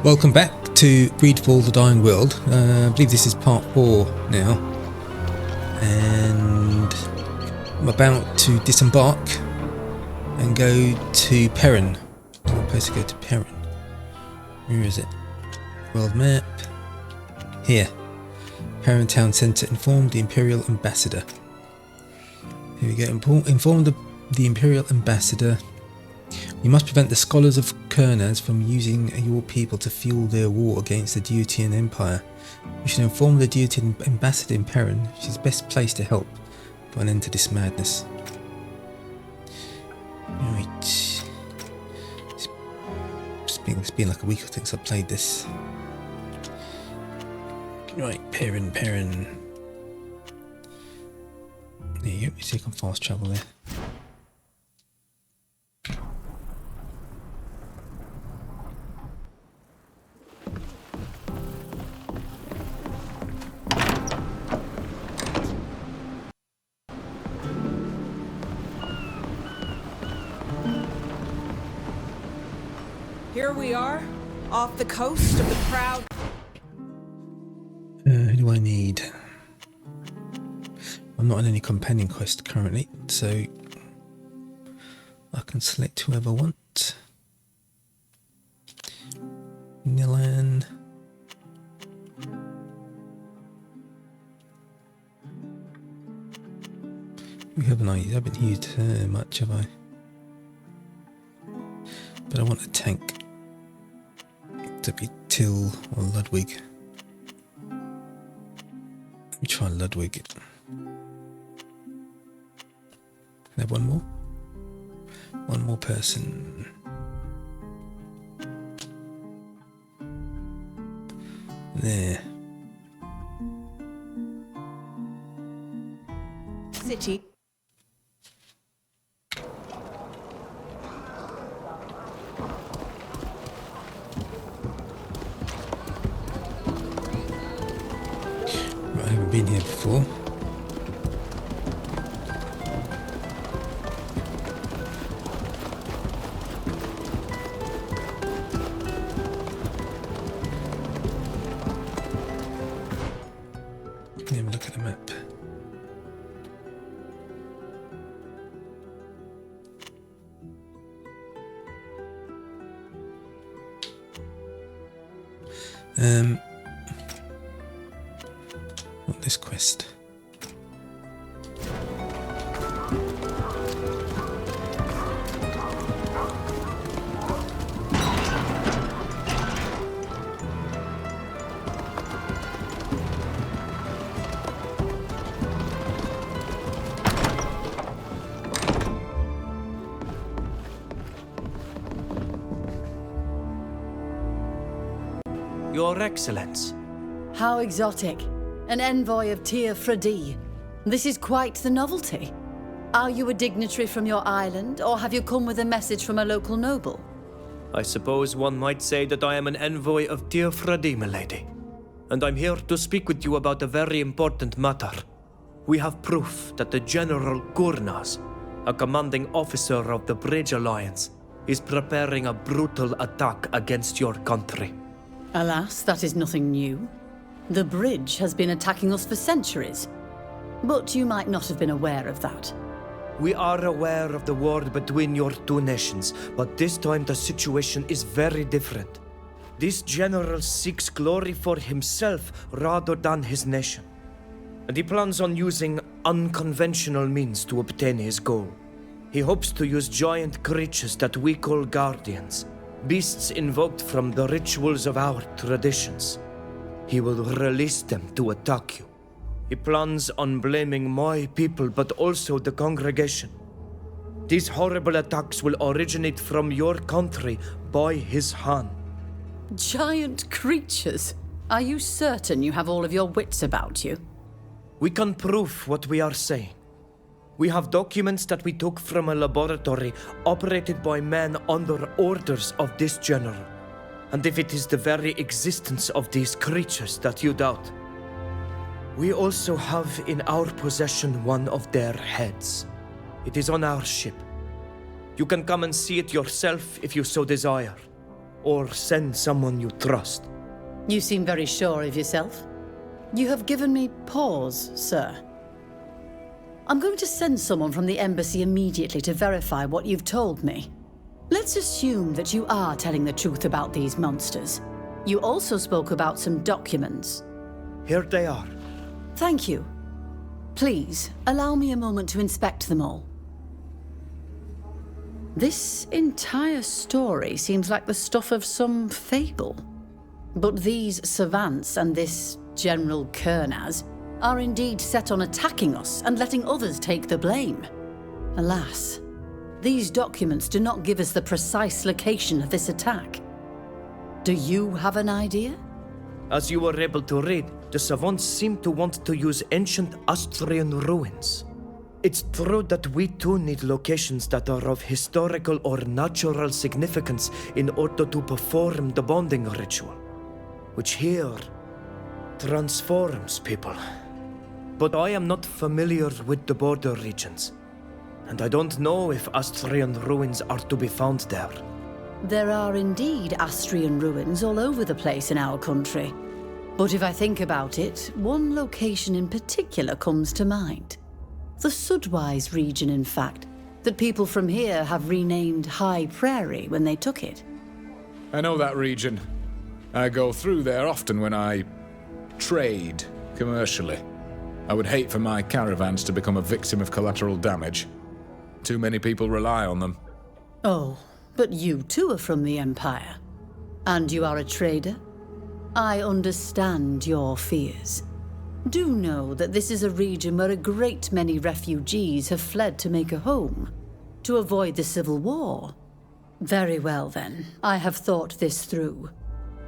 Welcome back to Greedfall, the Dying World. I believe this is part 4 now. And I'm about to disembark and go to Perrin. I'm supposed to go to Perrin. Where is it? World map. Here. Perrin Town Centre. Inform the Imperial Ambassador. Here we go. Inform the Imperial Ambassador. You must prevent the scholars of Kurnaz from using your people to fuel their war against the Deuterian Empire. You should inform the Deuterian Ambassador in Perrin. She's best placed to help put an end to this madness. Right. It's been like a week since I played this. Right, Perrin. There you go. See if I can fast travel there. Here we are, off the coast of the proud... Who do I need? I'm not on any companion quest currently, so I can select whoever I want. Nilan. I haven't used much, have I? But I want a tank. To be Till or Ludwig. Let me try Ludwig. Can I have one more? One more person. There. City. I haven't been here before. Let me have a look at the map. Not this quest. Your Excellence. How exotic. An envoy of Teer Fradee. This is quite the novelty. Are you a dignitary from your island, or have you come with a message from a local noble? I suppose one might say that I am an envoy of Teer Fradee, milady. And I'm here to speak with you about a very important matter. We have proof that the General Kurnaz, a commanding officer of the Bridge Alliance, is preparing a brutal attack against your country. Alas, that is nothing new. The Bridge has been attacking us for centuries. But you might not have been aware of that. We are aware of the war between your two nations, but this time the situation is very different. This general seeks glory for himself rather than his nation. And he plans on using unconventional means to obtain his goal. He hopes to use giant creatures that we call guardians, beasts invoked from the rituals of our traditions. He will release them to attack you. He plans on blaming my people, but also the congregation. These horrible attacks will originate from your country by his hand. Giant creatures? Are you certain you have all of your wits about you? We can prove what we are saying. We have documents that we took from a laboratory operated by men under orders of this general. And if it is the very existence of these creatures that you doubt, we also have in our possession one of their heads. It is on our ship. You can come and see it yourself if you so desire. or send someone you trust. You seem very sure of yourself. You have given me pause, sir. I'm going to send someone from the embassy immediately to verify what you've told me. Let's assume that you are telling the truth about these monsters. You also spoke about some documents. Here they are. Thank you. Please, allow me a moment to inspect them all. This entire story seems like the stuff of some fable. But these savants and this General Kernaz are indeed set on attacking us and letting others take the blame. Alas, these documents do not give us the precise location of this attack. Do you have an idea? As you were able to read, the savants seem to want to use ancient Austrian ruins. It's true that we too need locations that are of historical or natural significance in order to perform the bonding ritual, which here transforms people. But I am not familiar with the border regions, and I don't know if Austrian ruins are to be found there. There are indeed Austrian ruins all over the place in our country. But if I think about it, one location in particular comes to mind. The Sudwise region, in fact, that people from here have renamed High Prairie when they took it. I know that region. I go through there often when I trade commercially. I would hate for my caravans to become a victim of collateral damage. Too many people rely on them. Oh, but you too are from the Empire. And you are a trader? I understand your fears. Do know that this is a region where a great many refugees have fled to make a home, to avoid the civil war. Very well then, I have thought this through.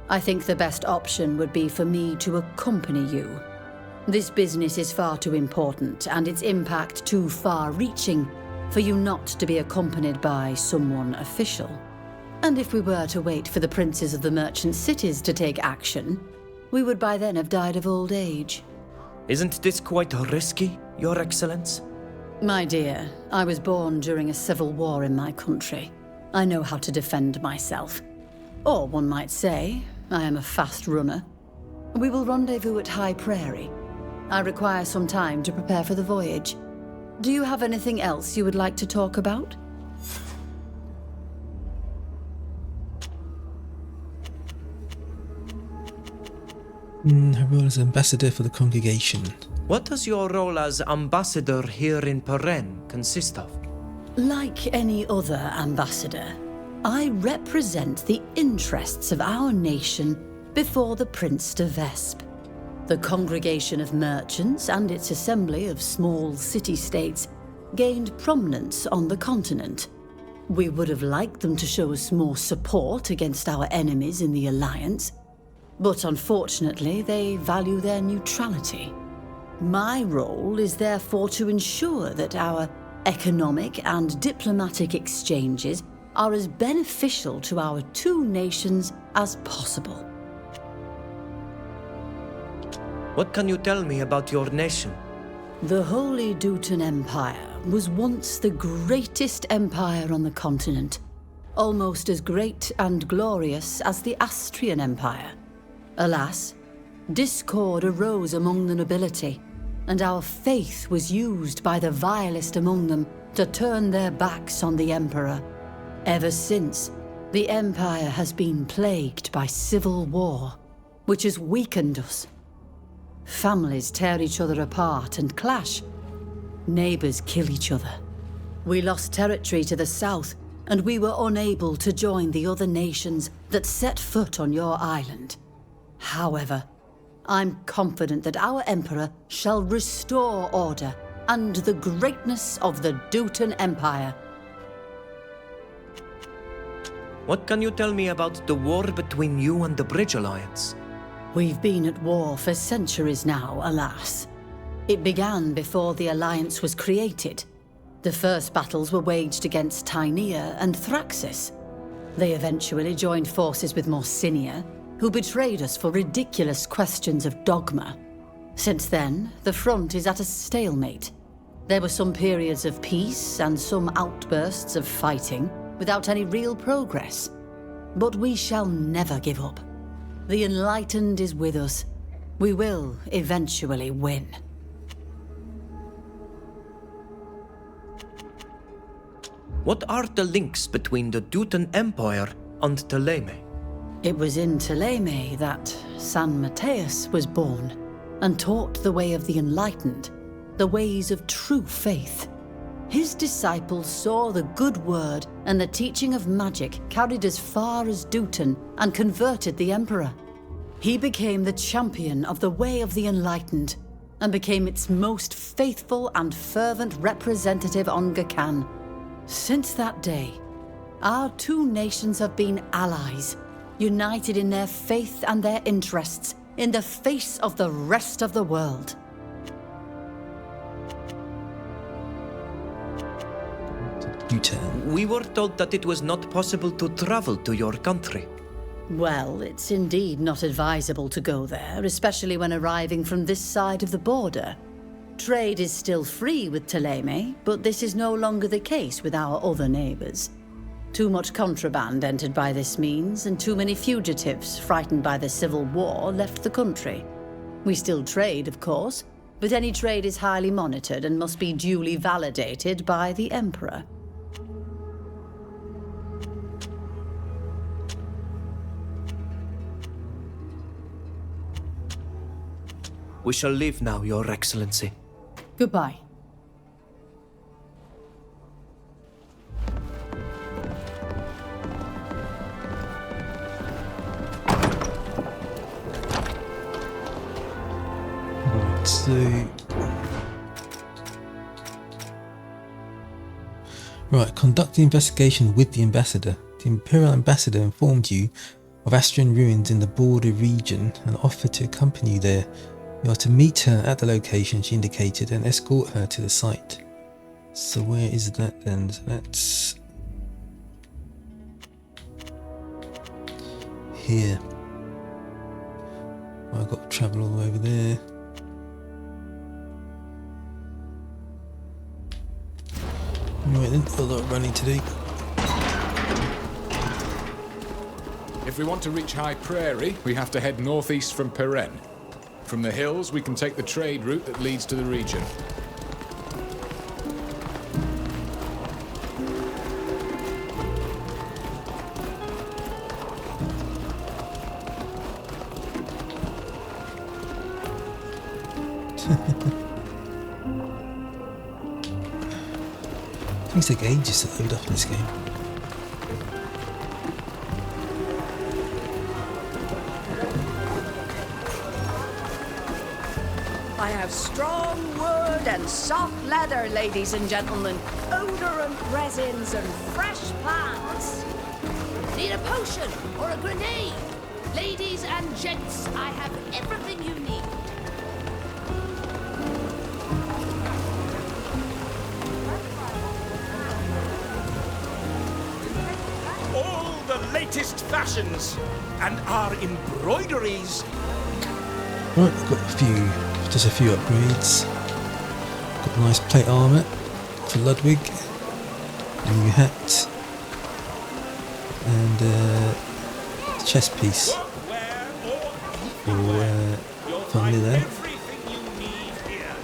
I think the best option would be for me to accompany you. This business is far too important and its impact too far-reaching for you not to be accompanied by someone official. And if we were to wait for the princes of the merchant cities to take action, we would by then have died of old age. Isn't this quite risky, Your Excellence? My dear, I was born during a civil war in my country. I know how to defend myself. Or one might say, I am a fast runner. We will rendezvous at High Prairie. I require some time to prepare for the voyage. Do you have anything else you would like to talk about? Her role as ambassador for the congregation. What does your role as ambassador here in Peren consist of? Like any other ambassador, I represent the interests of our nation before the Prince de Vespe. The congregation of merchants and its assembly of small city-states gained prominence on the continent. We would have liked them to show us more support against our enemies in the Alliance, but unfortunately they value their neutrality. My role is therefore to ensure that our economic and diplomatic exchanges are as beneficial to our two nations as possible. What can you tell me about your nation? The Holy Deutan Empire was once the greatest empire on the continent, almost as great and glorious as the Austrian Empire. Alas, discord arose among the nobility, and our faith was used by the vilest among them to turn their backs on the Emperor. Ever since, the Empire has been plagued by civil war, which has weakened us. Families tear each other apart and clash. Neighbors kill each other. We lost territory to the south, and we were unable to join the other nations that set foot on your island. However, I'm confident that our Emperor shall restore order and the greatness of the Deutan Empire. What can you tell me about the war between you and the Bridge Alliance? We've been at war for centuries now, alas. It began before the Alliance was created. The first battles were waged against Tynea and Thraxis. They eventually joined forces with Morsinia, who betrayed us for ridiculous questions of dogma. Since then, the front is at a stalemate. There were some periods of peace and some outbursts of fighting, without any real progress. But we shall never give up. The Enlightened is with us. We will eventually win. What are the links between the Dutan Empire and Thélème? It was in Thélème that San Matthias was born and taught the way of the Enlightened, the ways of true faith. His disciples saw the good word and the teaching of magic carried as far as Dutan and converted the Emperor. He became the champion of the way of the Enlightened and became its most faithful and fervent representative on Ghakan. Since that day, our two nations have been allies, united in their faith and their interests in the face of the rest of the world. U-turn. We were told that it was not possible to travel to your country. Well, it's indeed not advisable to go there, especially when arriving from this side of the border. Trade is still free with Thélème, but this is no longer the case with our other neighbors. Too much contraband entered by this means, and too many fugitives, frightened by the civil war, left the country. We still trade, of course, but any trade is highly monitored and must be duly validated by the Emperor. We shall leave now, Your Excellency. Goodbye. Right, so... Right, conduct the investigation with the ambassador. The Imperial ambassador informed you of Astrian ruins in the border region and offered to accompany you there. You are to meet her at the location she indicated and escort her to the site. So where is that then? So that's here. I've got to travel all the way over there. Right then, got a lot of running to do. If we want to reach High Prairie, we have to head northeast from Peren. From the hills, we can take the trade route that leads to the region. Things take ages to load up in this game. I have strong wood and soft leather, ladies and gentlemen. Odorant resins and fresh plants. Need a potion or a grenade? Ladies and gents, I have everything you need. All the latest fashions and our embroideries. Right, I've got just a few upgrades. Got a nice plate armour for Ludwig, a new hat, and a chest piece for family there. Everything you need here.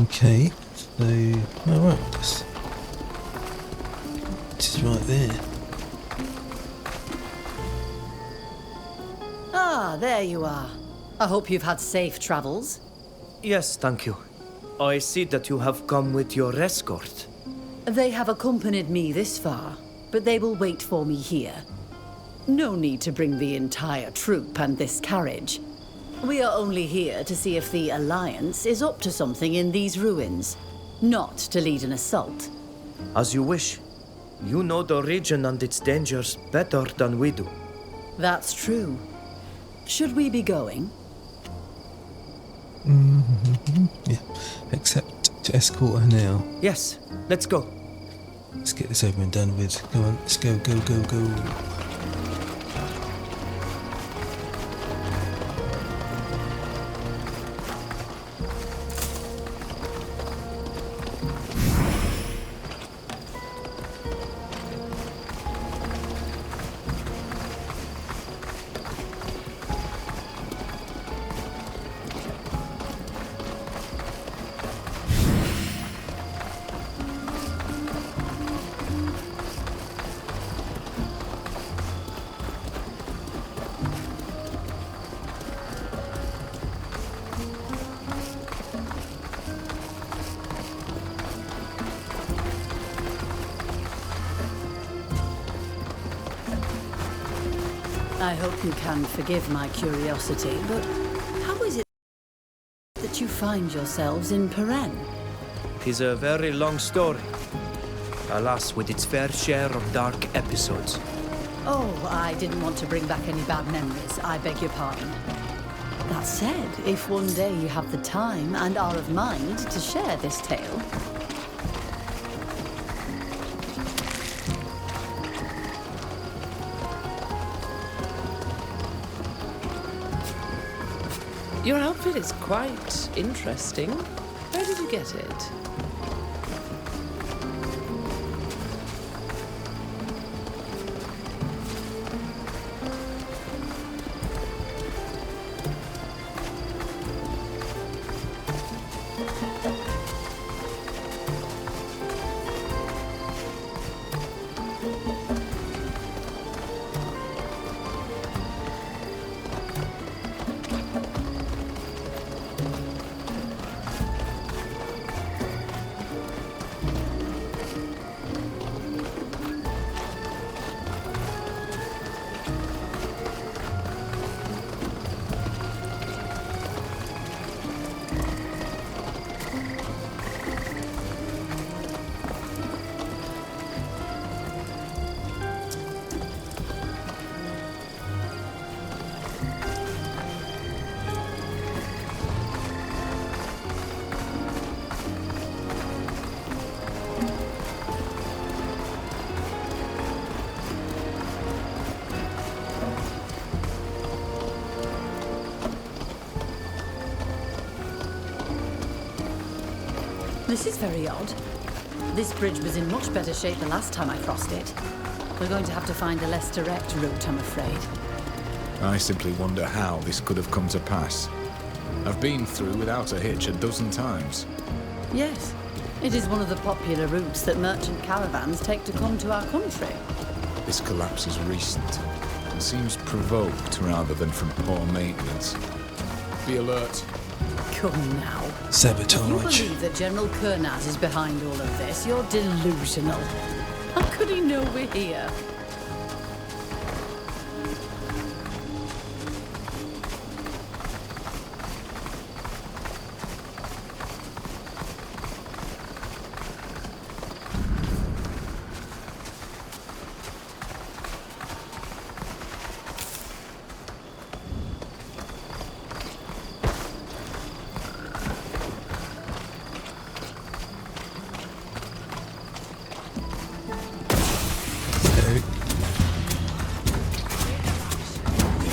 Okay, so... Oh, right, this is right there. Ah, there you are. I hope you've had safe travels. Yes, thank you. I see that you have come with your escort. They have accompanied me this far, but they will wait for me here. No need to bring the entire troop and this carriage. We are only here to see if the Alliance is up to something in these ruins, not to lead an assault. As you wish. You know the region and its dangers better than we do. That's true. Should we be going? Yeah, except to escort her now. Yes, let's go. Let's get this over and done with. Come on, let's go, go, go, go. I hope you can forgive my curiosity, but how is it that you find yourselves in Peren? Tis a very long story. Alas, with its fair share of dark episodes. Oh, I didn't want to bring back any bad memories. I beg your pardon. That said, if one day you have the time and are of mind to share this tale... Your outfit is quite interesting. Where did you get it? This is very odd. This bridge was in much better shape the last time I crossed it. We're going to have to find a less direct route, I'm afraid. I simply wonder how this could have come to pass. I've been through without a hitch a dozen times. Yes, it is one of the popular routes that merchant caravans take to come to our country. This collapse is recent. It seems provoked rather than from poor maintenance. Be alert. Come now. If you Sabotage. believe that General Kurnaz is behind all of this, you're delusional. How could he know we're here?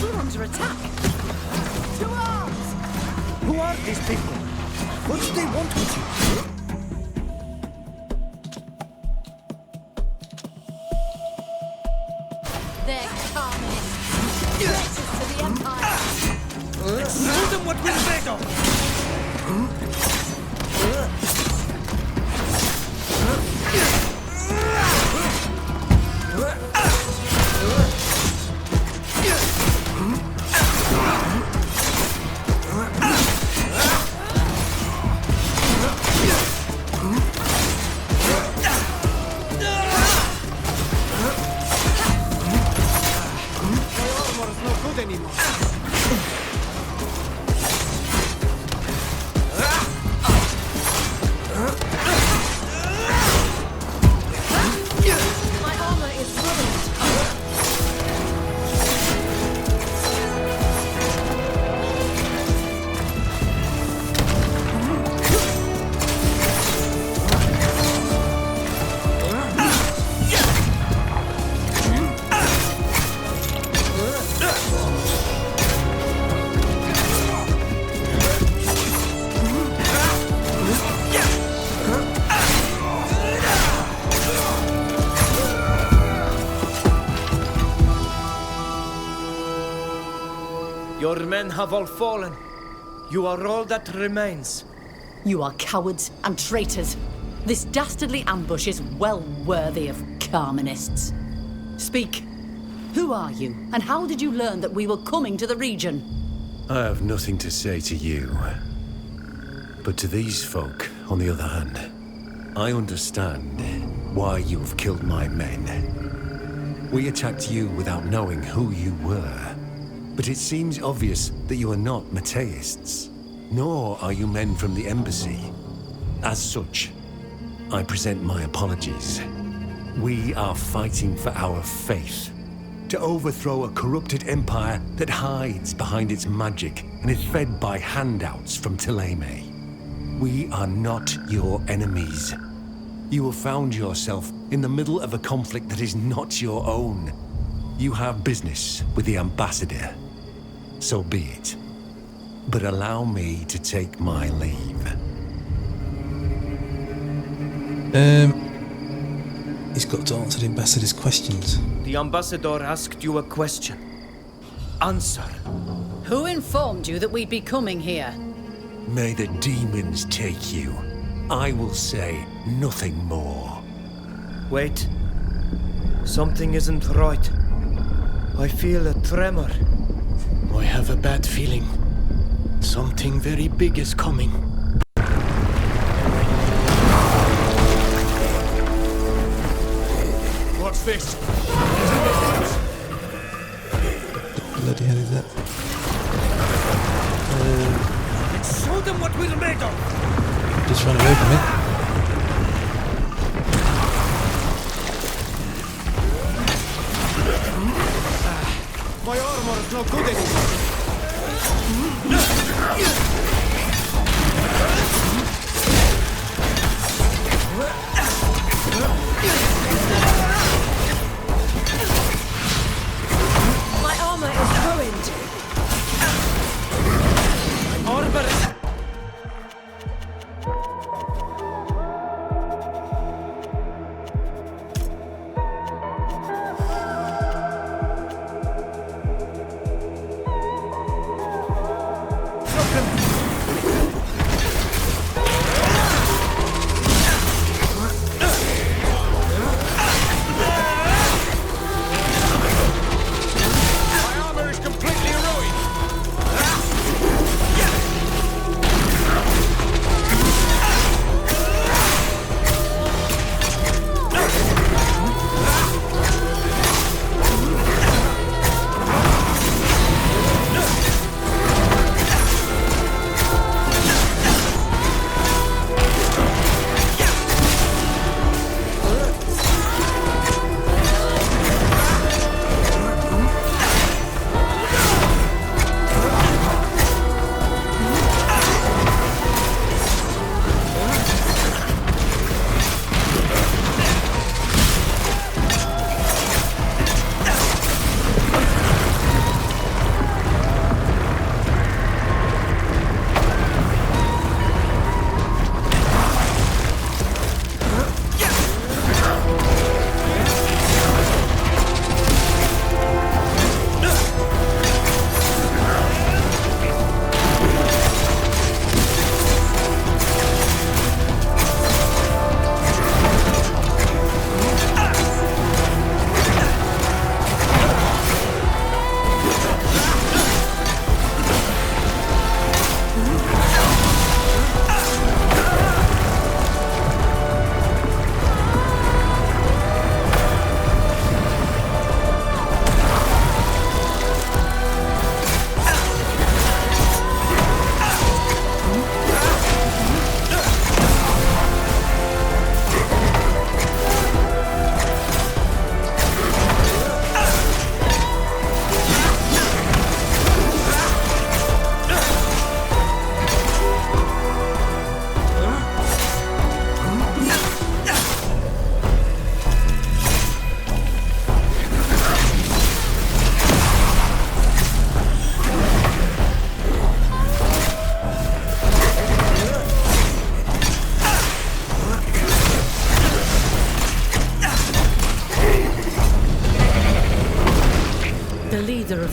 We're under attack. To arms! Who are these people? What do they want with you? They're communists. Traitors to the Empire. Show them what we're made of! Your men have all fallen. You are all that remains. You are cowards and traitors. This dastardly ambush is well worthy of Carmenists. Speak. Who are you, and how did you learn that we were coming to the region? I have nothing to say to you. But to these folk, on the other hand, I understand why you have killed my men. We attacked you without knowing who you were. But it seems obvious that you are not Mateists, nor are you men from the embassy. As such, I present my apologies. We are fighting for our faith, to overthrow a corrupted empire that hides behind its magic and is fed by handouts from Thélème. We are not your enemies. You have found yourself in the middle of a conflict that is not your own. You have business with the ambassador. So be it. But allow me to take my leave. He's got to answer the ambassador's questions. The ambassador asked you a question. Answer. Who informed you that we'd be coming here? May the demons take you. I will say nothing more. Wait. Something isn't right. I feel a tremor. I have a bad feeling. Something very big is coming. What's this? Bloody hell is that? Show them what we're made of! Just trying to open it. My armor is no good anymore. My armor is ruined. Armor is...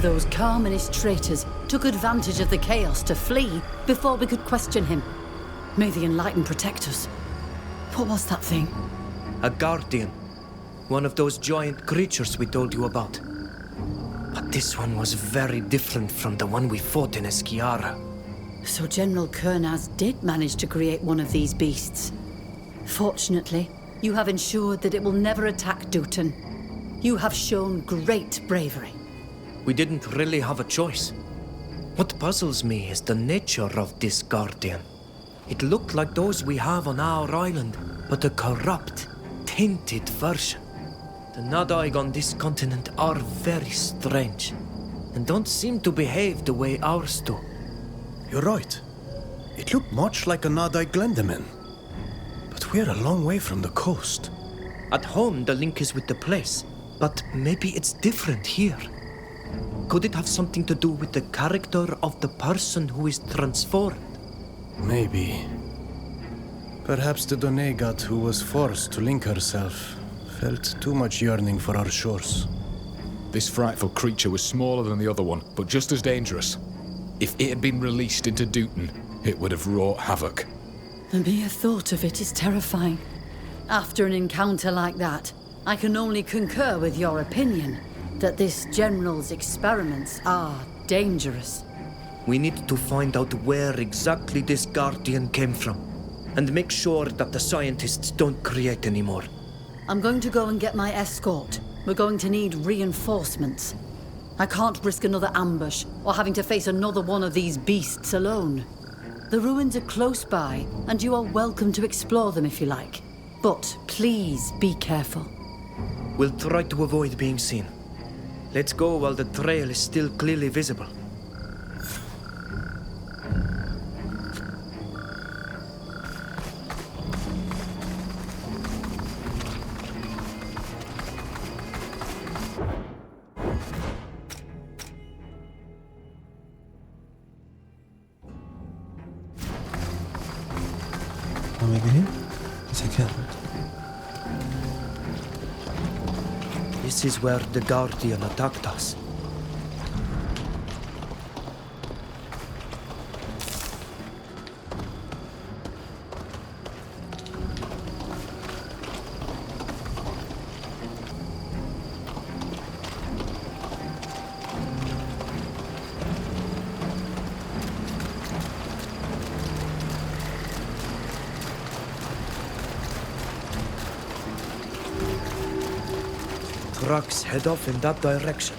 of those Carmenist traitors took advantage of the chaos to flee before we could question him. May the Enlightened protect us. What was that thing? A guardian. One of those giant creatures we told you about. But this one was very different from the one we fought in Esquiara. So General Kernaz did manage to create one of these beasts. Fortunately, you have ensured that it will never attack Dutton. You have shown great bravery. We didn't really have a choice. What puzzles me is the nature of this guardian. It looked like those we have on our island, but a corrupt, tainted version. The Nadaig on this continent are very strange, and don't seem to behave the way ours do. You're right. It looked much like a Nadaig Glendaman. But we're a long way from the coast. At home, the link is with the place, but maybe it's different here. Could it have something to do with the character of the person who is transformed? Maybe. Perhaps the Donegat who was forced to link herself felt too much yearning for our shores. This frightful creature was smaller than the other one, but just as dangerous. If it had been released into Dutton, it would have wrought havoc. The mere thought of it is terrifying. After an encounter like that, I can only concur with your opinion that this General's experiments are dangerous. We need to find out where exactly this guardian came from, and make sure that the scientists don't create any more. I'm going to go and get my escort. We're going to need reinforcements. I can't risk another ambush, or having to face another one of these beasts alone. The ruins are close by, and you are welcome to explore them if you like. But please be careful. We'll try to avoid being seen. Let's go while the trail is still clearly visible. I'm over here? Yes, I can. This is where the guardian attacked us. Trucks head off in that direction.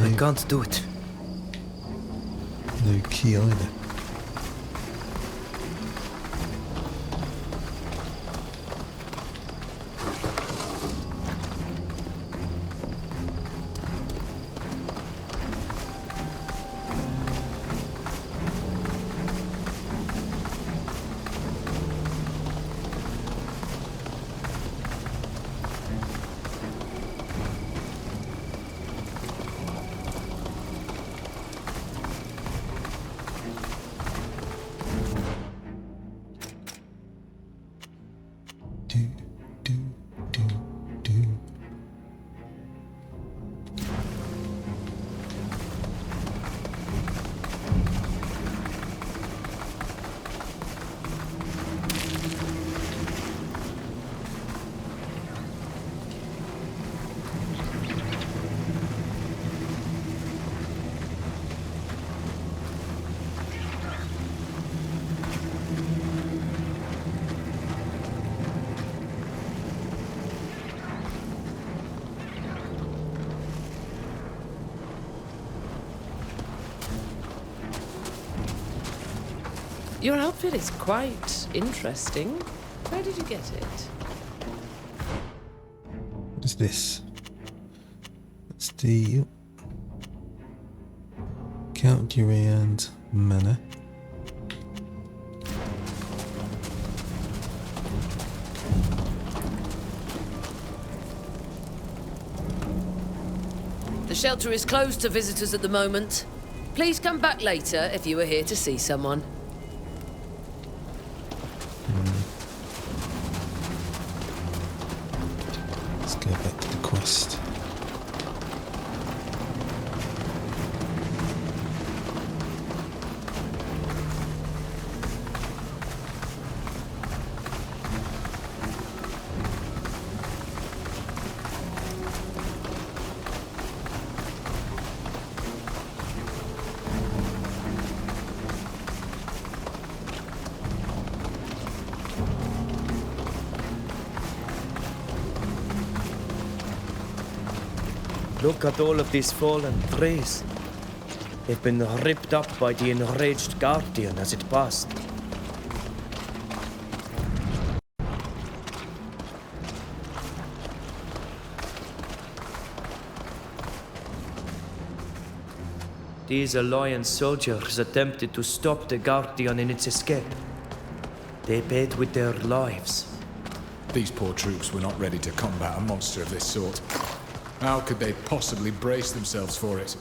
I can't do it. No key either. Your outfit is quite interesting. Where did you get it? What's this? That's the Count Durand Manor. shelter is closed to visitors at the moment. Please come back later if you are here to see someone. Let's go back to the quest. Look at all of these fallen trees. They've been ripped up by the enraged Guardian as it passed. These Alliance soldiers attempted to stop the Guardian in its escape. They paid with their lives. These poor troops were not ready to combat a monster of this sort. How could they possibly brace themselves for it?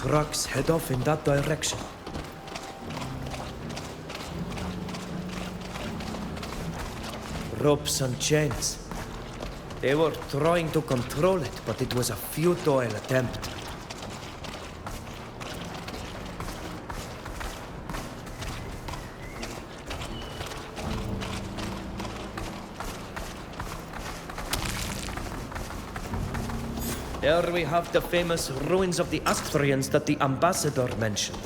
Trucks head off in that direction. Ropes and chains. They were trying to control it, but it was a futile attempt. There we have the famous ruins of the Astrians that the ambassador mentioned.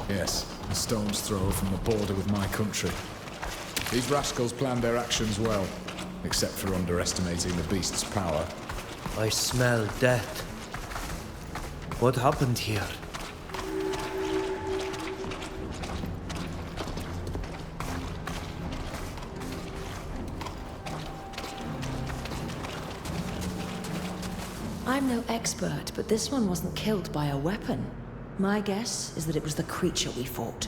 Yes, a stone's throw from the border with my country. These rascals planned their actions well, except for underestimating the beast's power. I smell death. What happened here? I'm no expert, but this one wasn't killed by a weapon. My guess is that it was the creature we fought.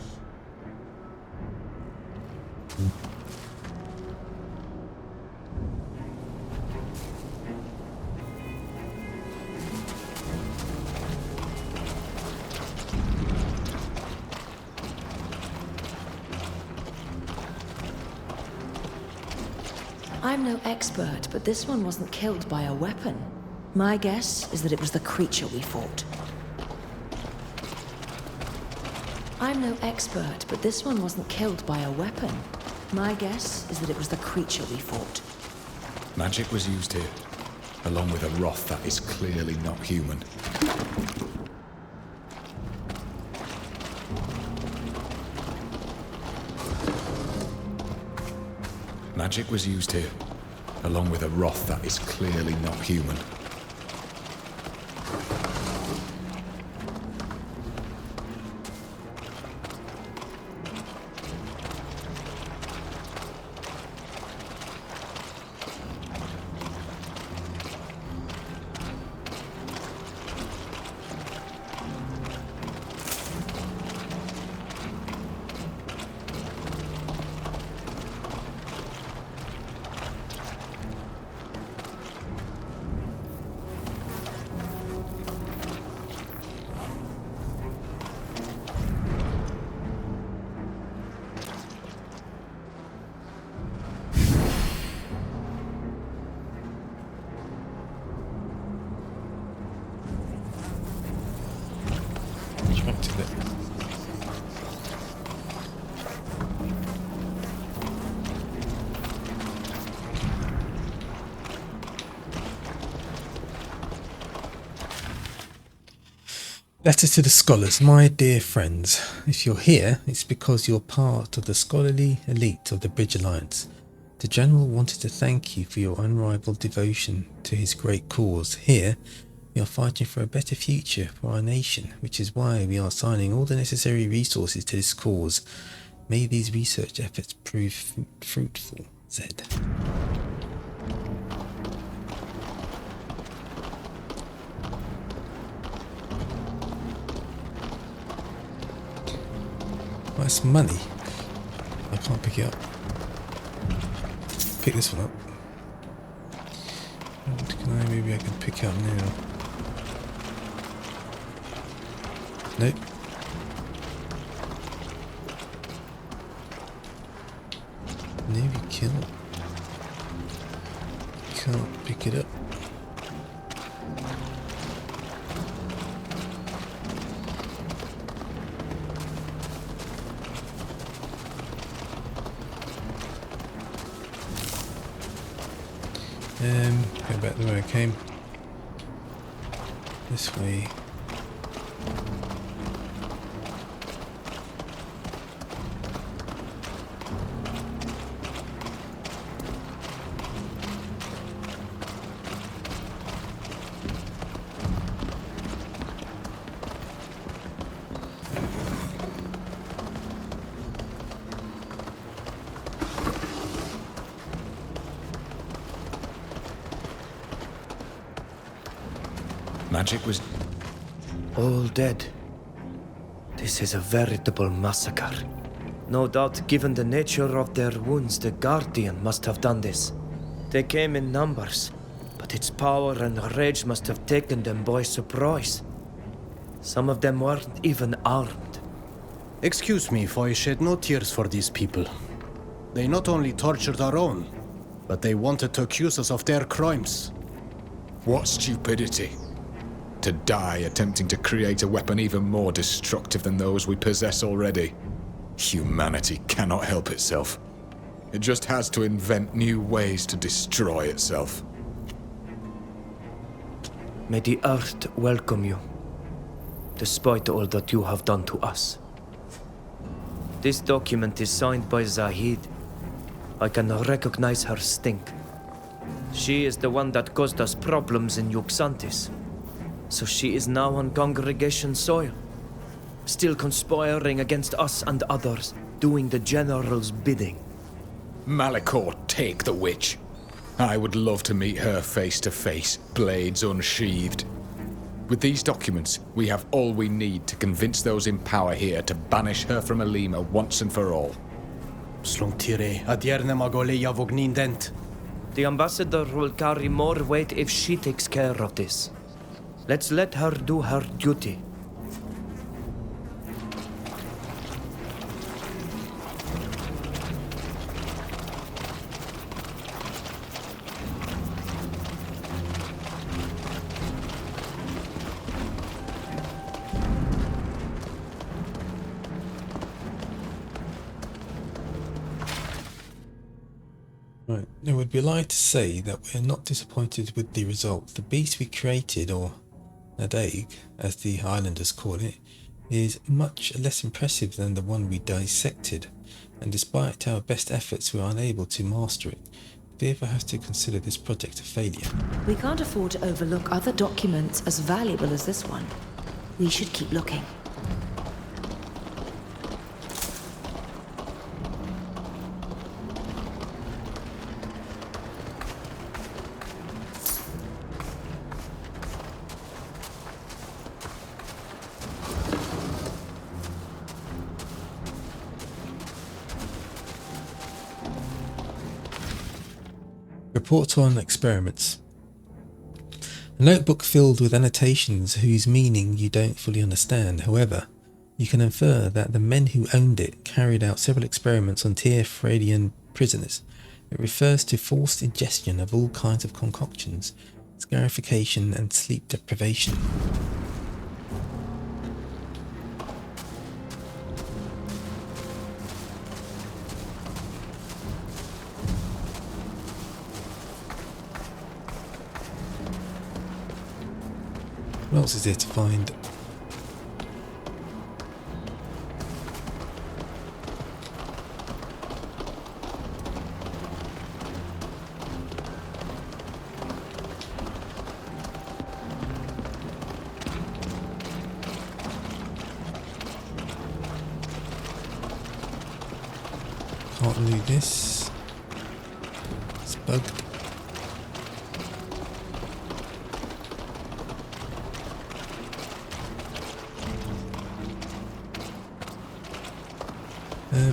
I'm no expert, but this one wasn't killed by a weapon. My guess is that it was the creature we fought. I'm no expert, but this one wasn't killed by a weapon. My guess is that it was the creature we fought. Magic was used here, along with a wrath that is clearly not human. Magic was used here, along with a wrath that is clearly not human. Letter to the scholars. My dear friends, if you're here, it's because you're part of the scholarly elite of the Bridge Alliance. The General wanted to thank you for your unrivaled devotion to his great cause. Here, we are fighting for a better future for our nation, which is why we are assigning all the necessary resources to this cause. May these research efforts prove fruitful. Zed. That's money. I can't pick it up. Pick this one up. Maybe I can pick it up now. Nope. Maybe kill it. Can't pick it up. Go back the way I came. This way. Magic was all dead. This is a veritable massacre. No doubt, given the nature of their wounds, the Guardian must have done this. They came in numbers, but its power and rage must have taken them by surprise. Some of them weren't even armed. Excuse me, for I shed no tears for these people. They not only tortured our own, but they wanted to accuse us of their crimes. What stupidity! To die attempting to create a weapon even more destructive than those we possess already. Humanity cannot help itself. It just has to invent new ways to destroy itself. May the earth welcome you, despite all that you have done to us. This document is signed by Zahid. I can recognize her stink. She is the one that caused us problems in Yuxantis. So she is now on congregation soil, still conspiring against us and others, doing the General's bidding. Malichor, take the witch. I would love to meet her face to face, blades unsheathed. With these documents, we have all we need to convince those in power here to banish her from Alima once and for all. The ambassador will carry more weight if she takes care of this. Let's let her do her duty. Right, it would be a lie to say that we're not disappointed with the result. The beast we created, or Nadaig, as the islanders call it, is much less impressive than the one we dissected, and despite our best efforts we are unable to master it. Therefore has to consider this project a failure. We can't afford to overlook other documents as valuable as this one. We should keep looking. Report on experiments. A notebook filled with annotations whose meaning you don't fully understand. However, you can infer that the men who owned it carried out several experiments on Teer Fradee prisoners. It refers to forced ingestion of all kinds of concoctions, scarification and sleep deprivation. What else is there to find? can't do this. It's bugged.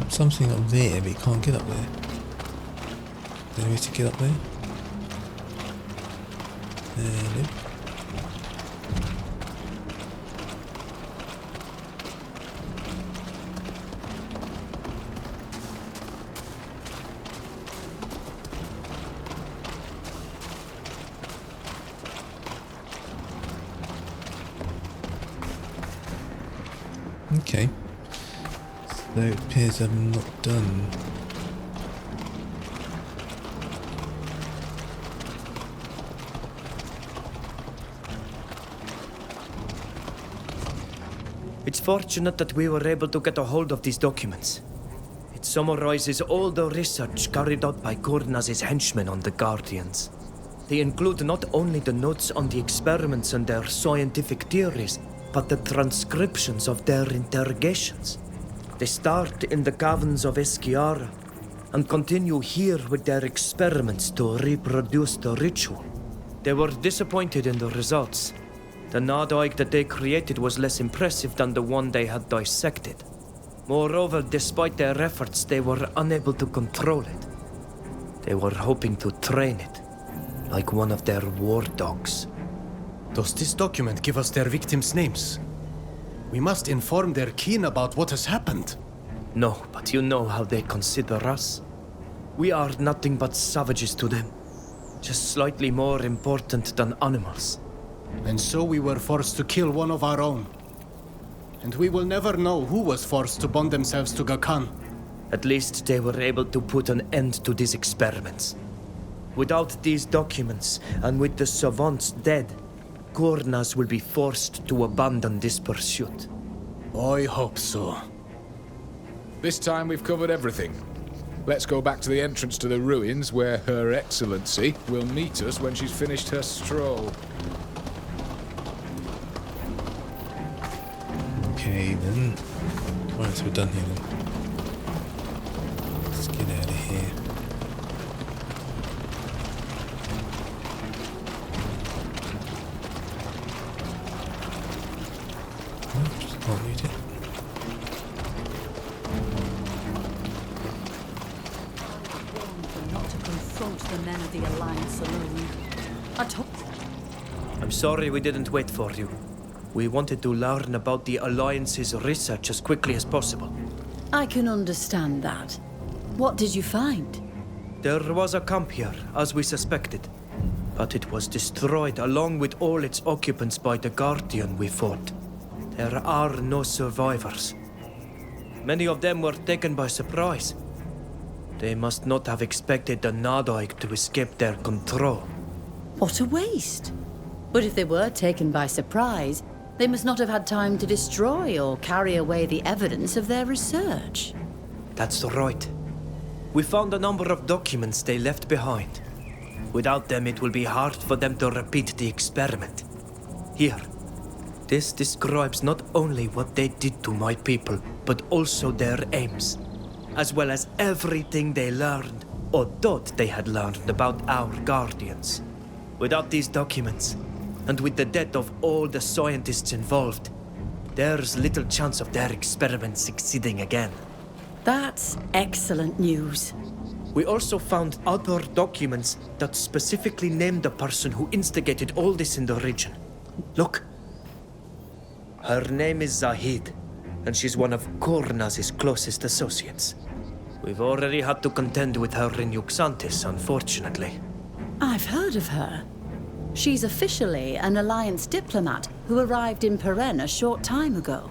Something up there, but you can't get up there. Is there a way to get up there? Nope. Okay. So it appears I'm not done. It's fortunate that we were able to get a hold of these documents. It summarizes all the research carried out by Gurnaz's henchmen on the Guardians. They include not only the notes on the experiments and their scientific theories, but the transcriptions of their interrogations. They start in the caverns of Eschiara and continue here with their experiments to reproduce the ritual. They were disappointed in the results. The Nadaig that they created was less impressive than the one they had dissected. Moreover, despite their efforts, they were unable to control it. They were hoping to train it, like one of their war dogs. Does this document give us their victims' names? We must inform their kin about what has happened. No, but you know how they consider us. We are nothing but savages to them, just slightly more important than animals. And so we were forced to kill one of our own. And we will never know who was forced to bond themselves to Gakan. At least they were able to put an end to these experiments. Without these documents, and with the savants dead, Gurnaz will be forced to abandon this pursuit. I hope so. This time we've covered everything. Let's go back to the entrance to the ruins where Her Excellency will meet us when she's finished her stroll. Okay then. Right, so we're done here then. Let's get out of here. Oh, just can't read it. Not to confront the men of the Alliance alone. I'm sorry we didn't wait for you. We wanted to learn about the Alliance's research as quickly as possible. I can understand that. What did you find? There was a camp here, as we suspected. But it was destroyed along with all its occupants by the Guardian we fought. There are no survivors. Many of them were taken by surprise. They must not have expected the Nadaig to escape their control. What a waste. But if they were taken by surprise, they must not have had time to destroy or carry away the evidence of their research. That's right. We found a number of documents they left behind. Without them, it will be hard for them to repeat the experiment. Here. This describes not only what they did to my people, but also their aims, as well as everything they learned, or thought they had learned about our Guardians. Without these documents, and with the death of all the scientists involved, there's little chance of their experiment succeeding again. That's excellent news. We also found other documents that specifically named the person who instigated all this in the region. Look. Her name is Zahid, and she's one of Gurnaz's closest associates. We've already had to contend with her in Yuxantis, unfortunately. I've heard of her. She's officially an Alliance diplomat who arrived in Peren a short time ago.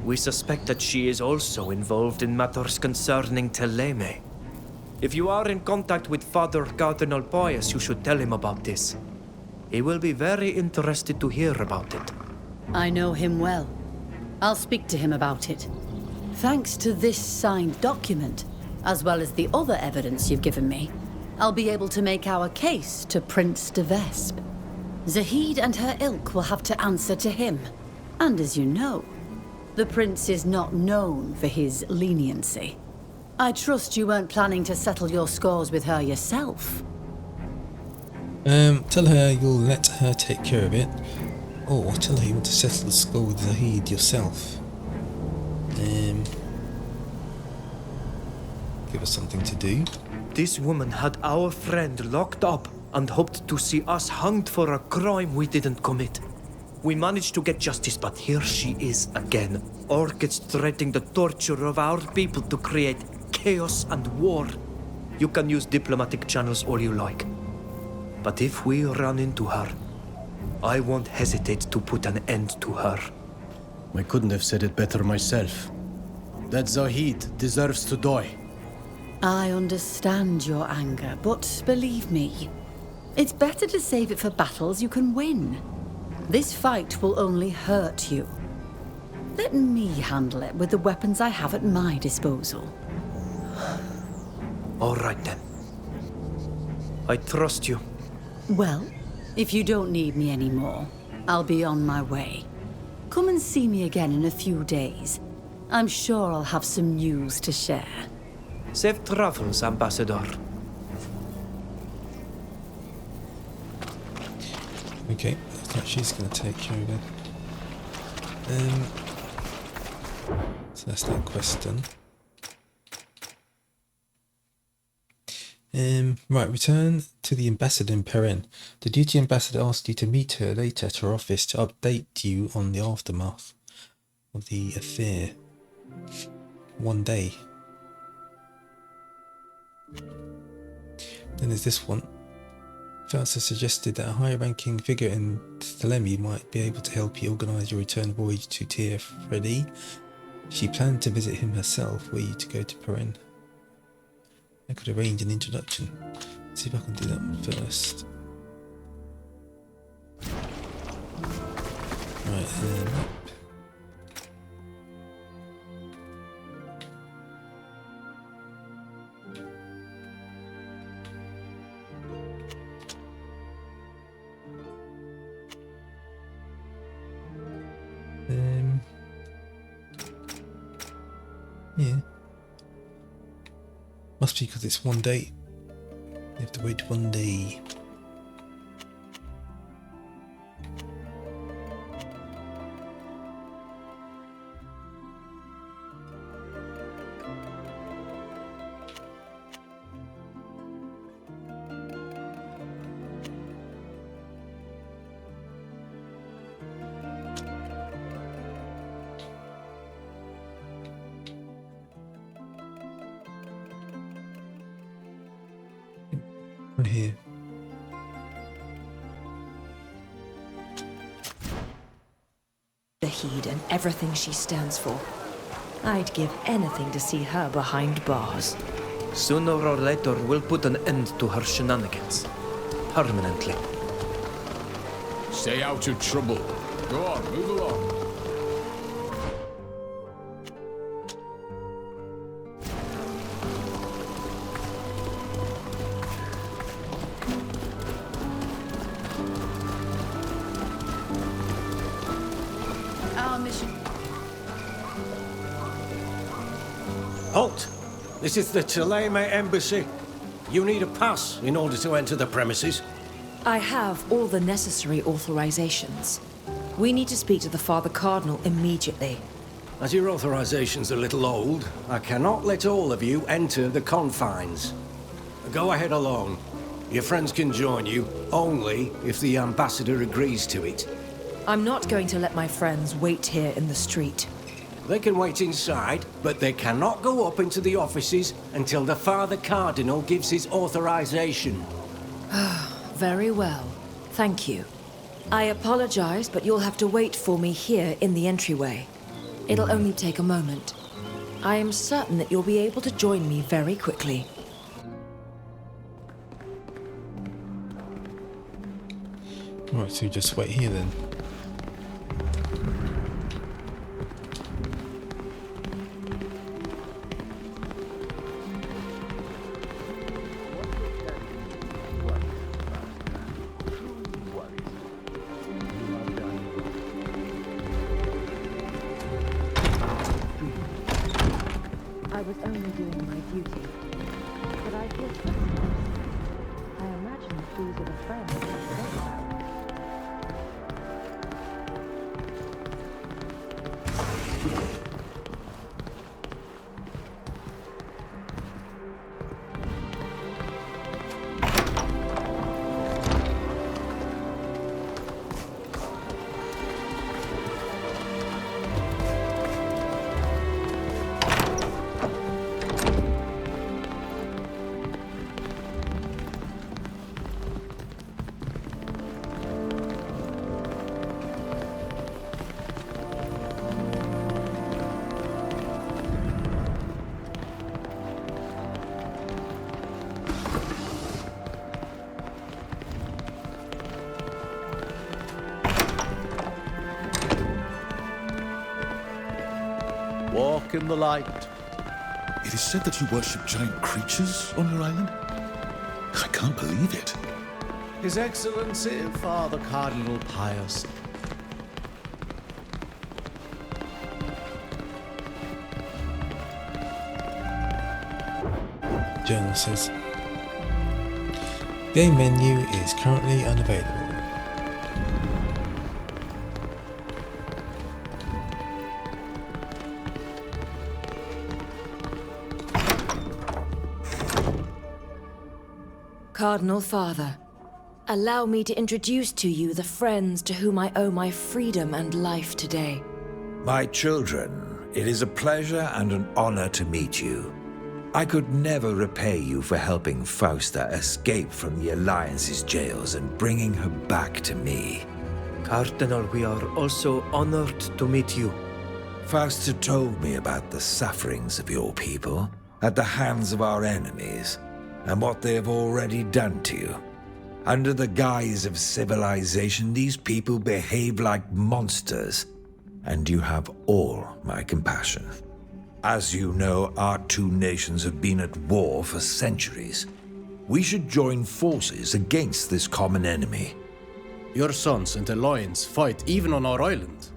We suspect that she is also involved in matters concerning Teleme. If you are in contact with Father Cardinal Pius, you should tell him about this. He will be very interested to hear about it. I know him well. I'll speak to him about it. Thanks to this signed document, as well as the other evidence you've given me, I'll be able to make our case to Prince de Vespe. Zahid and her ilk will have to answer to him. And as you know, the prince is not known for his leniency. I trust you weren't planning to settle your scores with her yourself. Tell her you'll let her take care of it. Or tell her you want to settle the score with Zahid yourself. Give us something to do. This woman had our friend locked up and hoped to see us hanged for a crime we didn't commit. We managed to get justice, but here she is again, orchestrating the torture of our people to create chaos and war. You can use diplomatic channels all you like. But if we run into her, I won't hesitate to put an end to her. I couldn't have said it better myself. That Zahid deserves to die. I understand your anger, but believe me, it's better to save it for battles you can win. This fight will only hurt you. Let me handle it with the weapons I have at my disposal. All right then. I trust you. Well, if you don't need me anymore, I'll be on my way. Come and see me again in a few days. I'm sure I'll have some news to share. Safe travels, Ambassador. Okay, I thought she's going to take care of it. So that's that quest done. Right, return to the ambassador in Perrin. The duty ambassador asked you to meet her later at her office to update you on the aftermath of the affair. 1 day. Then there's this one. Fausta suggested that a high-ranking figure in Thelemi might be able to help you organise your return voyage to Teer Fradee. She planned to visit him herself, were you to go to Perrin. I could arrange an introduction. Let's see if I can do that one first. Right, yeah. Must be because it's 1 day. You have to wait 1 day. Here. Zahid and everything she stands for. I'd give anything to see her behind bars. Sooner or later, we'll put an end to her shenanigans. Permanently. Stay out of trouble. Go on, move along. Halt! This is the Thelemi Embassy. You need a pass in order to enter the premises. I have all the necessary authorizations. We need to speak to the Father Cardinal immediately. As your authorization's a little old, I cannot let all of you enter the confines. Go ahead alone. Your friends can join you, only if the ambassador agrees to it. I'm not going to let my friends wait here in the street. They can wait inside, but they cannot go up into the offices until the Father Cardinal gives his authorization. Very well. Thank you. I apologize, but you'll have to wait for me here in the entryway. It'll only take a moment. I am certain that you'll be able to join me very quickly. Alright, so just wait here then. was only doing my duty. But I feel trusted. I imagine these are the friends I spoke about. Walk in the light. It is said that you worship giant creatures on your island? I can't believe it. His Excellency, Father Cardinal Pius. Journal says, game menu is currently unavailable. Cardinal Father, allow me to introduce to you the friends to whom I owe my freedom and life today. My children, it is a pleasure and an honor to meet you. I could never repay you for helping Fausta escape from the Alliance's jails and bringing her back to me. Cardinal, we are also honored to meet you. Fausta told me about the sufferings of your people at the hands of our enemies, and what they have already done to you. Under the guise of civilization, these people behave like monsters, and you have all my compassion. As you know, our two nations have been at war for centuries. We should join forces against this common enemy. Your sons and Alliance fight even on our island.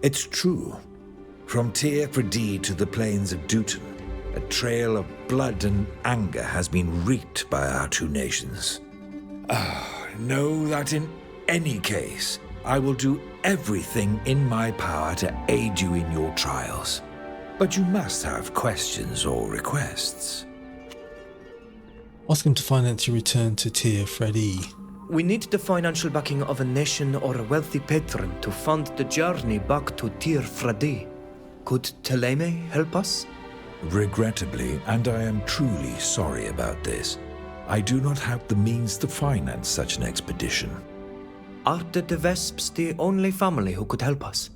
It's true. From Teer Fradee to the plains of Duton, a trail of blood and anger has been wreaked by our two nations. Know that in any case, I will do everything in my power to aid you in your trials. But you must have questions or requests. Ask him to finance your return to Teer Fradee. We need the financial backing of a nation or a wealthy patron to fund the journey back to Teer Fradee. Could Teleme help us? Regrettably, and I am truly sorry about this, I do not have the means to finance such an expedition. Are the De Vesps the only family who could help us?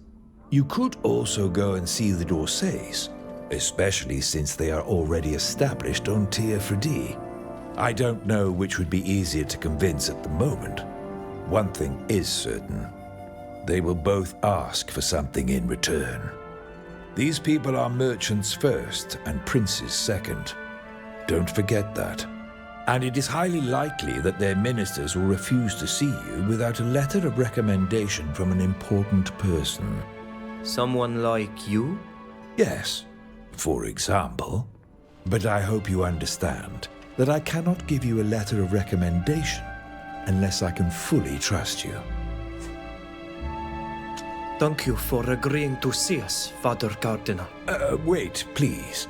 You could also go and see the Dorsays, especially since they are already established on Teer Fradee. I don't know which would be easier to convince at the moment. One thing is certain. They will both ask for something in return. These people are merchants first and princes second. Don't forget that. And it is highly likely that their ministers will refuse to see you without a letter of recommendation from an important person. Someone like you? Yes, for example. But I hope you understand that I cannot give you a letter of recommendation unless I can fully trust you. Thank you for agreeing to see us, Father Cardinal. Wait, please.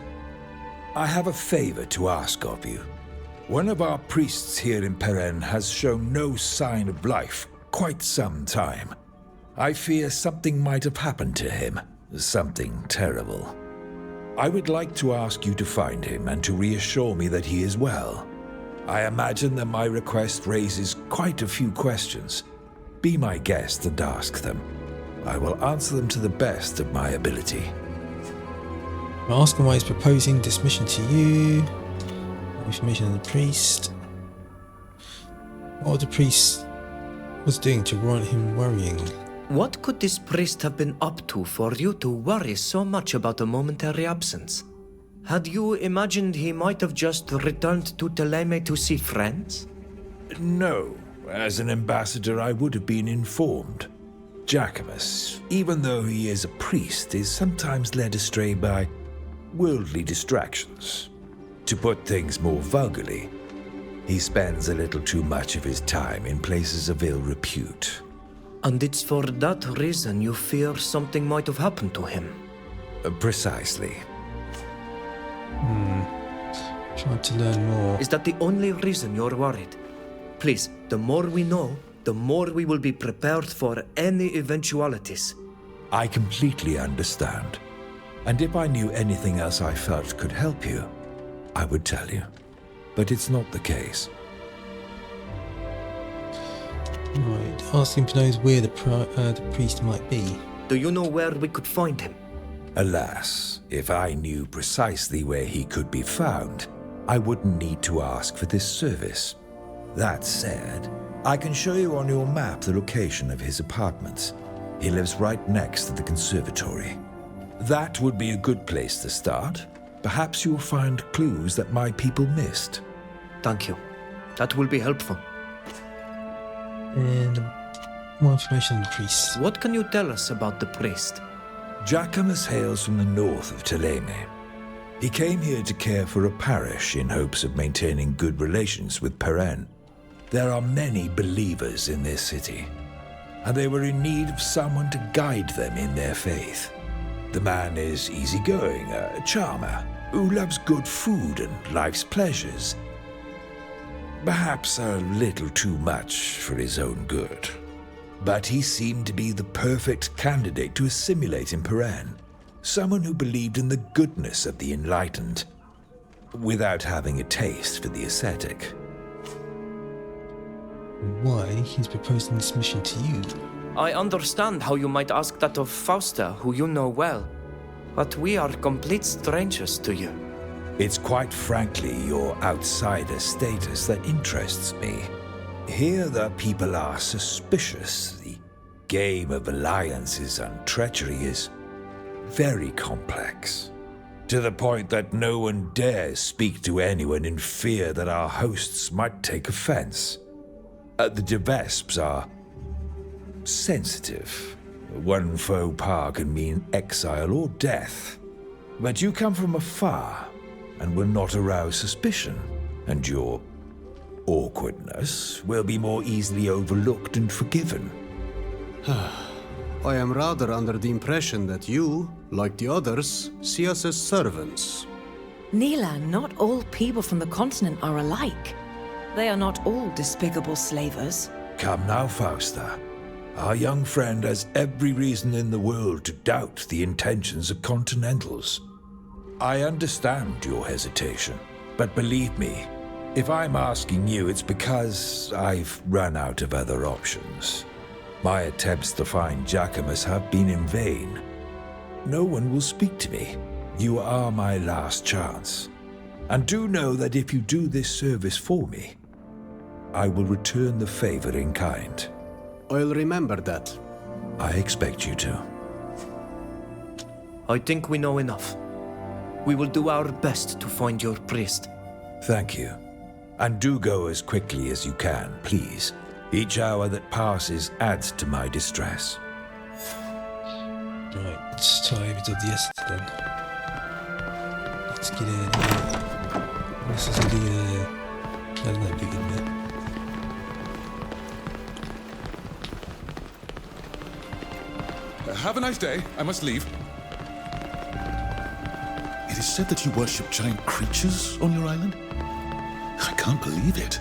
I have a favor to ask of you. One of our priests here in Peren has shown no sign of life quite some time. I fear something might have happened to him, something terrible. I would like to ask you to find him and to reassure me that he is well. I imagine that my request raises quite a few questions. Be my guest and ask them. I will answer them to the best of my ability. I'll ask him why he's proposing dismission to you. Information on the priest. What the priest was doing to warrant him worrying. What could this priest have been up to for you to worry so much about a momentary absence? Had you imagined he might have just returned to Teleme to see friends? No. As an ambassador, I would have been informed. Jacobus, even though he is a priest, is sometimes led astray by worldly distractions. To put things more vulgarly, he spends a little too much of his time in places of ill repute. And it's for that reason you fear something might have happened to him? Precisely. Try to learn more. Is that the only reason you're worried? Please, the more we know, the more we will be prepared for any eventualities. I completely understand. And if I knew anything else I felt could help you, I would tell you. But it's not the case. Right, asking if he knows where the priest might be. Do you know where we could find him? Alas, if I knew precisely where he could be found, I wouldn't need to ask for this service. That said, I can show you on your map the location of his apartments. He lives right next to the conservatory. That would be a good place to start. Perhaps you'll find clues that my people missed. Thank you. That will be helpful. And more information on the priest. What can you tell us about the priest? Jacquemus hails from the north of Teleme. He came here to care for a parish in hopes of maintaining good relations with Perrin. There are many believers in this city, and they were in need of someone to guide them in their faith. The man is easygoing, a charmer, who loves good food and life's pleasures. Perhaps a little too much for his own good. But he seemed to be the perfect candidate to assimilate in Perrin. Someone who believed in the goodness of the enlightened, without having a taste for the ascetic. Why he's proposing this mission to you? I understand how you might ask that of Fausta, who you know well. But we are complete strangers to you. It's quite frankly your outsider status that interests me. Here the people are suspicious. The game of alliances and treachery is very complex. To the point that no one dares speak to anyone in fear that our hosts might take offense. The de Vespes are sensitive. One faux pas can mean exile or death. But you come from afar and will not arouse suspicion, and your awkwardness will be more easily overlooked and forgiven. I am rather under the impression that you, like the others, see us as servants. Neelan, not all people from the continent are alike. They are not all despicable slavers. Come now, Fausta. Our young friend has every reason in the world to doubt the intentions of Continentals. I understand your hesitation, but believe me, if I'm asking you, it's because I've run out of other options. My attempts to find Jacquemus have been in vain. No one will speak to me. You are my last chance. And do know that if you do this service for me, I will return the favor in kind. I'll remember that. I expect you to. I think we know enough. We will do our best to find your priest. Thank you. And do go as quickly as you can, please. Each hour that passes adds to my distress. Right, time of the essence then. Let's get in here. This is the I don't know, big in there. Have a nice day. I must leave. It is said that you worship giant creatures on your island. I can't believe it.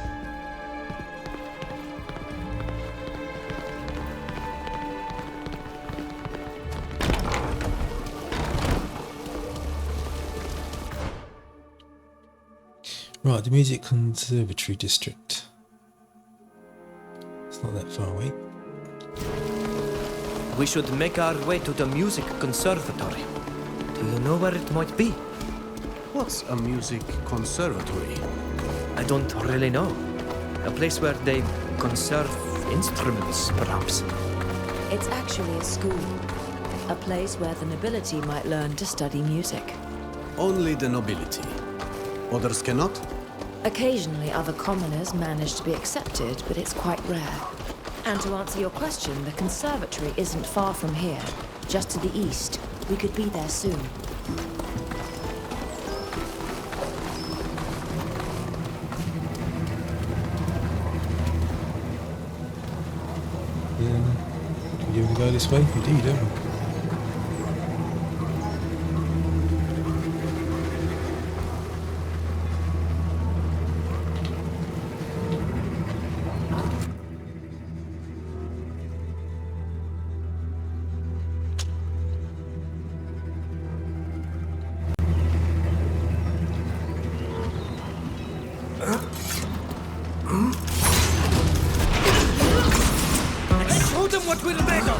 Right, the Music Conservatory District. It's not that far away. We should make our way to the music conservatory. Do you know where it might be? What's a music conservatory? I don't really know. A place where they conserve instruments, perhaps. It's actually a school. A place where the nobility might learn to study music. Only the nobility. Others cannot? Occasionally other commoners manage to be accepted, but it's quite rare. And to answer your question, the conservatory isn't far from here, just to the east. We could be there soon. You want to go this way? We do, don't we? Show them what we're made of!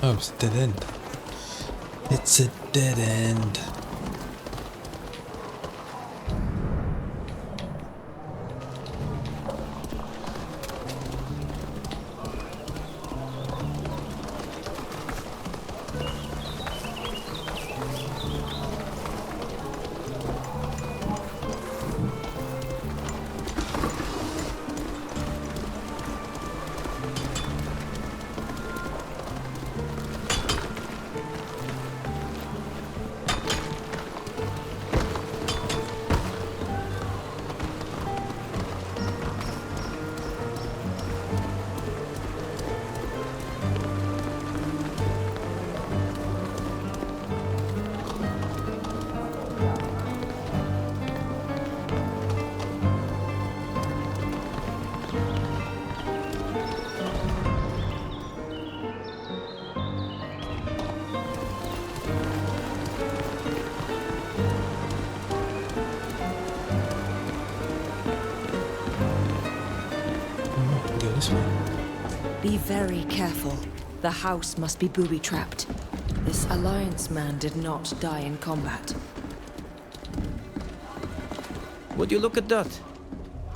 Oh, it's a dead end. It's a dead end. Be very careful. The house must be booby-trapped. This Alliance man did not die in combat. Would you look at that?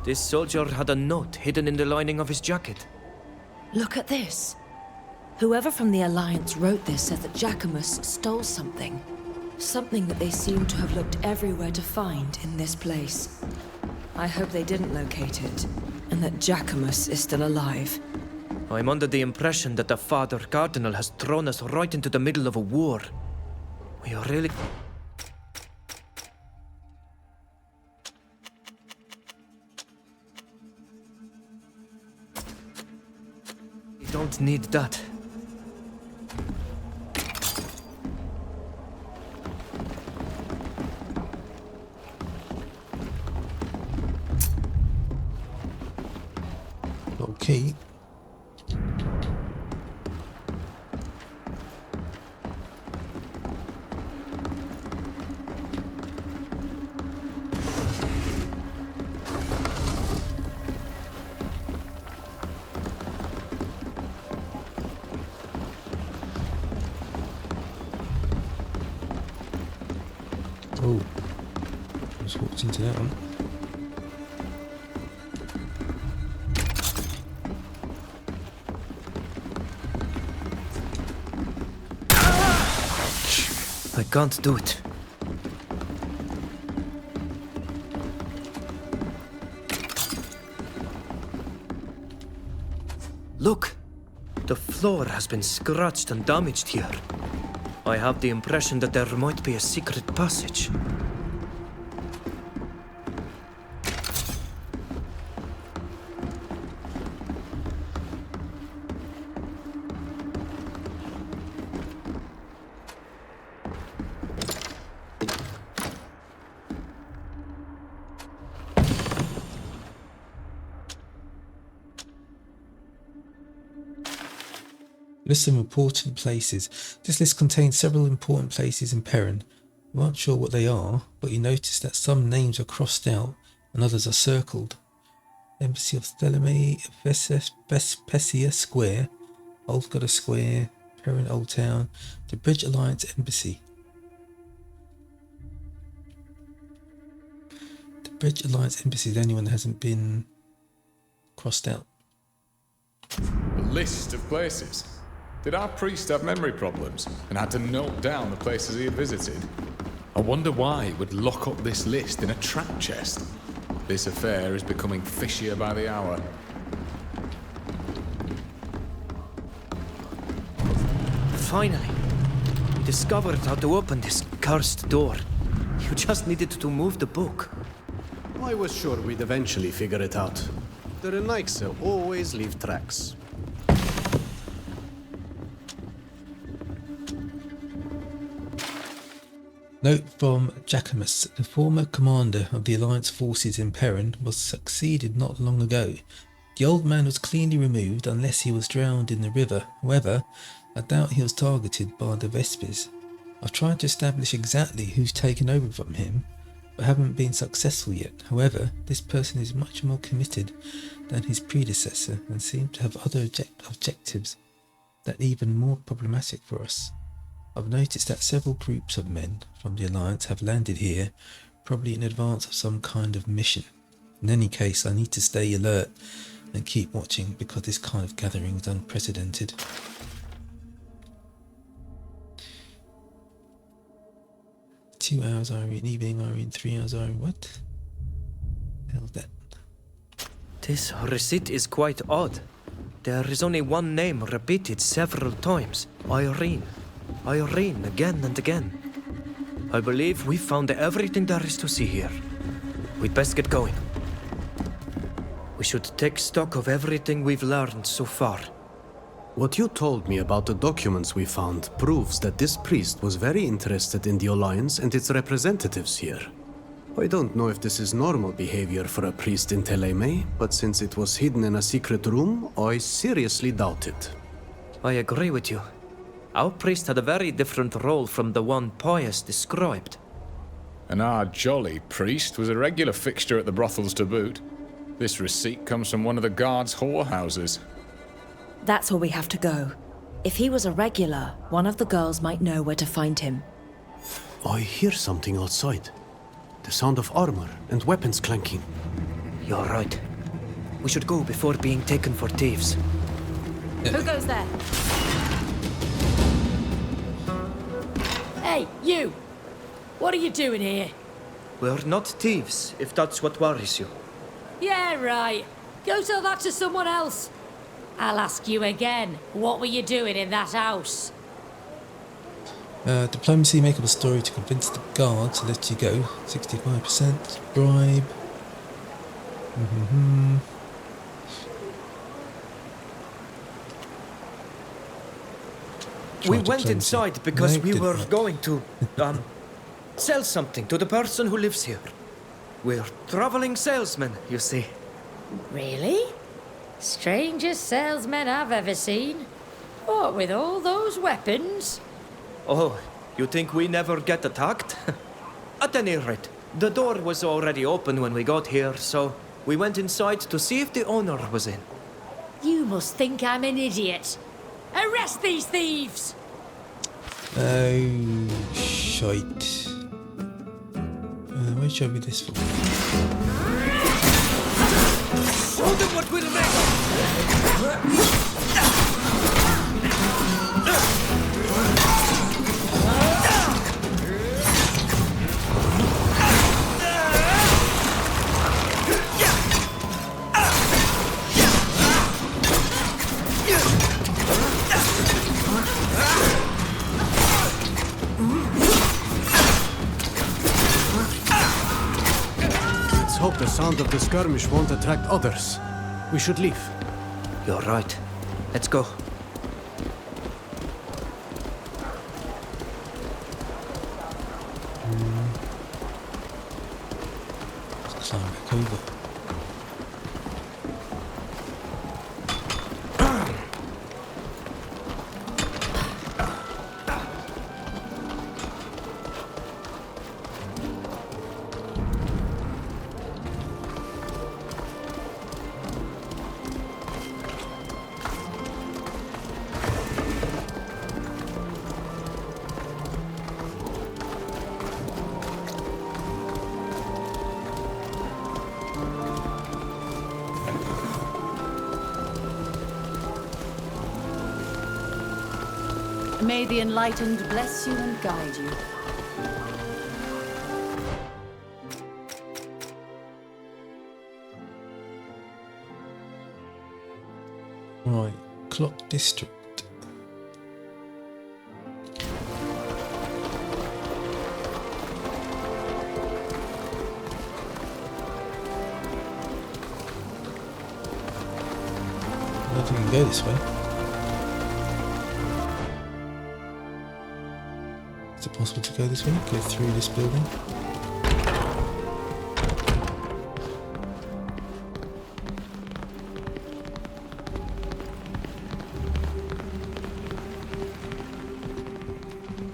This soldier had a note hidden in the lining of his jacket. Look at this. Whoever from the Alliance wrote this says that Jacquemus stole something. Something that they seem to have looked everywhere to find in this place. I hope they didn't locate it, and that Jacquemus is still alive. I'm under the impression that the Father Cardinal has thrown us right into the middle of a war. We are really... We don't need that. Okay. Oh, just walked into that one. I can't do it. Look! The floor has been scratched and damaged here. I have the impression that there might be a secret passage. List of important places. This list contains several important places in Perrin. You aren't sure what they are, but you notice that some names are crossed out and others are circled. Embassy of Theleme, Pessia Square, Old Goddess Square, Perrin Old Town, the Bridge Alliance Embassy. The Bridge Alliance Embassy is the only one that hasn't been crossed out. A list of places. Did our priest have memory problems and had to note down the places he had visited? I wonder why he would lock up this list in a trap chest. This affair is becoming fishier by the hour. Finally, we discovered how to open this cursed door. You just needed to move the book. I was sure we'd eventually figure it out. The Renaigse always leave tracks. Note from Jacquemus, the former commander of the Alliance forces in Perrin, was succeeded not long ago. The old man was cleanly removed unless he was drowned in the river. However, I doubt he was targeted by the Vespers. I've tried to establish exactly who's taken over from him, but haven't been successful yet. However, this person is much more committed than his predecessor and seems to have other objectives that are even more problematic for us. I've noticed that several groups of men from the Alliance have landed here, probably in advance of some kind of mission. In any case, I need to stay alert and keep watching because this kind of gathering is unprecedented. Two hours Irene, evening Irene, 3 hours Irene, what? The hell's that? This receipt is quite odd. There is only one name repeated several times. Irene. Irene, again and again. I believe we found everything there is to see here. We'd best get going. We should take stock of everything we've learned so far. What you told me about the documents we found proves that this priest was very interested in the Alliance and its representatives here. I don't know if this is normal behavior for a priest in Theleme, but since it was hidden in a secret room, I seriously doubt it. I agree with you. Our priest had a very different role from the one Pius described. And our jolly priest was a regular fixture at the brothels to boot. This receipt comes from one of the guards' whorehouses. That's where we have to go. If he was a regular, one of the girls might know where to find him. I hear something outside. The sound of armor and weapons clanking. You're right. We should go before being taken for thieves. Who goes there? Hey, you! What are you doing here? We're not thieves, if that's what worries you. Yeah, right. Go tell that to someone else. I'll ask you again. What were you doing in that house? Diplomacy, make up a story to convince the guard to let you go. 65%. Bribe. We went inside because we were going to, sell something to the person who lives here. We're traveling salesmen, you see. Really? Strangest salesman I've ever seen. What, with all those weapons? Oh, you think we never get attacked? At any rate, the door was already open when we got here, so we went inside to see if the owner was in. You must think I'm an idiot. Arrest these thieves! Oh, shite. Why should I be this for? Show them what we're made hope the sound of the skirmish won't attract others. We should leave. You're right. Let's go. Let's climb back over. May the Enlightened bless you and guide you. Right, Clock District. I don't think we can go this way. Is it possible to go this way? Go through this building?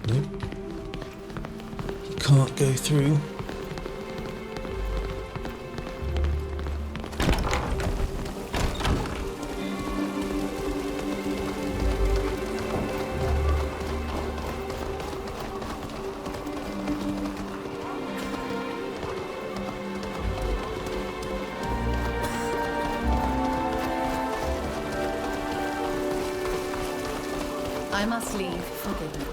Nope. You can't go through. I must leave. Forgive me.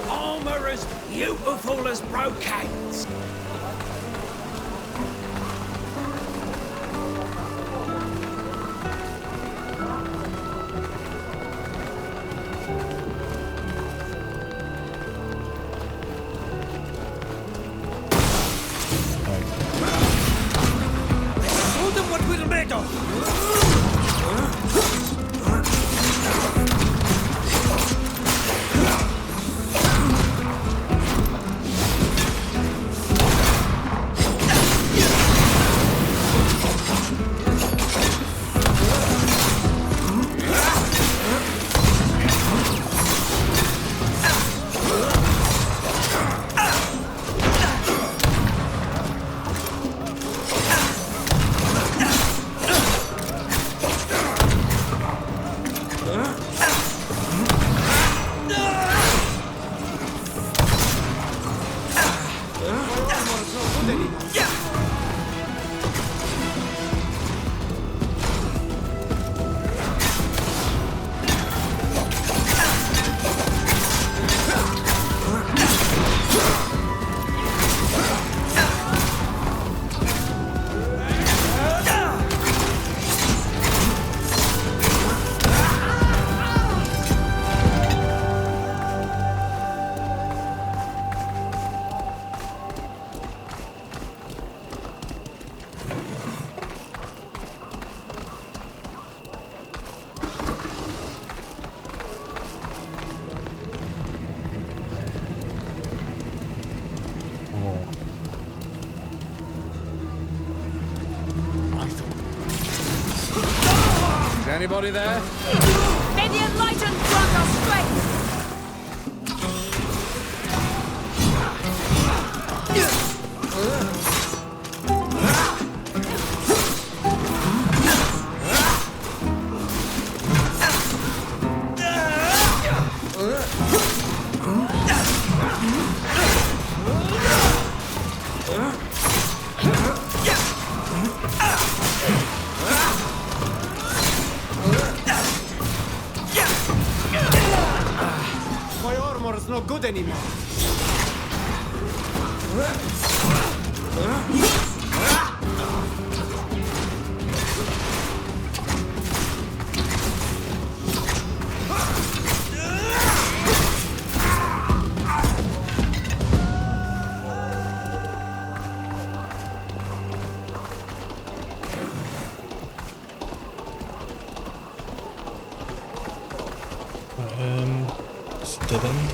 Armor as beautiful as brocades. Show them what we're made Is anybody there? May the Enlightened grant us strength! armor's no good anymore. Dead end.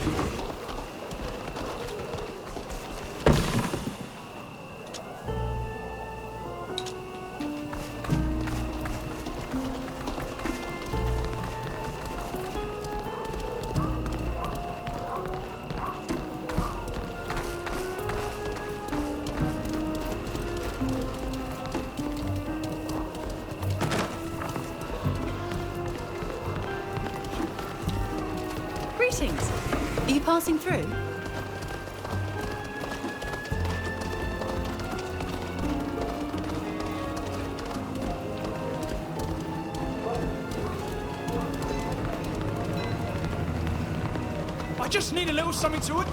Greetings. Are you passing through? I just need a little something to it.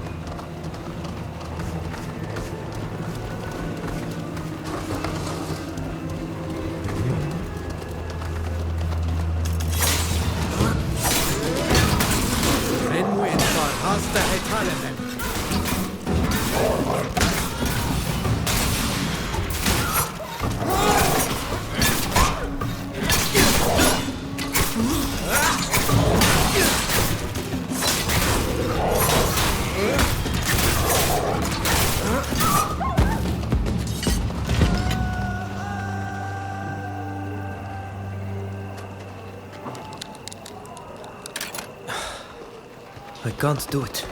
I can't do it.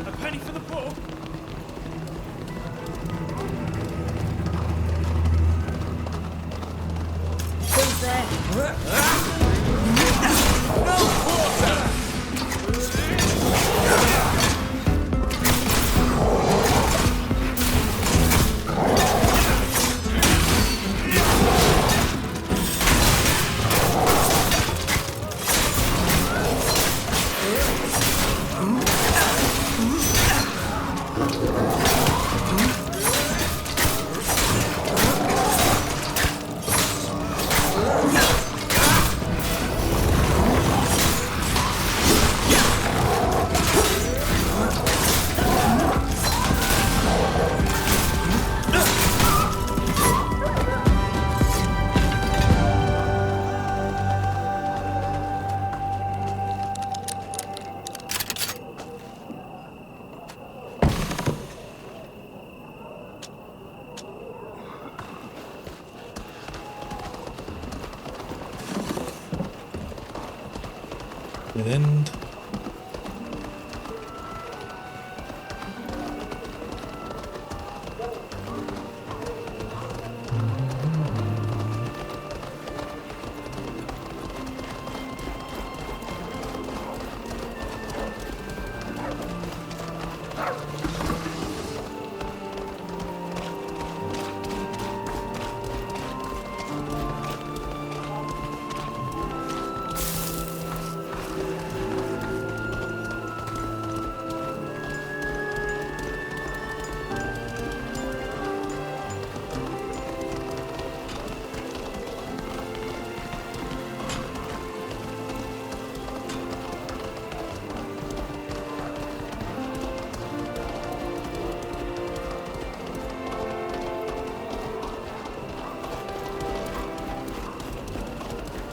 A penny for the poor. Who's there? Dead end.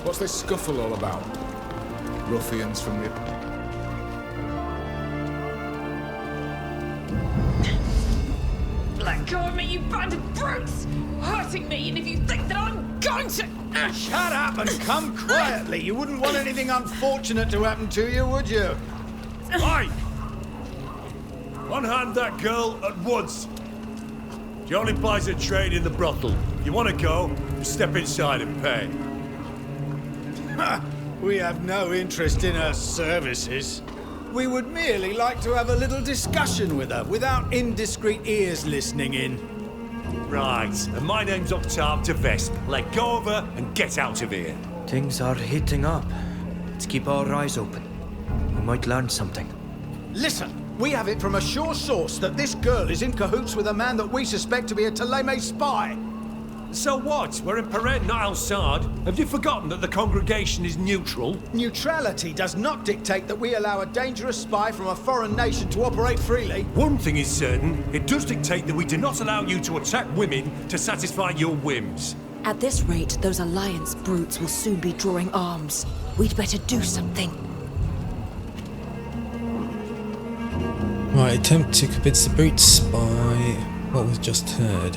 What's this scuffle all about? Ruffians from the... Let go of me, you band of brutes! Hurting me, and if you think that I'm going to... Shut up and come quietly. You wouldn't want anything unfortunate to happen to you, would you? Aye! Unhand that girl at once. She only plies her trade in the brothel. You want to go, you step inside and pay. We have no interest in her services. We would merely like to have a little discussion with her without indiscreet ears listening in. Right, and my name's Octave de Vesp. Let go of her and get out of here. Things are heating up. Let's keep our eyes open. We might learn something. Listen, we have it from a sure source that this girl is in cahoots with a man that we suspect to be a Thélème spy. So what? We're in Perrin, not outside. Have you forgotten that the congregation is neutral? Neutrality does not dictate that we allow a dangerous spy from a foreign nation to operate freely. One thing is certain, it does dictate that we do not allow you to attack women to satisfy your whims. At this rate, those Alliance brutes will soon be drawing arms. We'd better do something. Right, attempt to convince the brutes by what was just heard.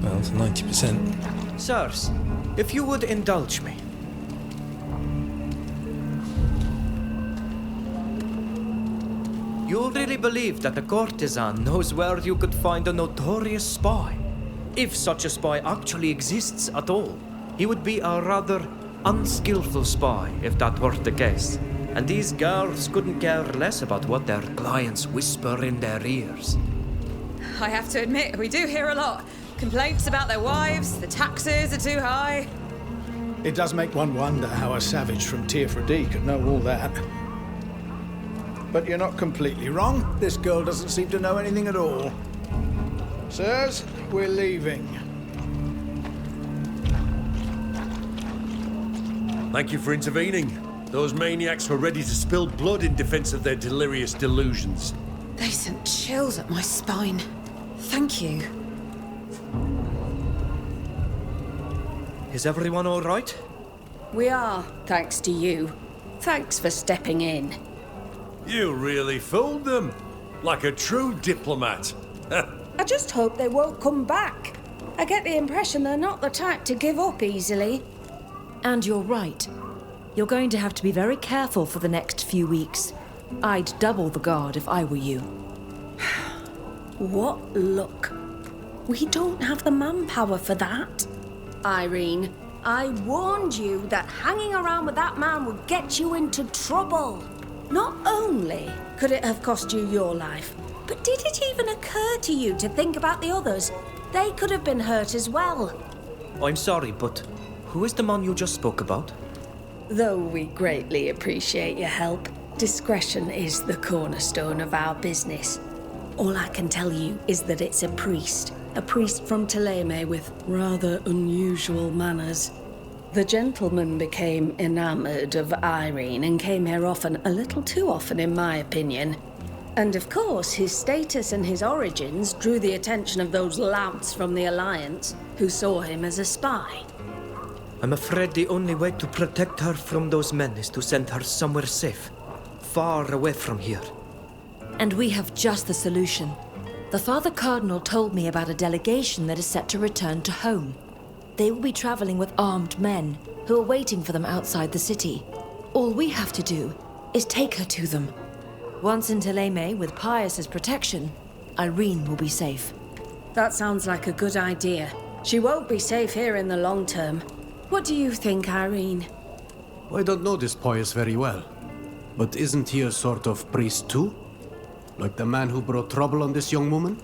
Well, 90%. Sirs, if you would indulge me. You really believe that a courtesan knows where you could find a notorious spy? If such a spy actually exists at all, he would be a rather unskillful spy if that were the case. And these girls couldn't care less about what their clients whisper in their ears. I have to admit, we do hear a lot. Complaints about their wives, the taxes are too high. It does make one wonder how a savage from Teer Fradee could know all that. But you're not completely wrong. This girl doesn't seem to know anything at all. Sirs, we're leaving. Thank you for intervening. Those maniacs were ready to spill blood in defense of their delirious delusions. They sent chills up my spine. Thank you. Is everyone all right? We are, thanks to you. Thanks for stepping in. You really fooled them. Like a true diplomat. I just hope they won't come back. I get the impression they're not the type to give up easily. And you're right. You're going to have to be very careful for the next few weeks. I'd double the guard if I were you. What luck. We don't have the manpower for that. Irene, I warned you that hanging around with that man would get you into trouble. Not only could it have cost you your life, but did it even occur to you to think about the others? They could have been hurt as well. I'm sorry, but who is the man you just spoke about? Though we greatly appreciate your help, discretion is the cornerstone of our business. All I can tell you is that it's a priest from Thélème with rather unusual manners. The gentleman became enamored of Irene and came here often, a little too often in my opinion. And of course, his status and his origins drew the attention of those louts from the Alliance who saw him as a spy. I'm afraid the only way to protect her from those men is to send her somewhere safe, far away from here. And we have just the solution. The Father Cardinal told me about a delegation that is set to return to home. They will be traveling with armed men who are waiting for them outside the city. All we have to do is take her to them. Once in Thélème with Pius's protection, Irene will be safe. That sounds like a good idea. She won't be safe here in the long term. What do you think, Irene? I don't know this Pius very well, but isn't he a sort of priest too? Like the man who brought trouble on this young woman?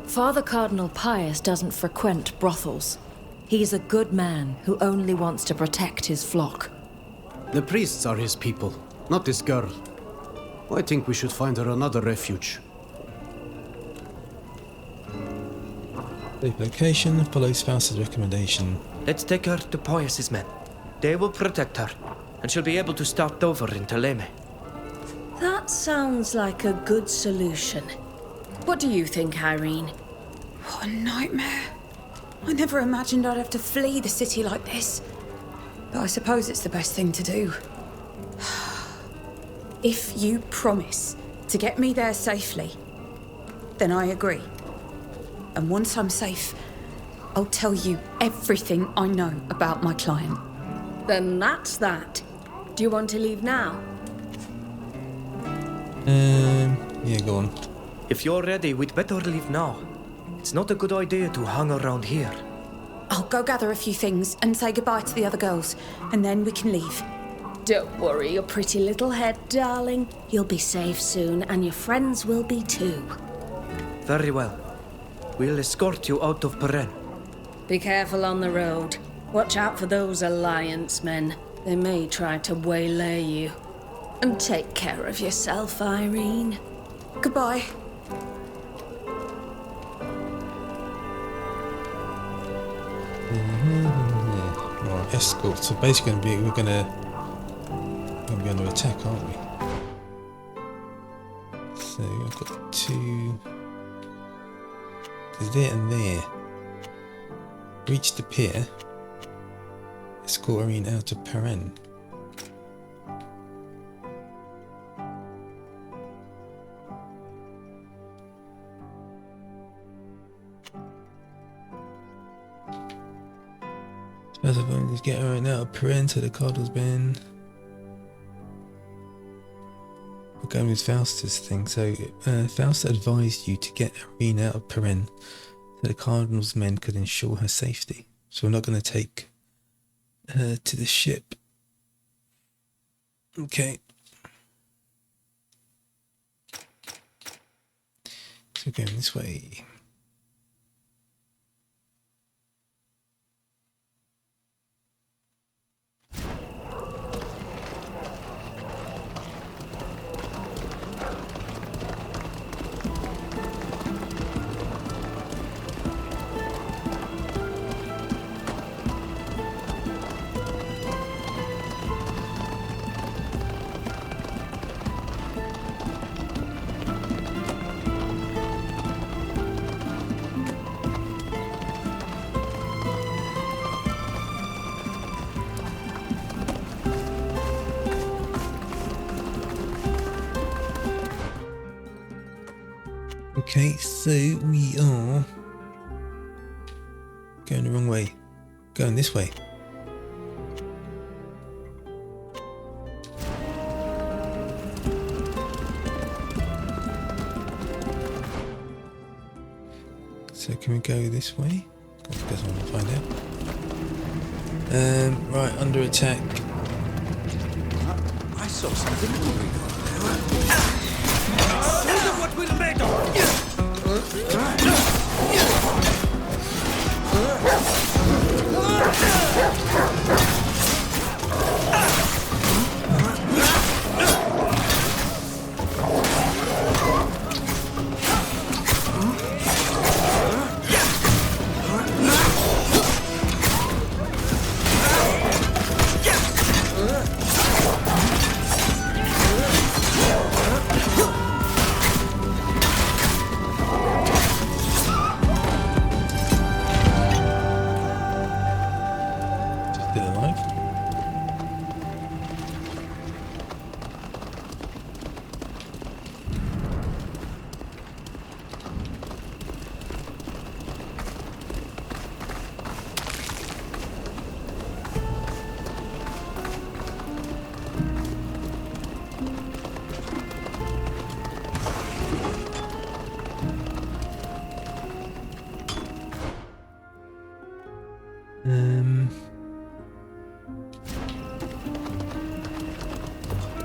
Father Cardinal Pius doesn't frequent brothels. He's a good man who only wants to protect his flock. The priests are his people, not this girl. I think we should find her another refuge. Safe location, follow spouse's recommendation. Let's take her to Pius's men. They will protect her, and she'll be able to start over in Thélème. That sounds like a good solution. What do you think, Irene? What a nightmare. I never imagined I'd have to flee the city like this. But I suppose it's the best thing to do. If you promise to get me there safely, then I agree. And once I'm safe, I'll tell you everything I know about my client. Then that's that. Do you want to leave now? Yeah, go on. If you're ready, we'd better leave now. It's not a good idea to hang around here. I'll go gather a few things and say goodbye to the other girls, and then we can leave. Don't worry your pretty little head, darling. You'll be safe soon, and your friends will be too. Very well. We'll escort you out of Peren. Be careful on the road. Watch out for those Alliance men. They may try to waylay you. And take care of yourself, Irene. Goodbye. Right, escort. So basically, we're gonna be under attack, aren't we? So I've got two. There's there and there. Reach the pier. Escort Irene out of Peren. Suppose I've only get Irene out of Peren to the Cardinal's been. We're going with Faustus thing. So Faust advised you to get Irene out of Peren so the Cardinal's men could ensure her safety. So we're not going to take her to the ship. Okay. So we're going this way. Okay, so we are going the wrong way. Going this way. So can we go this way? I guess I want to find out. Right, under attack. I saw something moving over there. Show them what we're made of!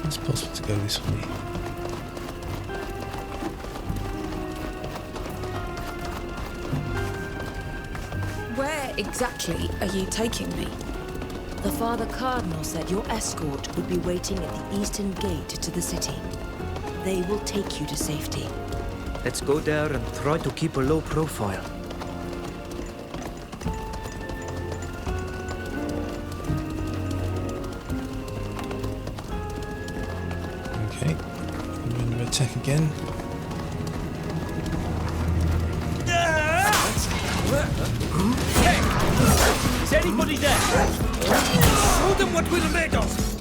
It's possible to go this way. Where exactly are you taking me? The Father Cardinal said your escort would be waiting at the eastern gate to the city. They will take you to safety. Let's go there and try to keep a low profile. Okay, we're under attack again. Hey! Is anybody there? Show them what we're made of!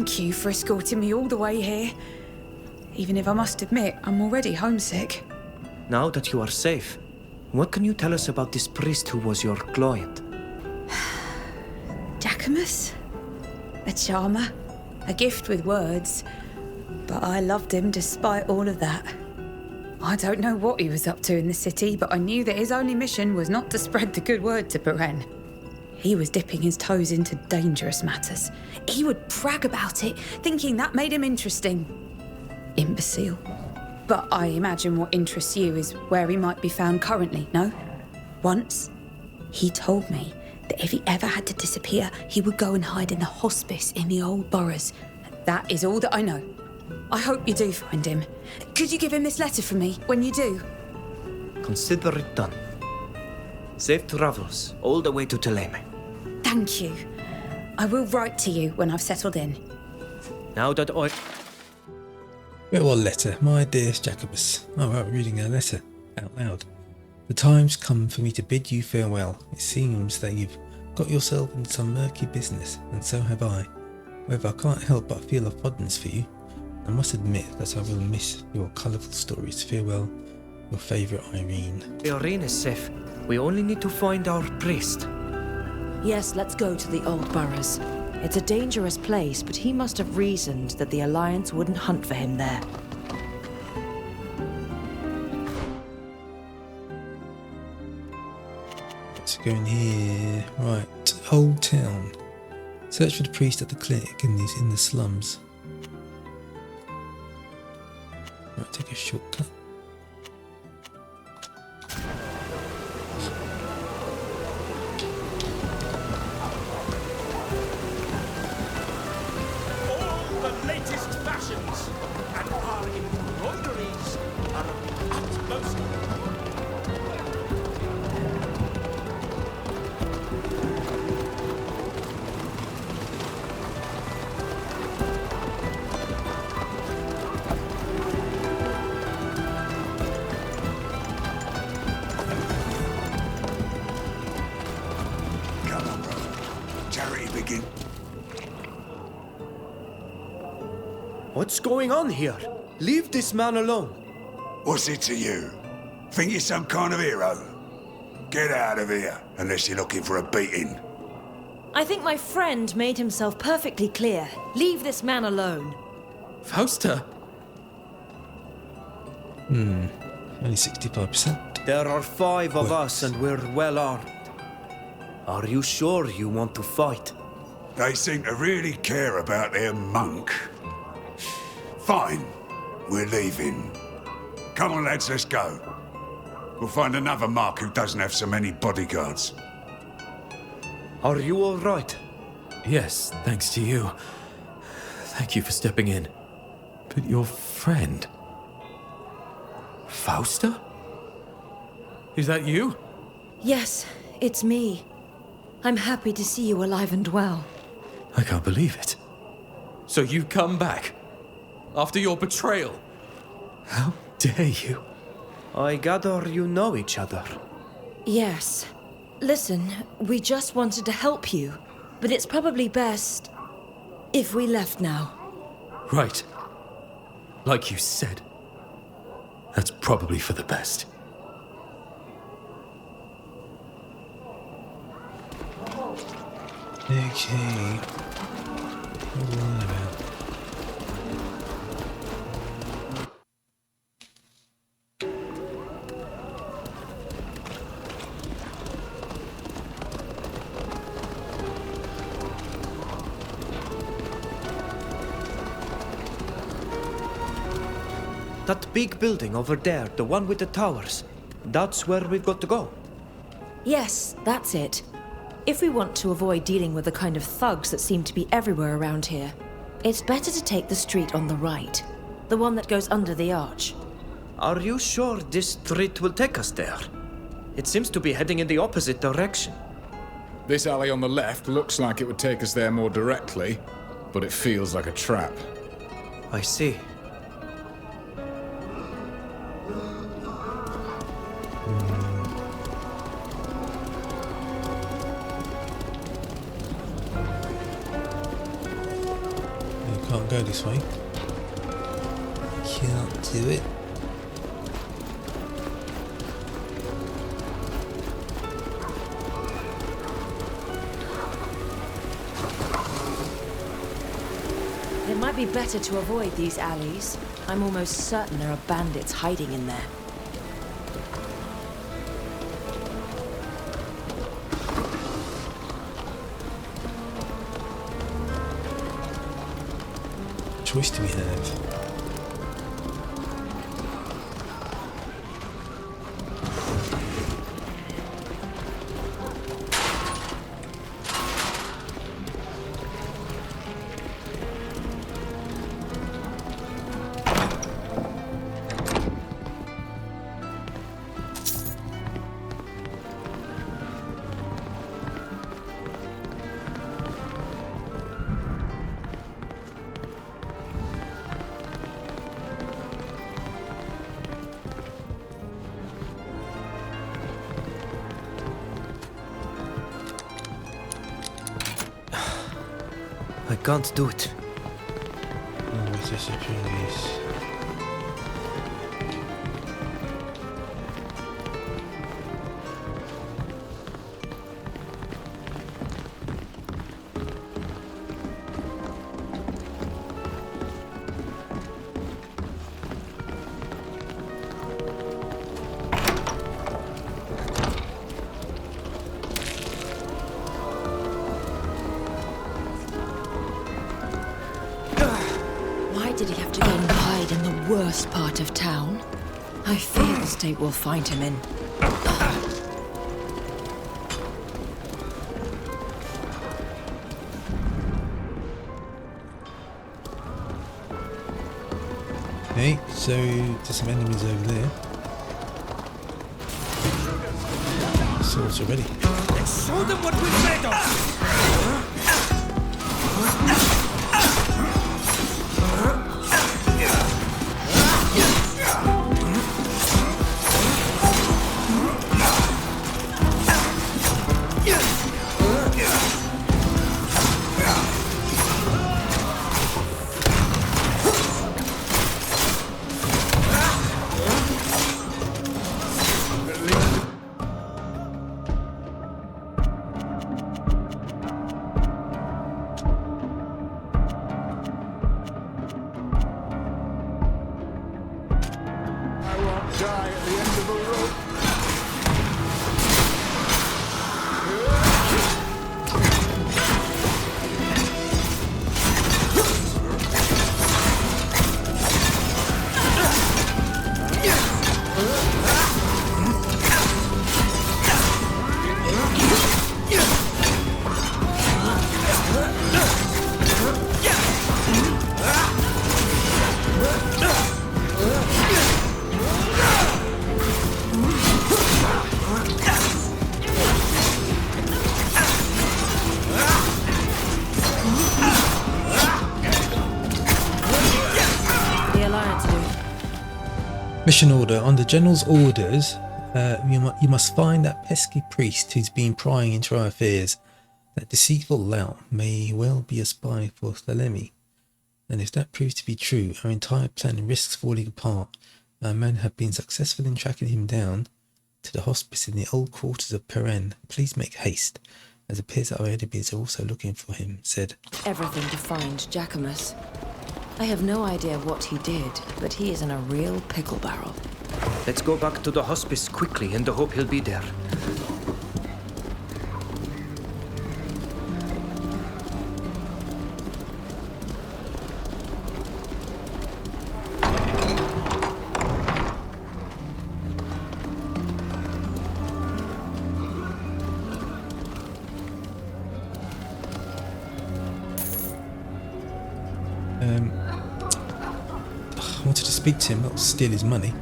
Thank you for escorting me all the way here. Even if I must admit, I'm already homesick. Now that you are safe, what can you tell us about this priest who was your client? Jacquemus? A charmer. A gift with words. But I loved him despite all of that. I don't know what he was up to in the city, but I knew that his only mission was not to spread the good word to Beren. He was dipping his toes into dangerous matters. He would brag about it, thinking that made him interesting. Imbecile. But I imagine what interests you is where he might be found currently, no? Once, he told me that if he ever had to disappear, he would go and hide in the hospice in the old boroughs. That is all that I know. I hope you do find him. Could you give him this letter from me when you do? Consider it done. Safe travels all the way to Teleme. Thank you. I will write to you when I've settled in. Now that I... Farewell letter, my dearest Jacobus. Oh, right, reading a letter out loud. The time's come for me to bid you farewell. It seems that you've got yourself into some murky business, and so have I. However, I can't help but feel a fondness for you. I must admit that I will miss your colourful stories. Farewell, your favourite Irene. Irene is safe. We only need to find our priest. Yes, let's go to the old boroughs. It's a dangerous place, but he must have reasoned that the Alliance wouldn't hunt for him there. Let's go in here. Right, Old Town. Search for the priest at the clinic in the slums. Right, take a shortcut. All the latest fashions and our embroideries are of the utmost. What's going on here? Leave this man alone. What's it to you? Think you're some kind of hero? Get out of here, unless you're looking for a beating. I think my friend made himself perfectly clear. Leave this man alone. Fausta? Only 65%. There are 5 of us and we're well armed. Are you sure you want to fight? They seem to really care about their monk. Fine, we're leaving. Come on, lads, let's go. We'll find another mark who doesn't have so many bodyguards. Are you all right? Yes, thanks to you. Thank you for stepping in. But your friend... Fausta? Is that you? Yes, it's me. I'm happy to see you alive and well. I can't believe it. So you come back? After your betrayal? How dare you? I gather you know each other. Yes. Listen, we just wanted to help you, but it's probably best if we left now. Right. Like you said. That's probably for the best. Okay. What are we about? That big building over there, the one with the towers, that's where we've got to go. Yes, that's it. If we want to avoid dealing with the kind of thugs that seem to be everywhere around here, it's better to take the street on the right. The one that goes under the arch. Are you sure this street will take us there? It seems to be heading in the opposite direction. This alley on the left looks like it would take us there more directly, but it feels like a trap. I see. Can't go this way. Can't do it. It might be better to avoid these alleys. I'm almost certain there are bandits hiding in there. Choice do we have? I can't do it. What's this appearance? Did he have to go and hide in the worst part of town? I fear the state will find him in. Okay, so there's some enemies over there. Swords already. Let's show them what we're made of! Mission order. On the General's orders, you must find that pesky priest who's been prying into our affairs. That deceitful lout may well be a spy for Thelemi. And if that proves to be true, our entire plan risks falling apart. Our men have been successful in tracking him down to the hospice in the old quarters of Peren. Please make haste, as it appears that our enemies are also looking for him, said. Everything to find Jacquemus. I have no idea what he did, but he is in a real pickle barrel. Let's go back to the hospice quickly in the hope he'll be there. I wanted to speak to him, not steal his money.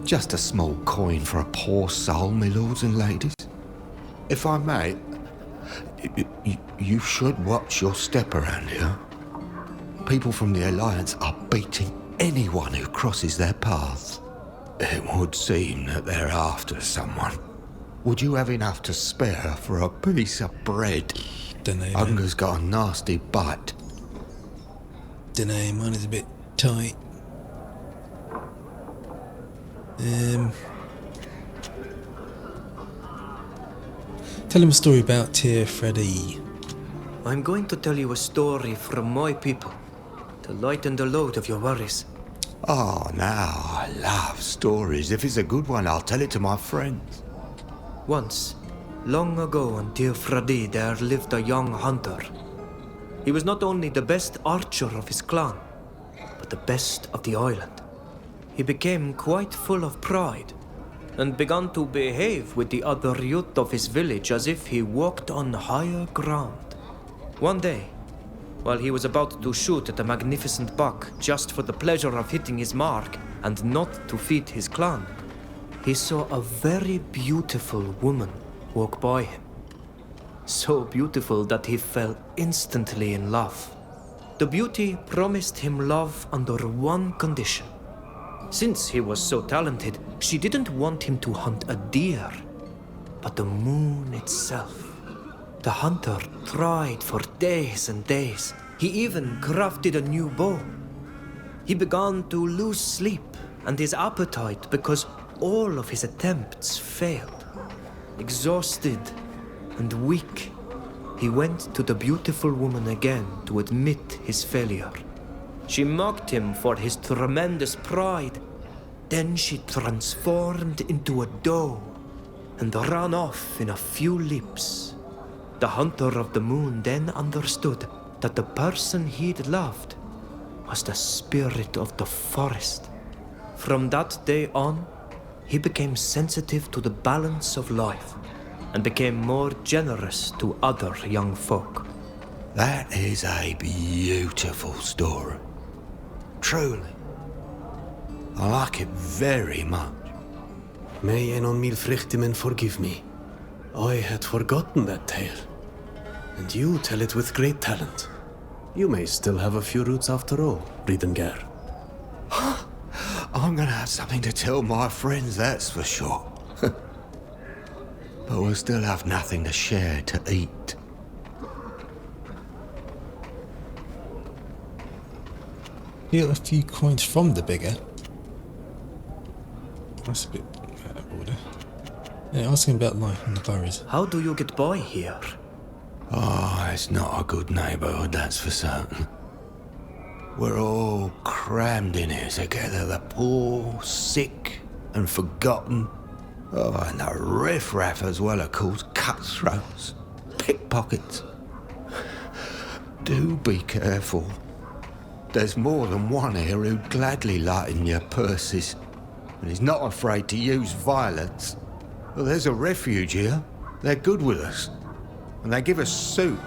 Just a small coin for a poor soul, my lords and ladies. If I may, you should watch your step around here. People from the Alliance are beating anyone who crosses their paths. It would seem that they're after someone. Would you have enough to spare for a piece of bread? Dunno. Hunger's got a nasty bite. Dunno, mine is a bit tight. Tell him a story about Teer Fradee. I'm going to tell you a story from my people to lighten the load of your worries. Oh, now, I love stories. If it's a good one, I'll tell it to my friends. Once, long ago on Teer Fradee, there lived a young hunter. He was not only the best archer of his clan, but the best of the island. He became quite full of pride, and began to behave with the other youth of his village as if he walked on higher ground. One day, while he was about to shoot at a magnificent buck just for the pleasure of hitting his mark and not to feed his clan, he saw a very beautiful woman walk by him. So beautiful that he fell instantly in love. The beauty promised him love under one condition. Since he was so talented, she didn't want him to hunt a deer, but the moon itself. The hunter tried for days and days. He even crafted a new bow. He began to lose sleep and his appetite because all of his attempts failed. Exhausted and weak, he went to the beautiful woman again to admit his failure. She mocked him for his tremendous pride. Then she transformed into a doe and ran off in a few leaps. The hunter of the moon then understood that the person he'd loved was the spirit of the forest. From that day on, he became sensitive to the balance of life and became more generous to other young folk. That is a beautiful story. Truly. I like it very much. May Enon Milfrichtimen forgive me. I had forgotten that tale. And you tell it with great talent. You may still have a few roots after all, Bridengar. I'm gonna have something to tell my friends, that's for sure. But we'll still have nothing to share to eat. Steal a few coins from the beggar. That's a bit out of order. Yeah, asking about life in the boroughs. How do you get by here? Oh, it's not a good neighborhood, that's for certain. We're all crammed in here together, the poor, sick, and forgotten. Oh, and the riff-raff as well, of course, cutthroats, pickpockets. Do be careful. There's more than one here who'd gladly lighten your purses, and he's not afraid to use violence. Well, there's a refuge here. They're good with us, and they give us soup,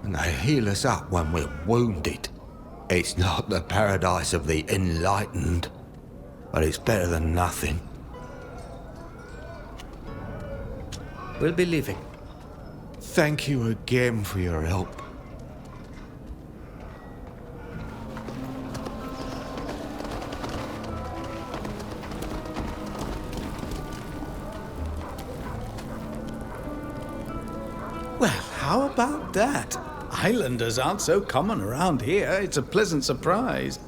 and they heal us up when we're wounded. It's not the paradise of the enlightened, but it's better than nothing. We'll be leaving. Thank you again for your help. Well, how about that? Islanders aren't so common around here. It's a pleasant surprise.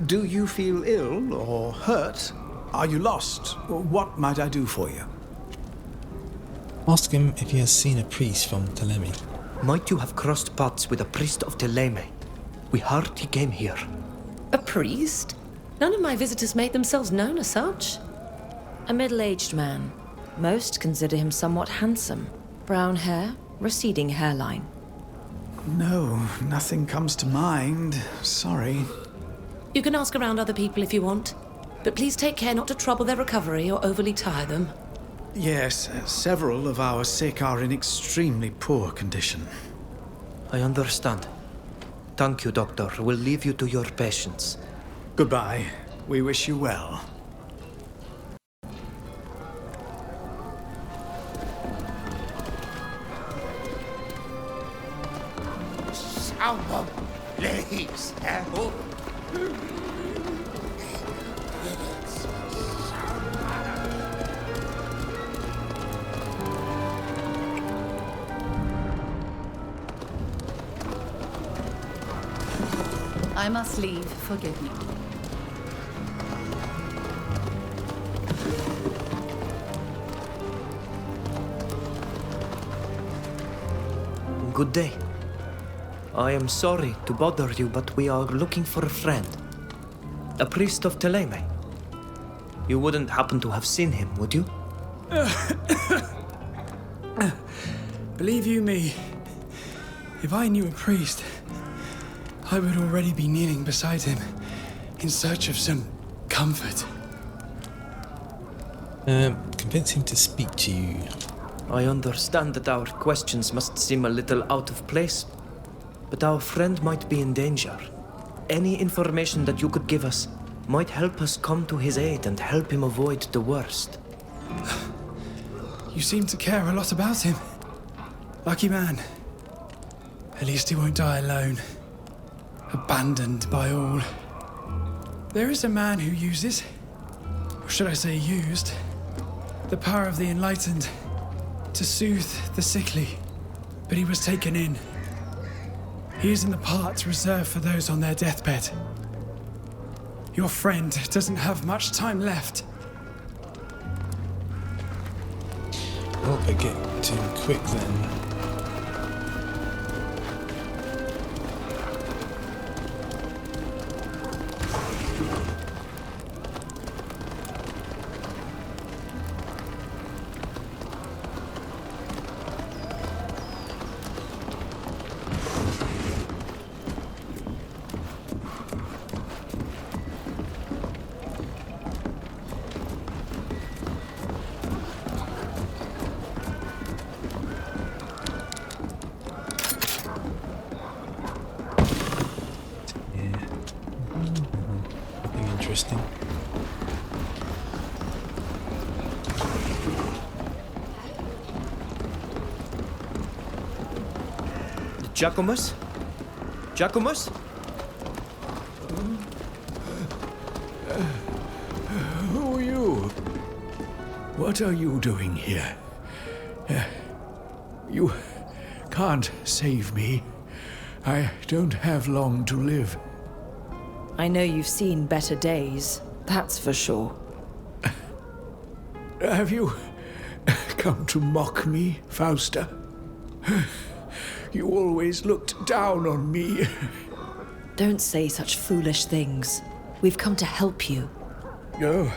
Do you feel ill or hurt? Are you lost? What might I do for you? Ask him if he has seen a priest from Teleme. Might you have crossed paths with a priest of Teleme? We heard he came here. A priest? None of my visitors made themselves known as such. A middle-aged man. Most consider him somewhat handsome. Brown hair, receding hairline. No, nothing comes to mind. Sorry. You can ask around other people if you want, but please take care not to trouble their recovery or overly tire them. Yes, several of our sick are in extremely poor condition. I understand. Thank you, Doctor. We'll leave you to your patients. Goodbye. We wish you well. Someone, please help. I must leave. Forgive me. Good day. I am sorry to bother you, but we are looking for a friend. A priest of Teleme. You wouldn't happen to have seen him, would you? Believe you me, if I knew a priest, I would already be kneeling beside him in search of some comfort. Convince him to speak to you. I understand that our questions must seem a little out of place, but our friend might be in danger. Any information that you could give us might help us come to his aid and help him avoid the worst. You seem to care a lot about him. Lucky man. At least he won't die alone. Abandoned by all. There is a man who uses, or should I say used, the power of the enlightened to soothe the sickly, but he was taken in. He is in the parts reserved for those on their deathbed. Your friend doesn't have much time left. Well, better get to him quick then. Interesting. Giacomus? Giacomus? Who are you? What are you doing here? You can't save me. I don't have long to live. I know you've seen better days, that's for sure. Have you come to mock me, Fausta? You always looked down on me. Don't say such foolish things. We've come to help you. Oh,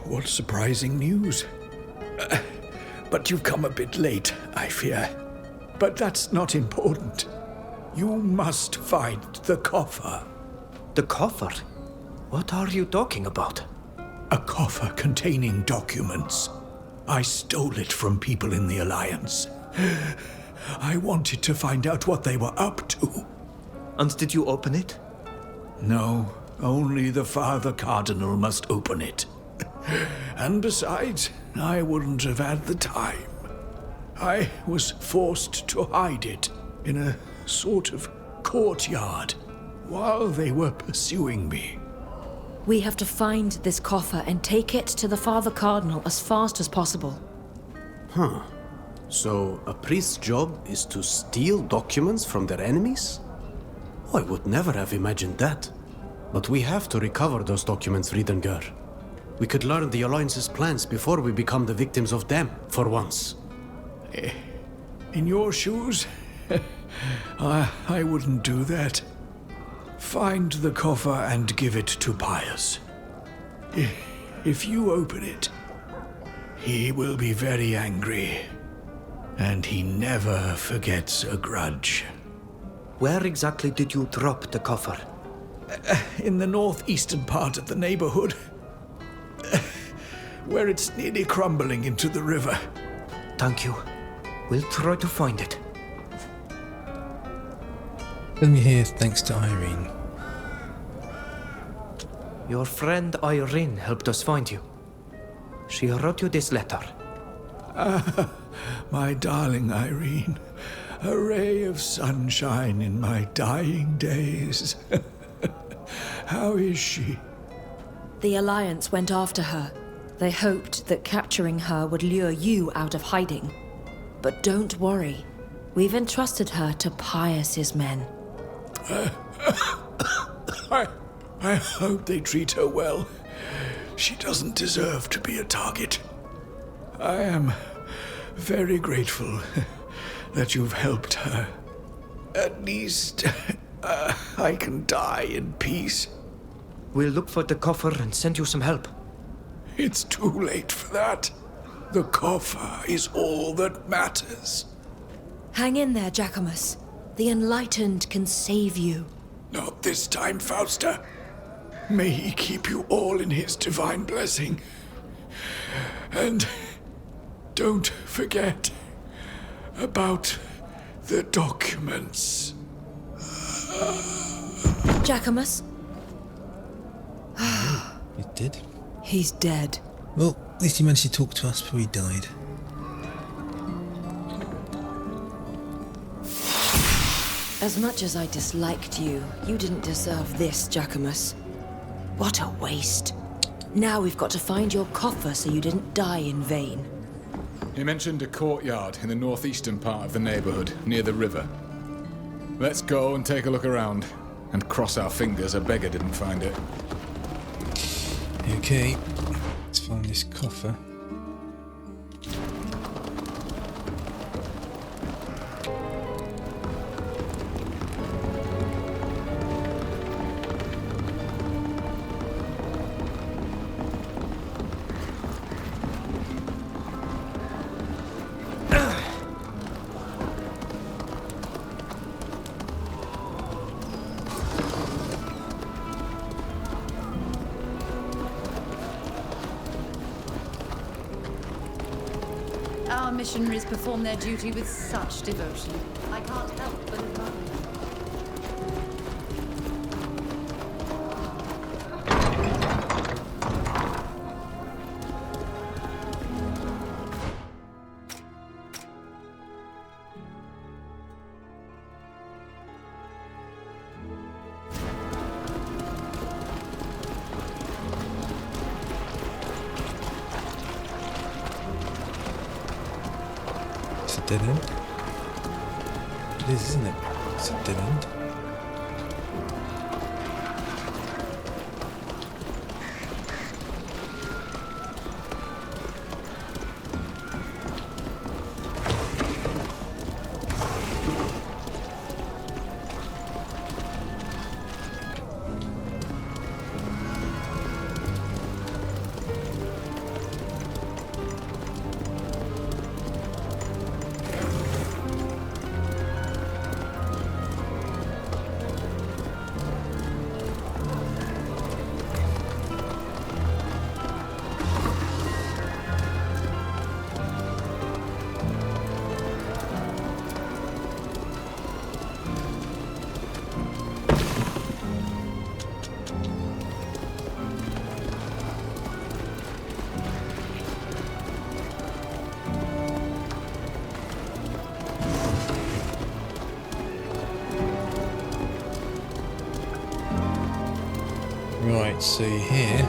what surprising news. But you've come a bit late, I fear. But that's not important. You must find the coffer. The coffer? What are you talking about? A coffer containing documents. I stole it from people in the Alliance. I wanted to find out what they were up to. And did you open it? No, only the Father Cardinal must open it. And besides, I wouldn't have had the time. I was forced to hide it in a sort of courtyard while they were pursuing me. We have to find this coffer and take it to the Father Cardinal as fast as possible. Huh. So, a priest's job is to steal documents from their enemies? I would never have imagined that. But we have to recover those documents, Riedengar. We could learn the Alliance's plans before we become the victims of them, for once. In your shoes? I wouldn't do that. Find the coffer and give it to Pius. If you open it, he will be very angry. And he never forgets a grudge. Where exactly did you drop the coffer? In the northeastern part of the neighborhood. Where it's nearly crumbling into the river. Thank you. We'll try to find it. Let me hear thanks to Irene. Your friend Irene helped us find you. She wrote you this letter. Ah, my darling Irene. A ray of sunshine in my dying days. How is she? The Alliance went after her. They hoped that capturing her would lure you out of hiding. But don't worry. We've entrusted her to Pius's men. I hope they treat her well. She doesn't deserve to be a target. I am very grateful that you've helped her. At least I can die in peace. We'll look for the coffer and send you some help. It's too late for that. The coffer is all that matters. Hang in there, Jacquemus. The Enlightened can save you. Not this time, Fausta. May he keep you all in his divine blessing. And don't forget about the documents. Jacquemus? He's dead. He's dead. Well, at least he managed to talk to us before he died. As much as I disliked you, you didn't deserve this, Jacquemus. What a waste. Now we've got to find your coffer so you didn't die in vain. He mentioned a courtyard in the northeastern part of the neighborhood, near the river. Let's go and take a look around, and cross our fingers a beggar didn't find it. Okay, let's find this coffer. Our missionaries perform their duty with such devotion. I can't help but admire them. Dead end? It is, isn't it? It's a dead end. Right, so here.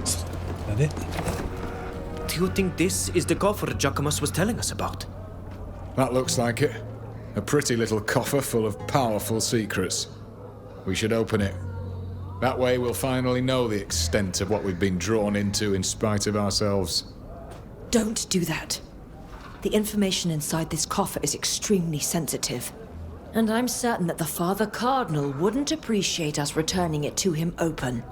Is that it? Do you think this is the coffer Jacquemus was telling us about? That looks like it. A pretty little coffer full of powerful secrets. We should open it. That way we'll finally know the extent of what we've been drawn into in spite of ourselves. Don't do that. The information inside this coffer is extremely sensitive. And I'm certain that the Father Cardinal wouldn't appreciate us returning it to him open.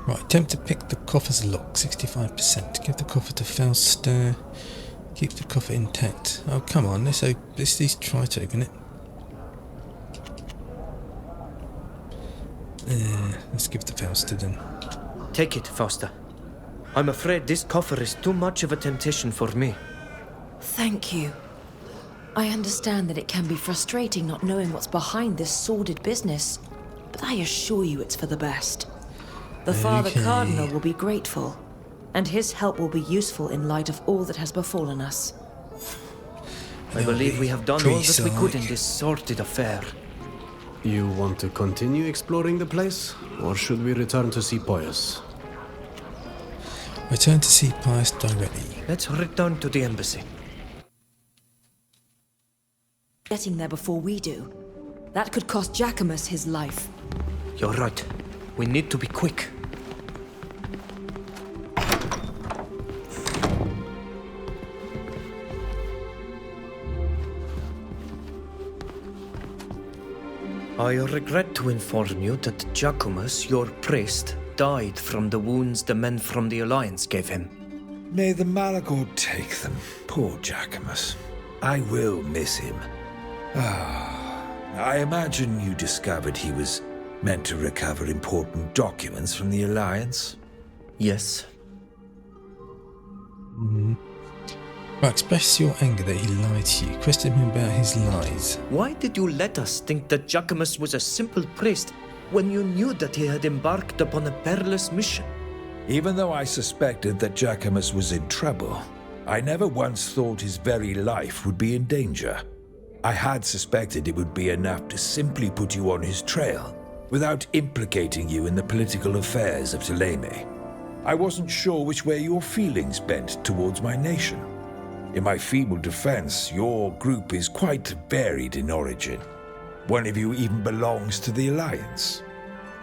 Right, attempt to pick the coffer's lock, 65%. Give the coffer to Fausta. Keep the coffer intact. Oh, come on, let's at least try to open it. Let's give it to Fausta then. Take it, Fausta. I'm afraid this coffer is too much of a temptation for me. Thank you. I understand that it can be frustrating not knowing what's behind this sordid business, but I assure you it's for the best. The Father Cardinal will be grateful, and his help will be useful in light of all that has befallen us. I believe we have done all that we could in this sordid affair. You want to continue exploring the place, or should we return to see Poyas? Return to see Pius directly. Let's return to the embassy. Getting there before we do. That could cost Jacquemus his life. You're right. We need to be quick. I regret to inform you that Jacquemus, your priest, died from the wounds the men from the Alliance gave him. May the Malichor take them. Poor Jacquemus. I will miss him. I imagine you discovered he was meant to recover important documents from the Alliance? Yes. Well, express your anger that he lied to you. Question him about his lies. Why did you let us think that Jacquemus was a simple priest when you knew that he had embarked upon a perilous mission? Even though I suspected that Jacquemus was in trouble, I never once thought his very life would be in danger. I had suspected it would be enough to simply put you on his trail, without implicating you in the political affairs of Thélème. I wasn't sure which way your feelings bent towards my nation. In my feeble defense, your group is quite varied in origin. One of you even belongs to the Alliance.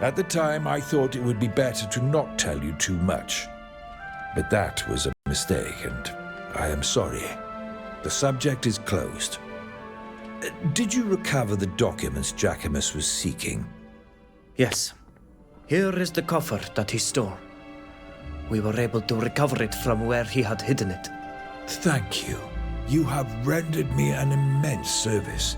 At the time, I thought it would be better to not tell you too much. But that was a mistake, and I am sorry. The subject is closed. Did you recover the documents Jacquemus was seeking? Yes. Here is the coffer that he stole. We were able to recover it from where he had hidden it. Thank you. You have rendered me an immense service.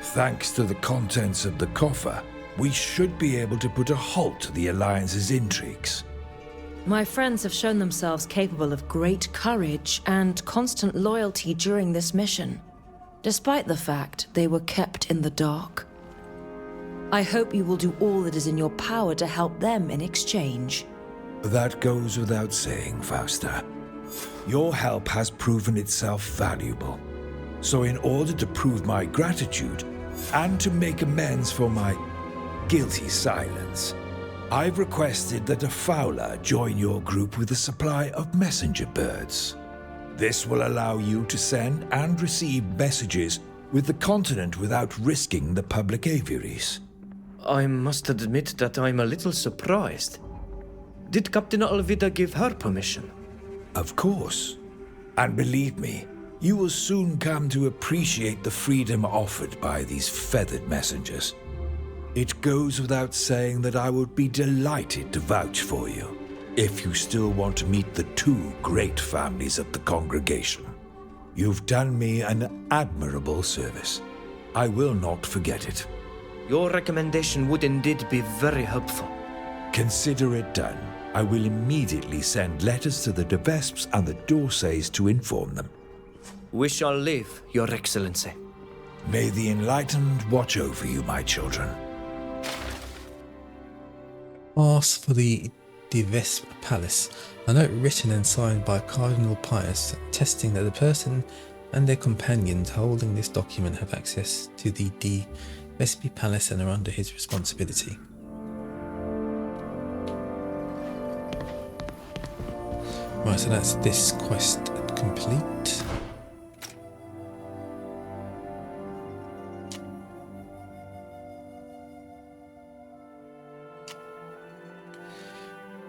Thanks to the contents of the coffer, we should be able to put a halt to the Alliance's intrigues. My friends have shown themselves capable of great courage and constant loyalty during this mission, despite the fact they were kept in the dark. I hope you will do all that is in your power to help them in exchange. That goes without saying, Fausta. Your help has proven itself valuable. So in order to prove my gratitude, and to make amends for my guilty silence, I've requested that a fowler join your group with a supply of messenger birds. This will allow you to send and receive messages with the continent without risking the public aviaries. I must admit that I'm a little surprised. Did Captain Alvida give her permission? Of course. And believe me, you will soon come to appreciate the freedom offered by these feathered messengers. It goes without saying that I would be delighted to vouch for you, if you still want to meet the two great families of the congregation. You've done me an admirable service. I will not forget it. Your recommendation would indeed be very helpful. Consider it done. I will immediately send letters to the de Vespes and the d'Orsays to inform them. We shall leave, Your Excellency. May the enlightened watch over you, my children. Ask for the de Vespes Palace. A note written and signed by Cardinal Pius, attesting that the person and their companions holding this document have access to the de Vespes Palace and are under his responsibility. Right, so that's this quest complete.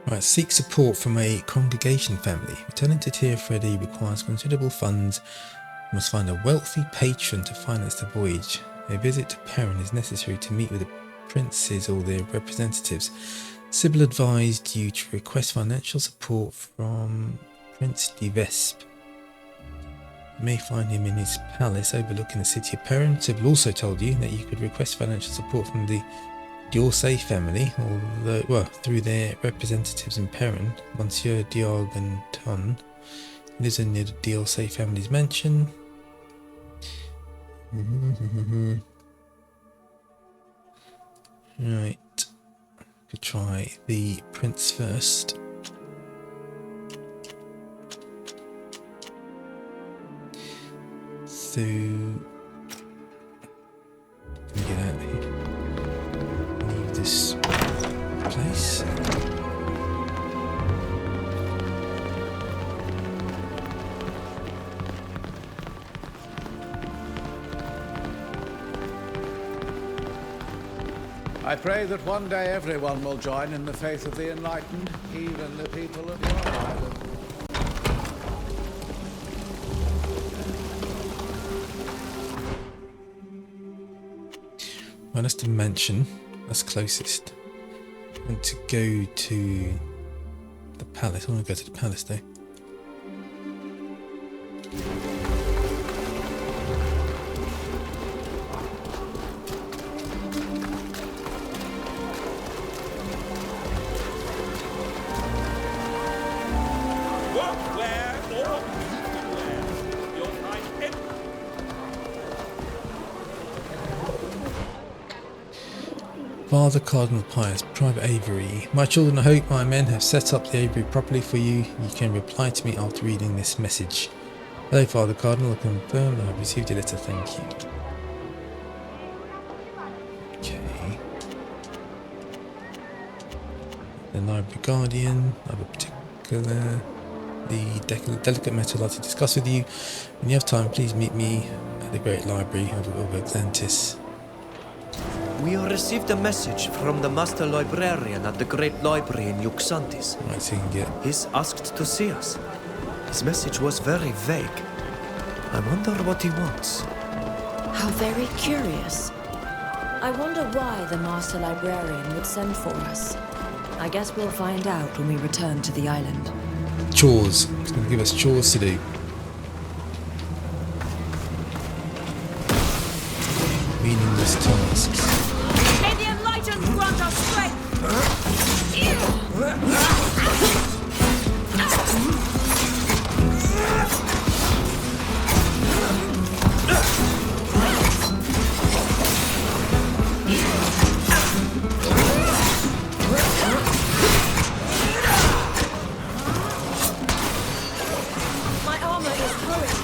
Right, seek support from a congregation family. Returning to Teer Fradee requires considerable funds. You must find a wealthy patron to finance the voyage. A visit to Perrin is necessary to meet with the princes or their representatives. Sybil advised you to request financial support from Prince de Vespes. You may find him in his palace overlooking the city of Perrin. Sybil also told you that you could request financial support from the d'Orsay family, through their representatives in Perrin, Monsieur Diog and Ton. Lives in the d'Orsay family's mansion. Right. Could try the prince first. through. Let me get out of here. Leave this place. I pray that one day everyone will join in the faith of the enlightened, even the people of your island. Well, that's the mansion. That's closest. I want to go to the palace. I want to go to the palace though. Father Cardinal Pius, Private Aviary. My children, I hope my men have set up the aviary properly for you. You can reply to me after reading this message. Hello, Father Cardinal. I confirm that I have received your letter. Thank you. Okay. The Library Guardian. I have a particular delicate matter I'd like to discuss with you. When you have time, please meet me at the Great Library of Atlantis. We received a message from the Master Librarian at the Great Library in Yuxantis. Right, so you can get... He's asked to see us. His message was very vague. I wonder what he wants. How very curious. I wonder why the Master Librarian would send for us. I guess we'll find out when we return to the island. Chores. He's going to give us chores to do. Meaningless tasks. May the enlightened grant us strength! My armor is ruined.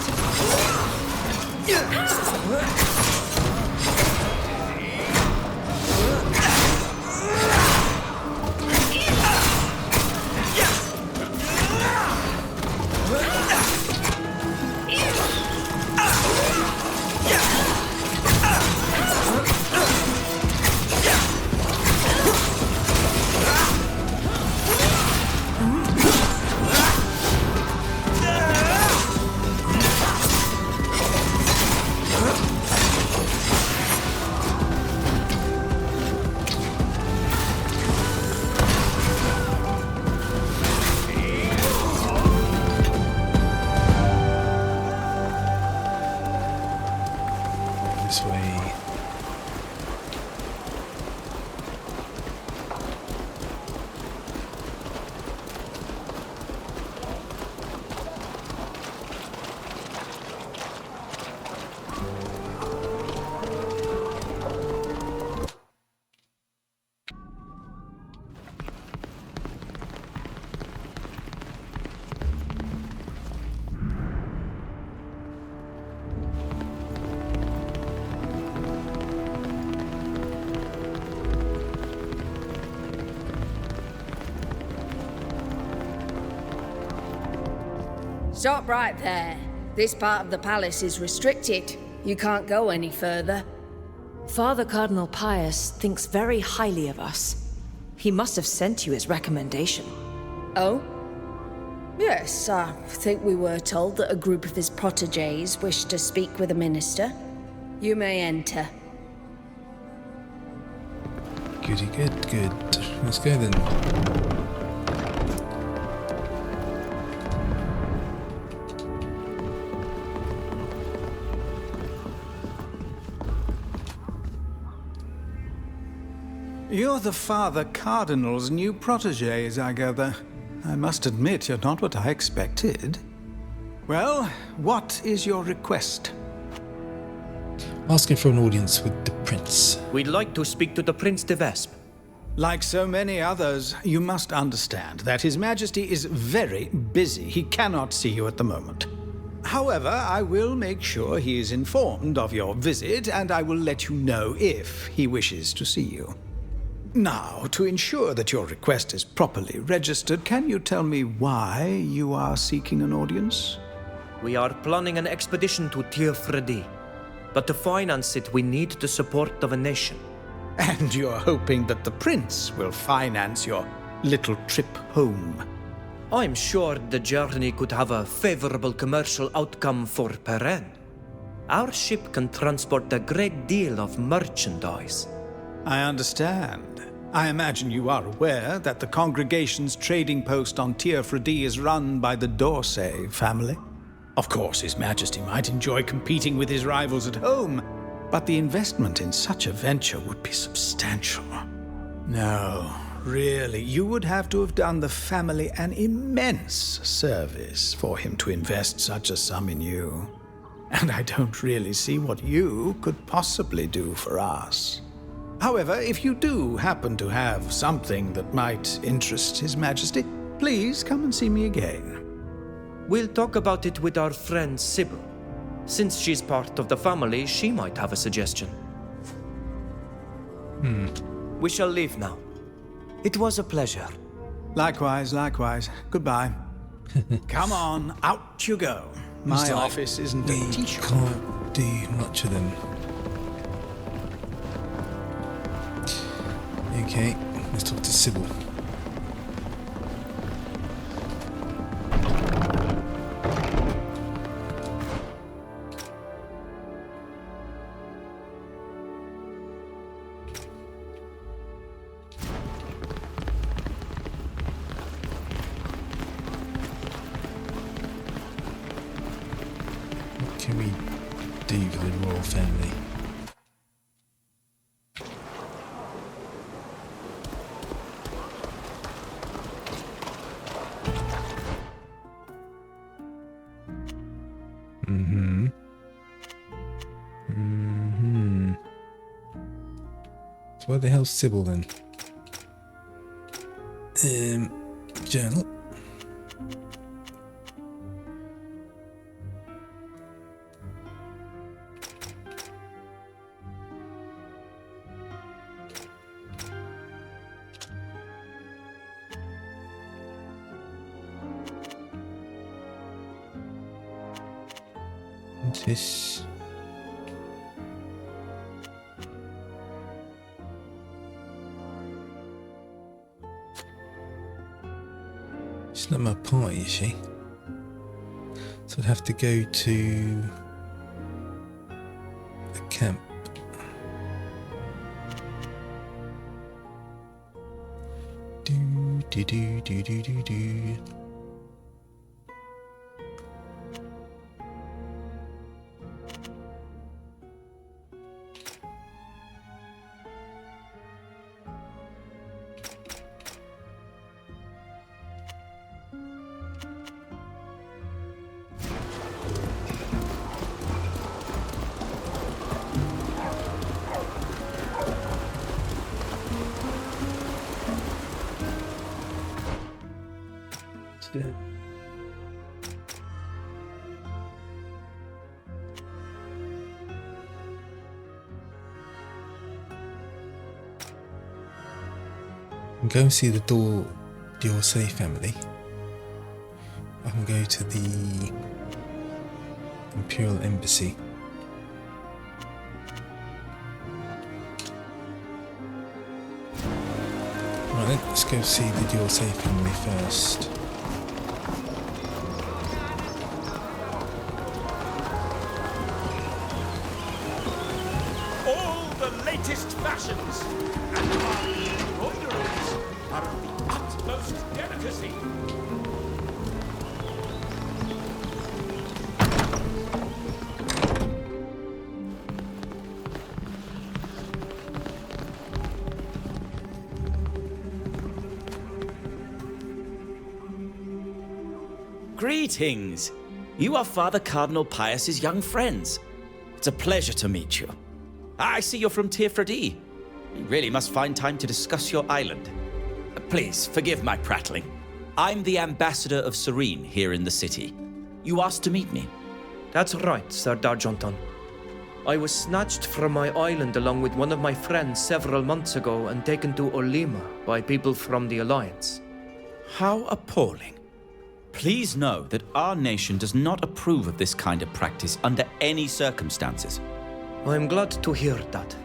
This way. Stop right there. This part of the palace is restricted. You can't go any further. Father Cardinal Pius thinks very highly of us. He must have sent you his recommendation. Oh? Yes, I think we were told that a group of his protégés wished to speak with a minister. You may enter. Goody good, good. Let's go then. You're the Father Cardinal's new protégés, I gather. I must admit, you're not what I expected. Well, what is your request? Asking for an audience with the Prince. We'd like to speak to the Prince de Vespe. Like so many others, you must understand that His Majesty is very busy. He cannot see you at the moment. However, I will make sure he is informed of your visit, and I will let you know if he wishes to see you. Now, to ensure that your request is properly registered, can you tell me why you are seeking an audience? We are planning an expedition to Teer Fradee. But to finance it, we need the support of a nation. And you're hoping that the prince will finance your little trip home? I'm sure the journey could have a favorable commercial outcome for Perrin. Our ship can transport a great deal of merchandise. I understand. I imagine you are aware that the congregation's trading post on Teer Fradee is run by the Dorsey family. Of course, His Majesty might enjoy competing with his rivals at home, but the investment in such a venture would be substantial. No, really, you would have to have done the family an immense service for him to invest such a sum in you. And I don't really see what you could possibly do for us. However, if you do happen to have something that might interest His Majesty, please come and see me again. We'll talk about it with our friend Sybil. Since she's part of the family, she might have a suggestion. We shall leave now. It was a pleasure. Likewise, likewise. Goodbye. Come on, out you go. My office isn't a tea shop. Can't do much of them. Okay, let's talk to Sybil. What can we do for the royal family? So where the hell's Sybil then? Journal. What's this? She's not my party, is she? So I'd have to go to the camp. Do. Go and see the Dorsey family. I can go to the Imperial Embassy. Right then, let's go see the Dorsey family first. All the latest fashions and our embroideries are of the utmost delicacy. Greetings! You are Father Cardinal Pius's young friends. It's a pleasure to meet you. I see you're from Teer Fradee. You really must find time to discuss your island. Please, forgive my prattling. I'm the ambassador of Serene here in the city. You asked to meet me. That's right, Sir Darjonton. I was snatched from my island along with one of my friends several months ago and taken to Olima by people from the Alliance. How appalling. Please know that our nation does not approve of this kind of practice under any circumstances. I'm glad to hear that.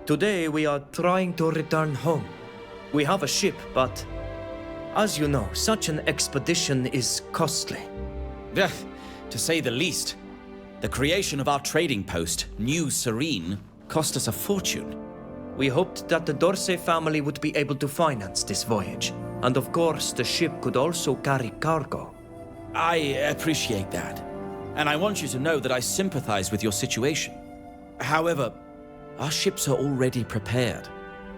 Today we are trying to return home. We have a ship, but as you know, such an expedition is costly. To say the least. The creation of our trading post, New Serene, cost us a fortune. We hoped that the Dorsey family would be able to finance this voyage. And of course, the ship could also carry cargo. I appreciate that. And I want you to know that I sympathize with your situation. However, our ships are already prepared.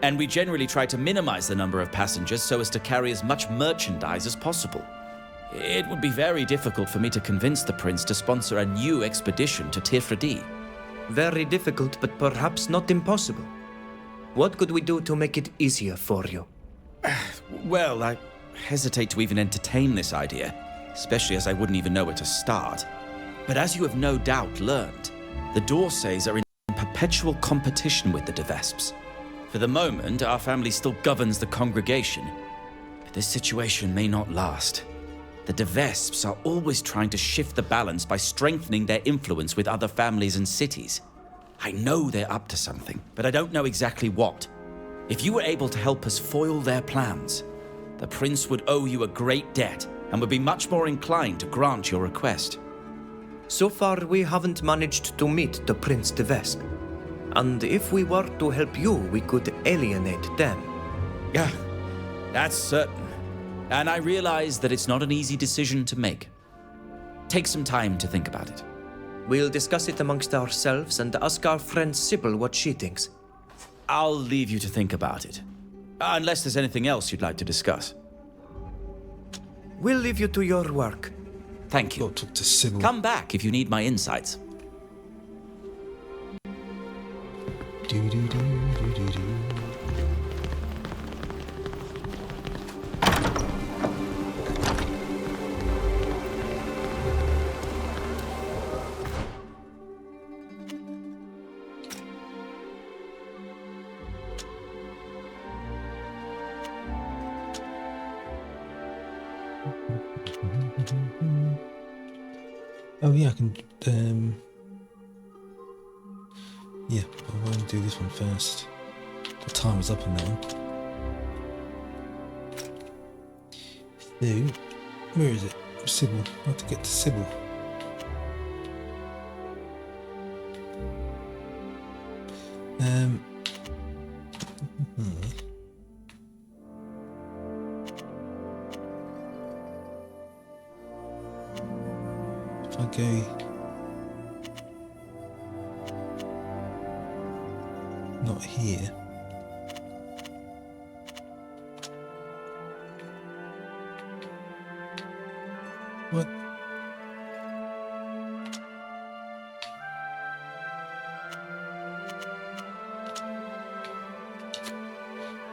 And we generally try to minimize the number of passengers so as to carry as much merchandise as possible. It would be very difficult for me to convince the Prince to sponsor a new expedition to Teer Fradee. Very difficult, but perhaps not impossible. What could we do to make it easier for you? Well, I hesitate to even entertain this idea, especially as I wouldn't even know where to start. But as you have no doubt learned, the Dorsays are in perpetual competition with the de Vesps. For the moment, our family still governs the congregation, but this situation may not last. The de Vesps are always trying to shift the balance by strengthening their influence with other families and cities. I know they're up to something, but I don't know exactly what. If you were able to help us foil their plans, the Prince would owe you a great debt and would be much more inclined to grant your request. So far, we haven't managed to meet the Prince de Vesp. And if we were to help you, we could alienate them. Yeah, that's certain. And I realize that it's not an easy decision to make. Take some time to think about it. We'll discuss it amongst ourselves and ask our friend Sybil what she thinks. I'll leave you to think about it. Unless there's anything else you'd like to discuss. We'll leave you to your work. Thank you. Go talk to Sybil. Come back if you need my insights. Oh yeah, I can. Yeah, I want to do this one first. The timer's up on that one. So, where is it? Sybil. I have to get to Sybil. If I go. Not here. What?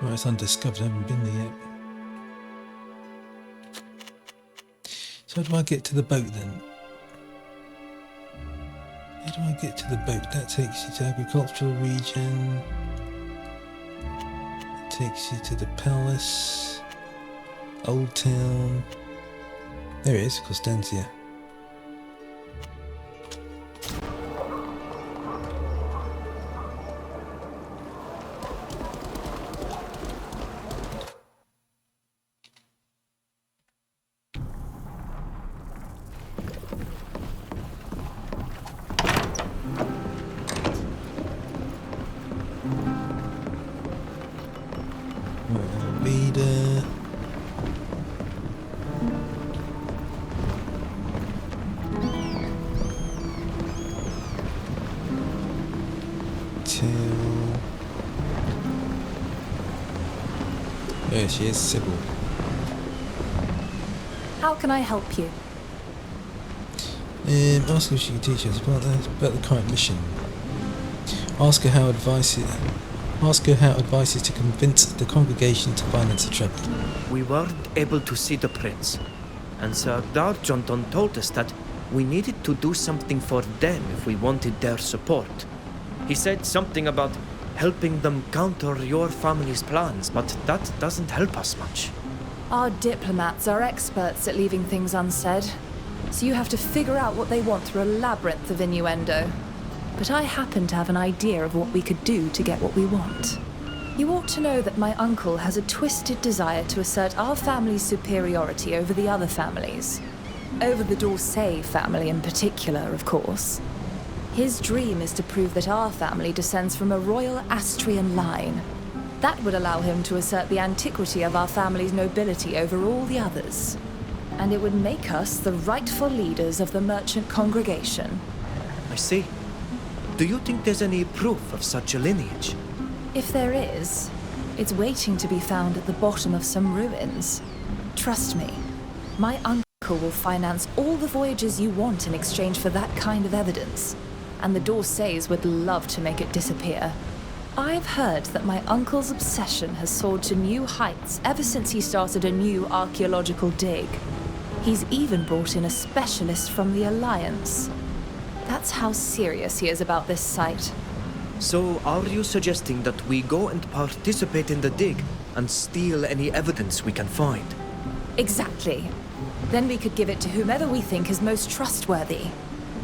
Well, it's undiscovered. I haven't been there yet. So how do I get to the boat then? How do I get to the boat? That takes you to agricultural region. It takes you to the palace. Old town. There it is, Constantia. Reader. There she is, Sybil. How can I help you? Ask her if she can teach us about the current mission. Ask her how advice is to convince the congregation to finance the trip. We weren't able to see the Prince, and Sir Darjonton told us that We needed to do something for them if we wanted their support. He said something about helping them counter your family's plans, but that doesn't help us much. Our diplomats are experts at leaving things unsaid, so you have to figure out what they want through a labyrinth of innuendo. But I happen to have an idea of what we could do to get what we want. You ought to know that my uncle has a twisted desire to assert our family's superiority over the other families. Over the D'Orsay family in particular, of course. His dream is to prove that our family descends from a royal Astrian line. That would allow him to assert the antiquity of our family's nobility over all the others. And it would make us the rightful leaders of the merchant congregation. I see. Do you think there's any proof of such a lineage? If there is, it's waiting to be found at the bottom of some ruins. Trust me, my uncle will finance all the voyages you want in exchange for that kind of evidence. And the D'Orsays would love to make it disappear. I've heard that my uncle's obsession has soared to new heights ever since he started a new archaeological dig. He's even brought in a specialist from the Alliance. That's how serious he is about this site. So, are you suggesting that we go and participate in the dig and steal any evidence we can find? Exactly. Then we could give it to whomever we think is most trustworthy.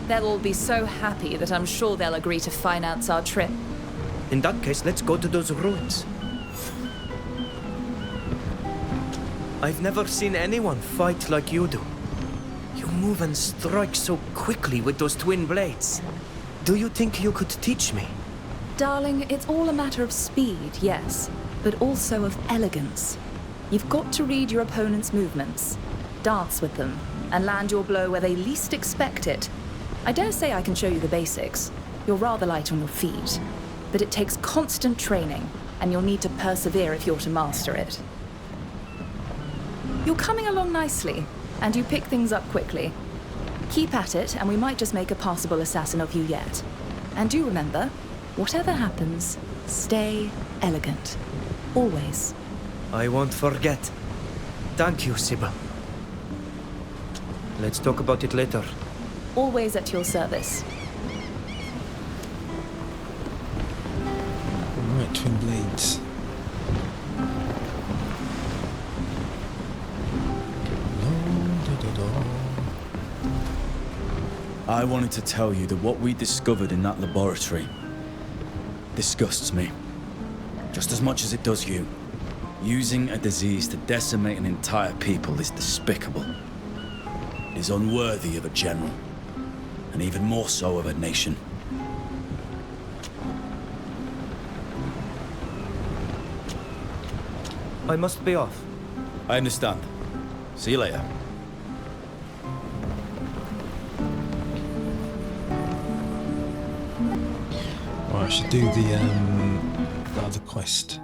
They'll all be so happy that I'm sure they'll agree to finance our trip. In that case, let's go to those ruins. I've never seen anyone fight like you do. You move and strike so quickly with those twin blades. Do you think you could teach me? Darling, it's all a matter of speed, yes, but also of elegance. You've got to read your opponent's movements, dance with them, and land your blow where they least expect it. I dare say I can show you the basics. You're rather light on your feet, but it takes constant training, and you'll need to persevere if you're to master it. You're coming along nicely, and you pick things up quickly. Keep at it, and we might just make a passable assassin of you yet. And do remember, whatever happens, stay elegant. Always. I won't forget. Thank you, Sybil. Let's talk about it later. Always at your service. Right, twin blades. I wanted to tell you that what we discovered in that laboratory disgusts me. Just as much as it does you. Using a disease to decimate an entire people is despicable. It is unworthy of a general, and even more so of a nation. I must be off. I understand. See you later. Right, I should do the other quest.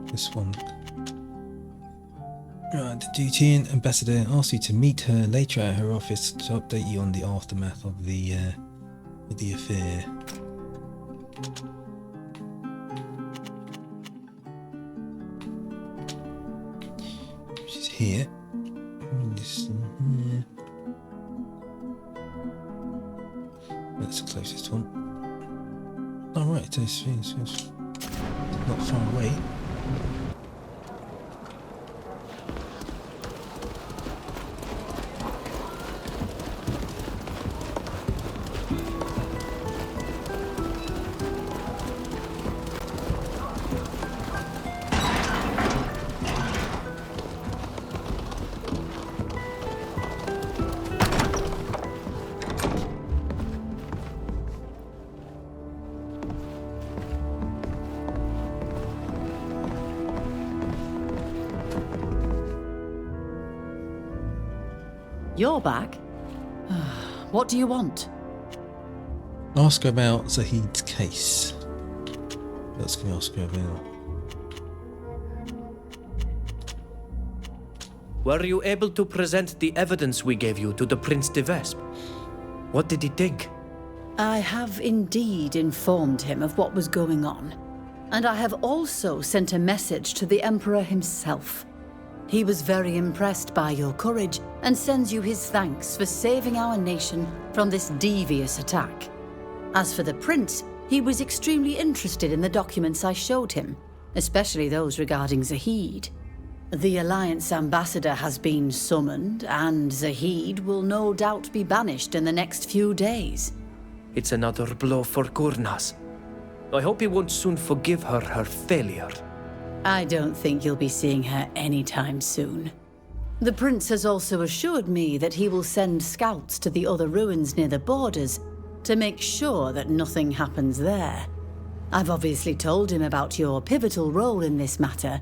This one. Right, the Dutian ambassador asks you to meet her later at her office to update you on the aftermath of the affair. She's here. This here. That's the closest one. Oh right, it's not far away. You're back? What do you want? Ask her about Zahid's case. That's going to ask her about. Were you able to present the evidence we gave you to the Prince de Vespe? What did he think? I have indeed informed him of what was going on. And I have also sent a message to the Emperor himself. He was very impressed by your courage and sends you his thanks for saving our nation from this devious attack. As for the prince, he was extremely interested in the documents I showed him, especially those regarding Zahid. The Alliance ambassador has been summoned, and Zahid will no doubt be banished in the next few days. It's another blow for Gurnaz. I hope he won't soon forgive her her failure. I don't think you'll be seeing her anytime soon. The prince has also assured me that he will send scouts to the other ruins near the borders to make sure that nothing happens there. I've obviously told him about your pivotal role in this matter,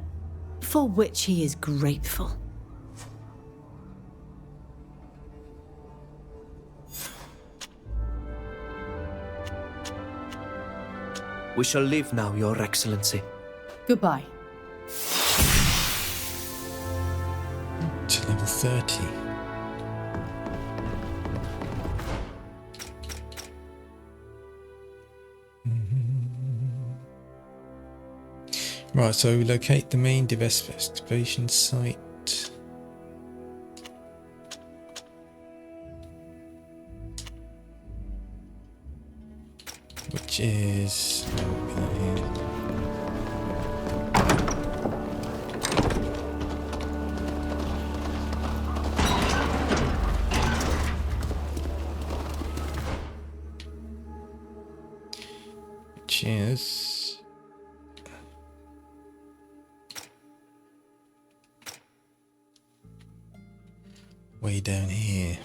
for which he is grateful. We shall leave now, Your Excellency. Goodbye. To level 30. Right, so locate the main desperation site. Which is... which is... way down here.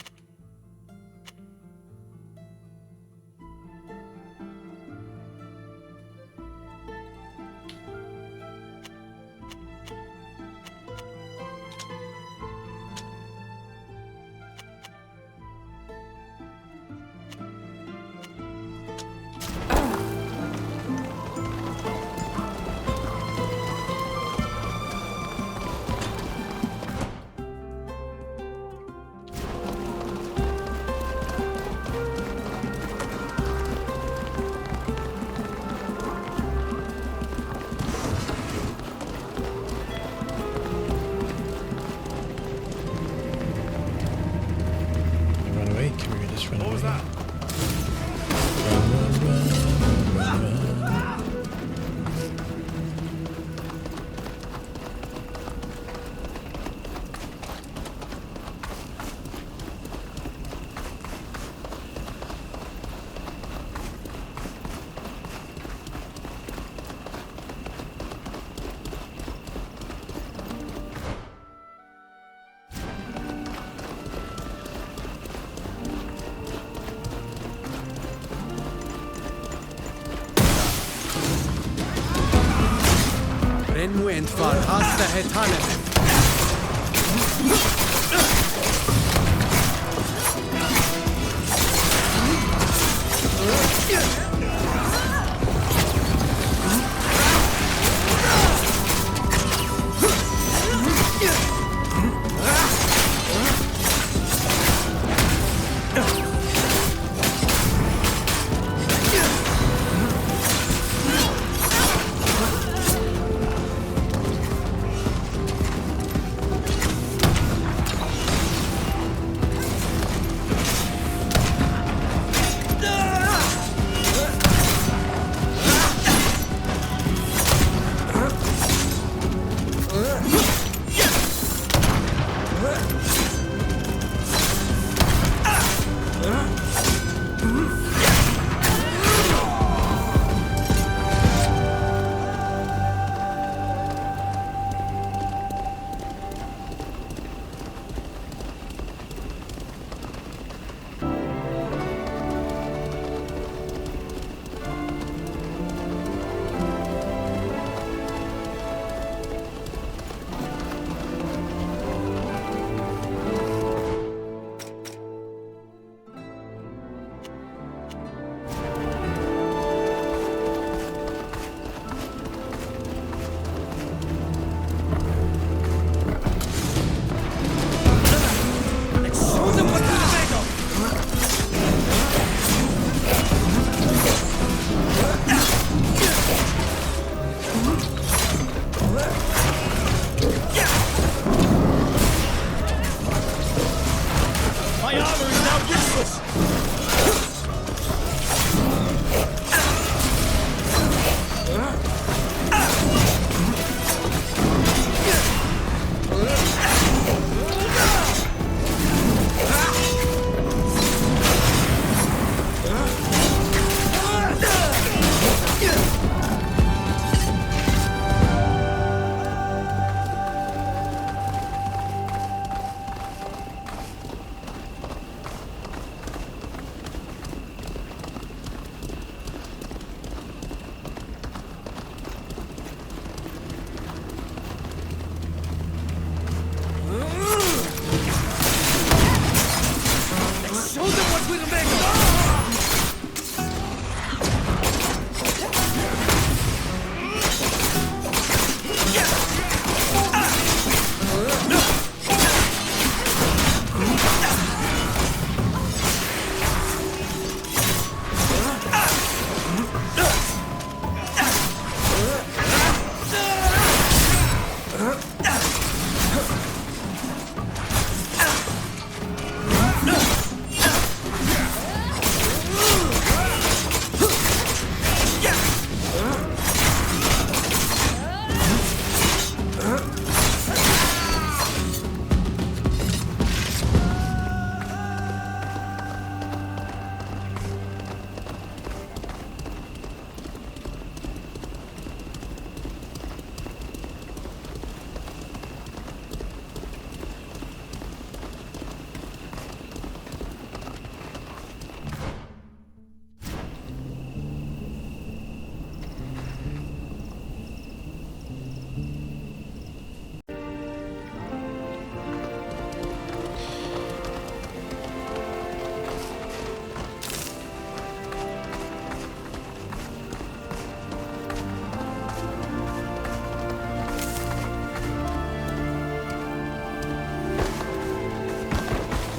Renwent var hasta hetanem.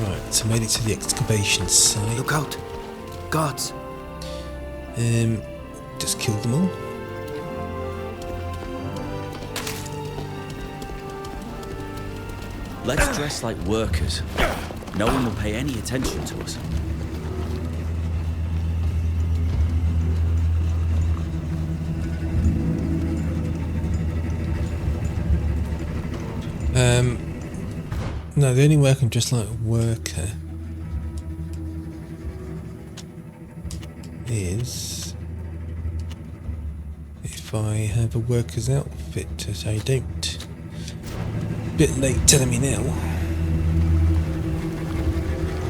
Right, so made it to the excavation site. Look out! Guards! Just killed them all. Let's dress like workers. No one will pay any attention to us. No, the only way I can dress like a worker is if I have a worker's outfit, as I don't. Bit late telling me now.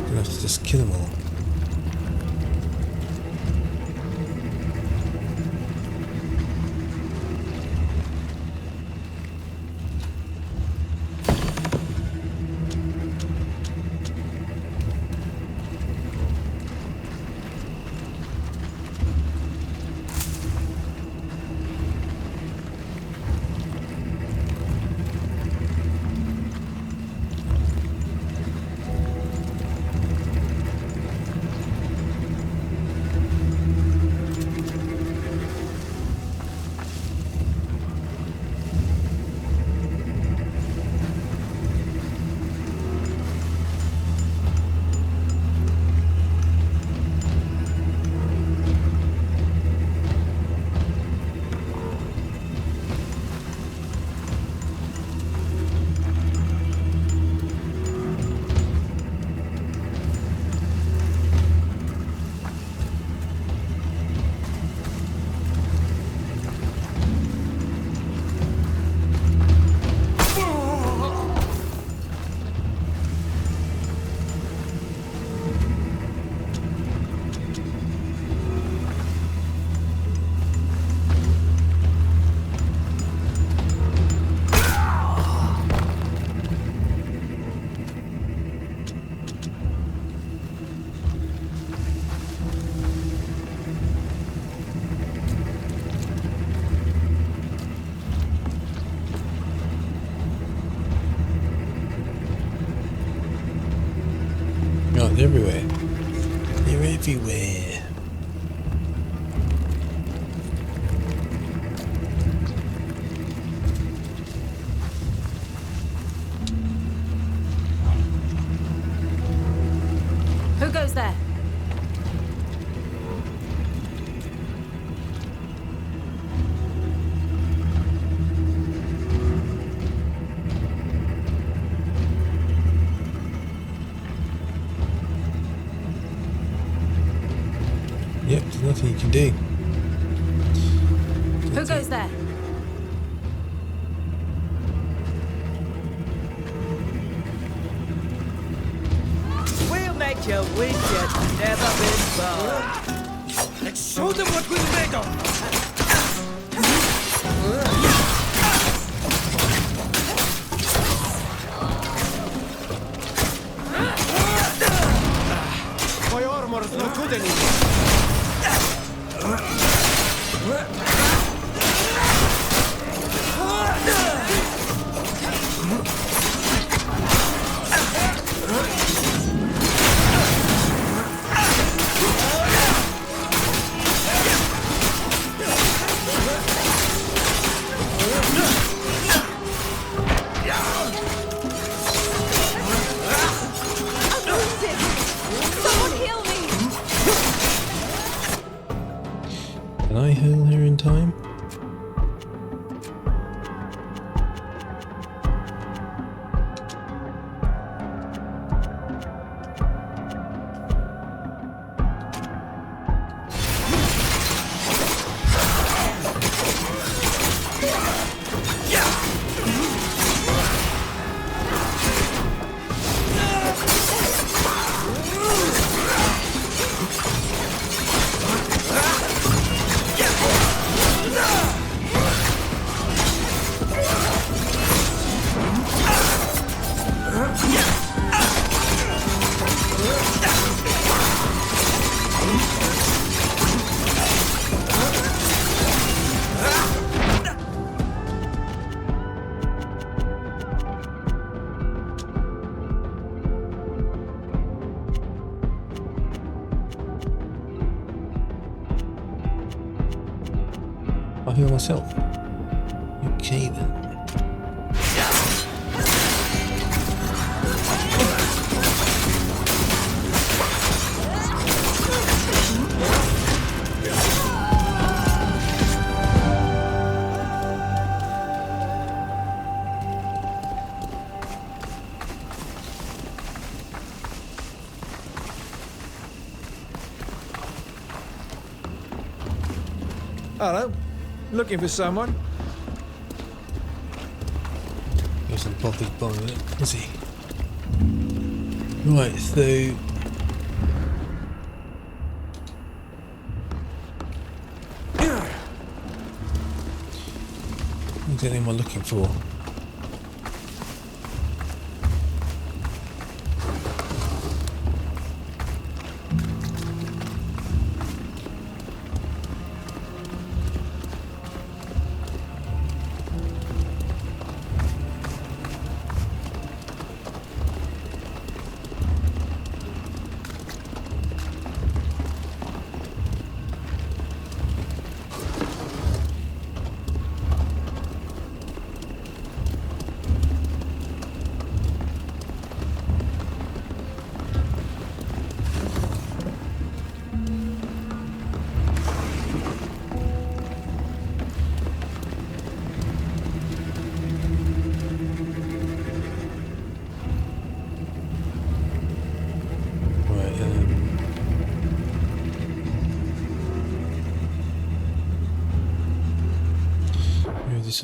Gonna have to just kill them all. They're everywhere. They're everywhere. Who goes there? Yep, there's nothing you can do. Who goes there? We'll make you wish you'd never been born. Let's show them what we're made of. My armor's not good anymore. Someone heal me! I'll heal myself. Okay then. Hello. Looking for someone? He wasn't bothered by it, was he? Right, so... What am I looking for?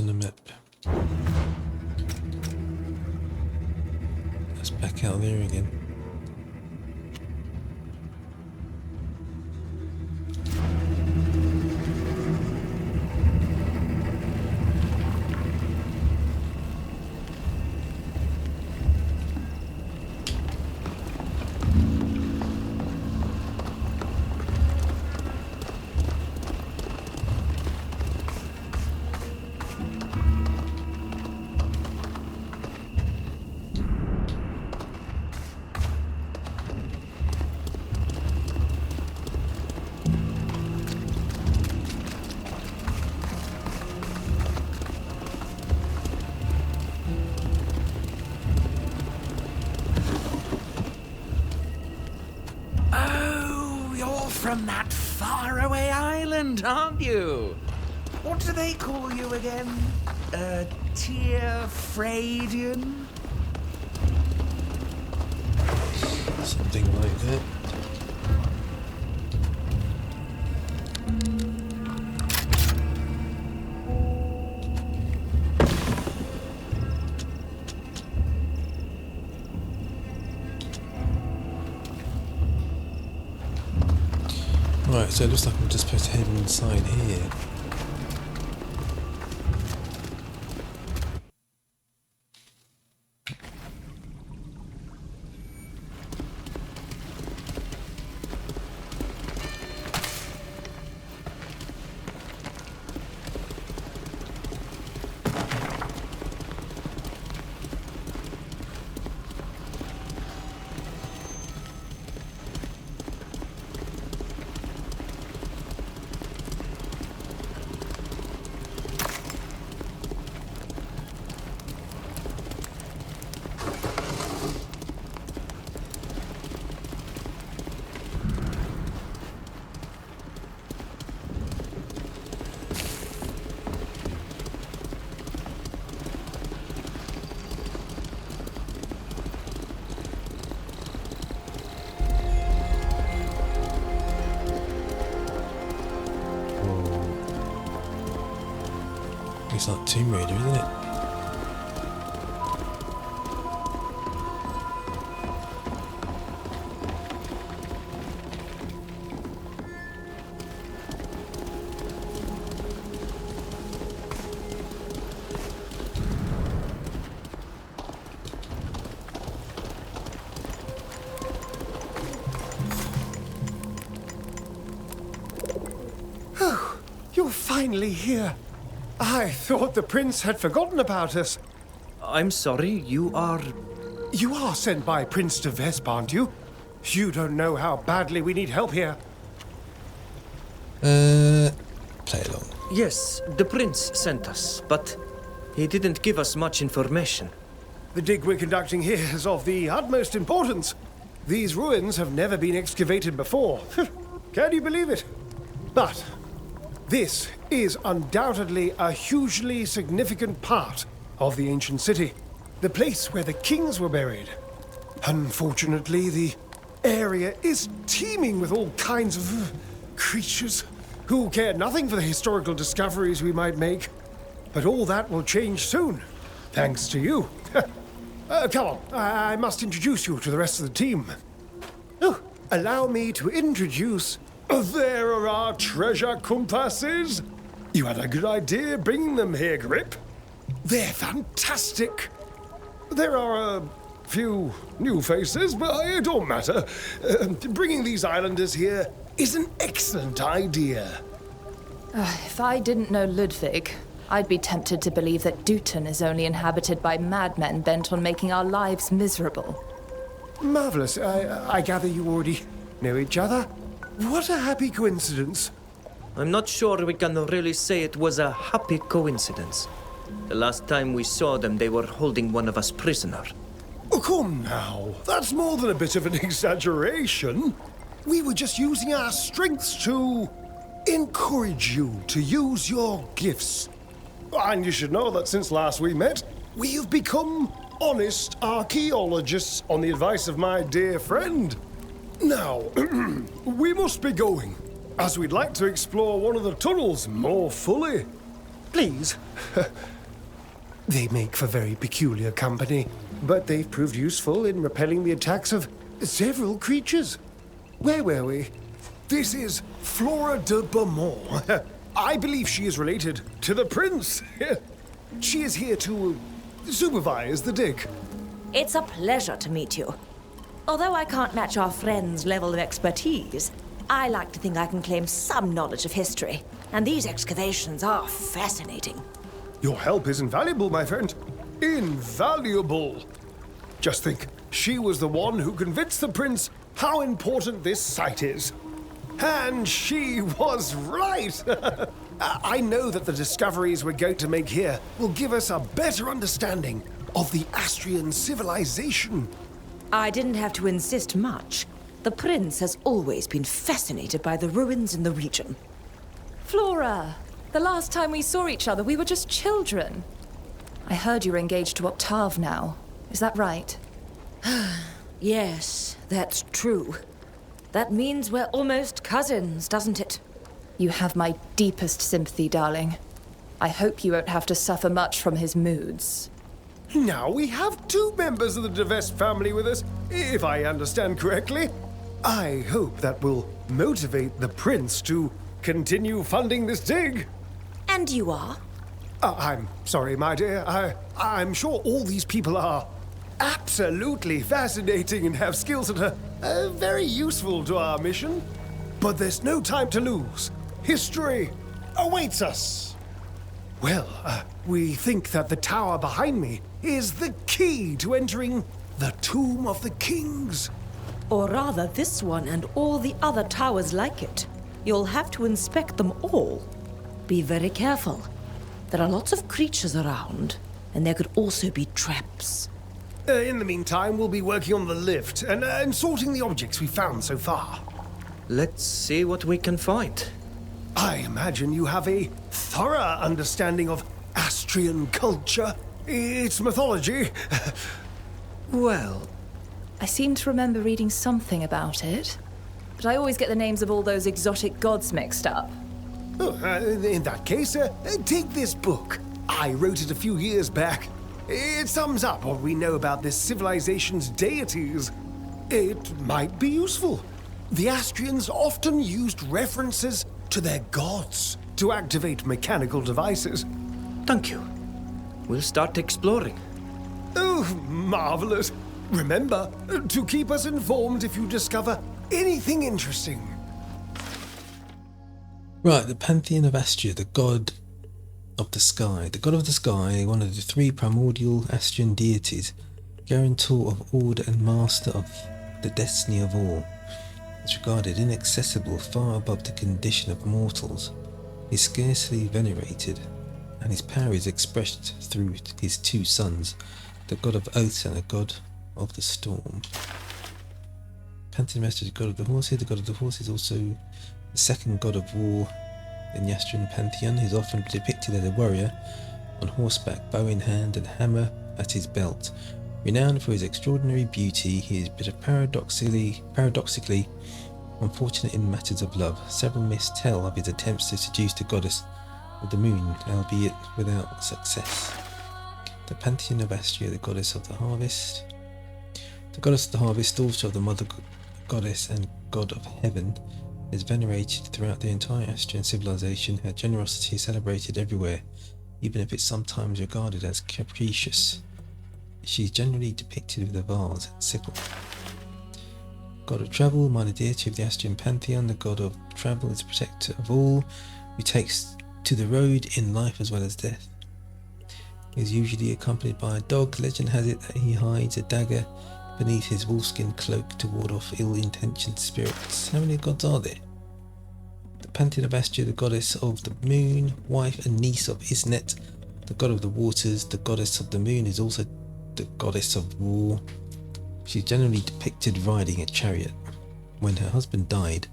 On the map. That's back out there again. From that faraway island, aren't you? What do they call you again? Teer Fradee? Something like that. Right, so it looks like I'm just supposed to head inside here. It's like Tomb Raider, isn't it? You're finally here. I thought the prince had forgotten about us. I'm sorry, you are... You are sent by Prince de Vesp, aren't you? You don't know how badly we need help here. Play along. Yes, the prince sent us, but he didn't give us much information. The dig we're conducting here is of the utmost importance. These ruins have never been excavated before. Can you believe it? But this is undoubtedly a hugely significant part of the ancient city. The place where the kings were buried. Unfortunately, the area is teeming with all kinds of creatures who care nothing for the historical discoveries we might make. But all that will change soon, thanks to you. Come on, I must introduce you to the rest of the team. Oh, allow me to introduce... There are our treasure compasses. You had a good idea bringing them here, Grip. They're fantastic. There are a few new faces, but it don't matter. Bringing these islanders here is an excellent idea. If I didn't know Ludwig, I'd be tempted to believe that Dutton is only inhabited by madmen bent on making our lives miserable. Marvelous. I gather you already know each other? What a happy coincidence. I'm not sure we can really say it was a happy coincidence. The last time we saw them, they were holding one of us prisoner. Oh, come now. That's more than a bit of an exaggeration. We were just using our strengths to encourage you to use your gifts. And you should know that since last we met, we have become honest archaeologists on the advice of my dear friend. Now, we must be going, as we'd like to explore one of the tunnels more fully. Please. They make for very peculiar company, but they've proved useful in repelling the attacks of several creatures. Where were we? This is Flora de Beaumont. I believe she is related to the prince. She is here to supervise the dig. It's a pleasure to meet you. Although I can't match our friend's level of expertise, I like to think I can claim some knowledge of history, and these excavations are fascinating. Your help is invaluable, my friend. Invaluable. Just think, she was the one who convinced the prince how important this site is. And she was right. I know that the discoveries we're going to make here will give us a better understanding of the Astrian civilization. I didn't have to insist much. The prince has always been fascinated by the ruins in the region. Flora, the last time we saw each other, we were just children. I heard you're engaged to Octave now. Is that right? Yes, that's true. That means we're almost cousins, doesn't it? You have my deepest sympathy, darling. I hope you won't have to suffer much from his moods. Now we have two members of the Devest family with us, if I understand correctly. I hope that will motivate the prince to continue funding this dig. And you are? I'm sorry, my dear. I'm sure all these people are absolutely fascinating and have skills that are very useful to our mission. But there's no time to lose. History awaits us. Well, we think that the tower behind me is the key to entering the Tomb of the Kings. Or rather, this one and all the other towers like it. You'll have to inspect them all. Be very careful. There are lots of creatures around, and there could also be traps. In the meantime, we'll be working on the lift and sorting the objects we found so far. Let's see what we can find. I imagine you have a thorough understanding of Astrian culture, its mythology. Well, I seem to remember reading something about it, but I always get the names of all those exotic gods mixed up. In that case, take this book. I wrote it a few years back. It sums up what we know about this civilization's deities. It might be useful. The Astrians often used references to their gods to activate mechanical devices. Thank you. We'll start exploring. Oh, marvelous. Remember to keep us informed if you discover anything interesting. Right, the Pantheon of Astria, the god of the sky. The god of the sky, one of the three primordial Astrian deities, guarantor of order and master of the destiny of all. It's regarded inaccessible, far above the condition of mortals. is scarcely venerated, and his power is expressed through his two sons, the god of oaths and the god of the storm. Pantheon Master is the god of the horses. The god of the horse is also the second god of war in the Austrian pantheon. He is often depicted as a warrior on horseback, bow in hand and hammer at his belt. Renowned for his extraordinary beauty, he is but paradoxically unfortunate in matters of love. Several myths tell of his attempts to seduce the goddess of the moon, albeit without success. The pantheon of Astrea, the goddess of the harvest. The goddess of the harvest, daughter of the mother goddess and god of heaven, is venerated throughout the entire Austrian civilization. Her generosity is celebrated everywhere, even if it's sometimes regarded as capricious. She is generally depicted with a vase and sickle. God of travel, minor deity of the Austrian pantheon. The god of travel is the protector of all who takes to the road in life as well as death. He is usually accompanied by a dog. Legend has it that he hides a dagger beneath his wolfskin cloak to ward off ill-intentioned spirits. How many gods are there? The pantheon of Astrea, the goddess of the moon, wife and niece of Isnet, the god of the waters. The goddess of the moon is also the goddess of war. She is generally depicted riding a chariot. When her husband died,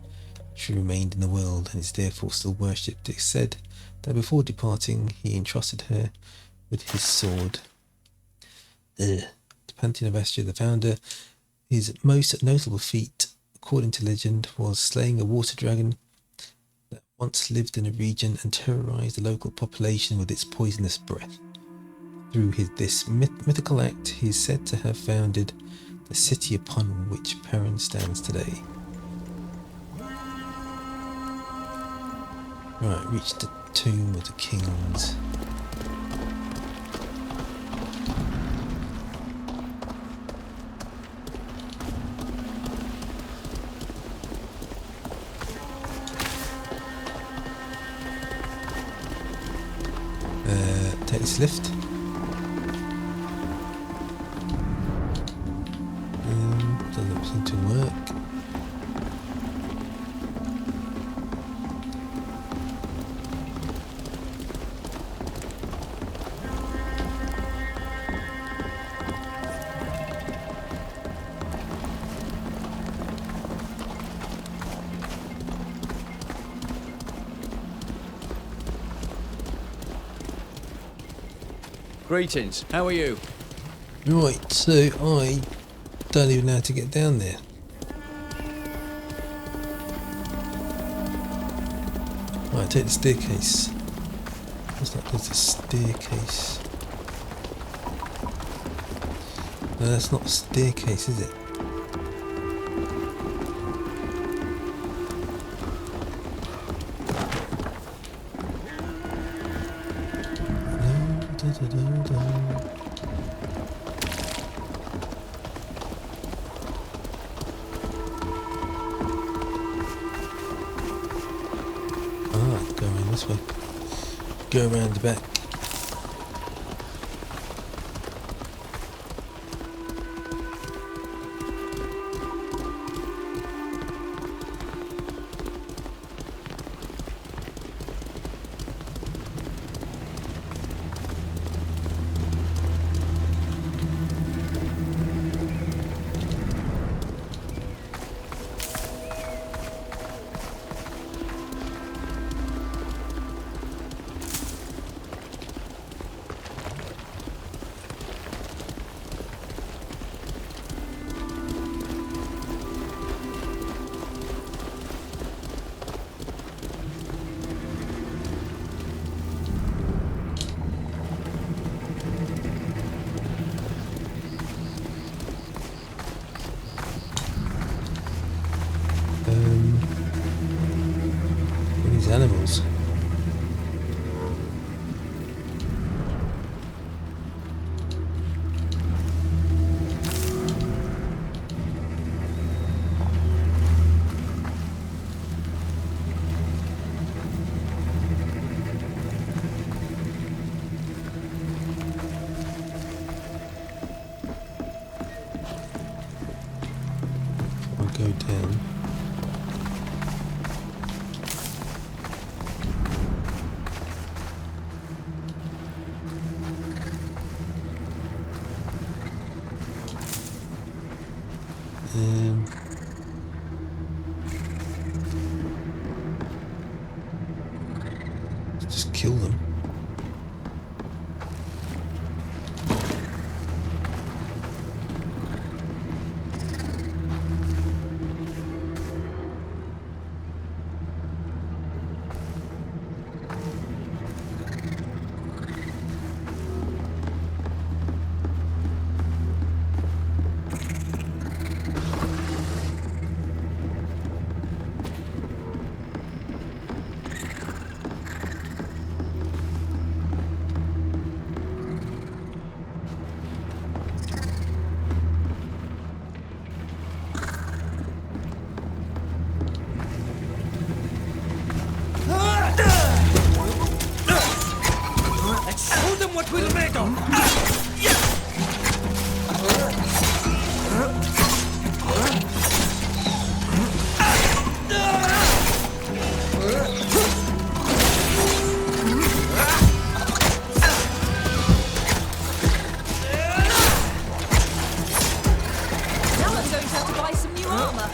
she remained in the world and is therefore still worshipped. It is said that before departing, he entrusted her with his sword. The pantheon of Astrea, the founder, his most notable feat, according to legend, was slaying a water dragon that once lived in a region and terrorized the local population with its poisonous breath. Through this mythical act, he is said to have founded the city upon which Perrin stands today. Right, reach the tomb of the kings. Take this lift. Doesn't seem to work. Greetings, how are you? Right, so I don't even know how to get down there. Right, take the staircase. Looks like there's a staircase. No, that's not a staircase, is it? Go around this way. Go around the back. These animals. I'll go down. Let's just kill them. Show them what we're made of! Now I'm going to have to buy some new armor.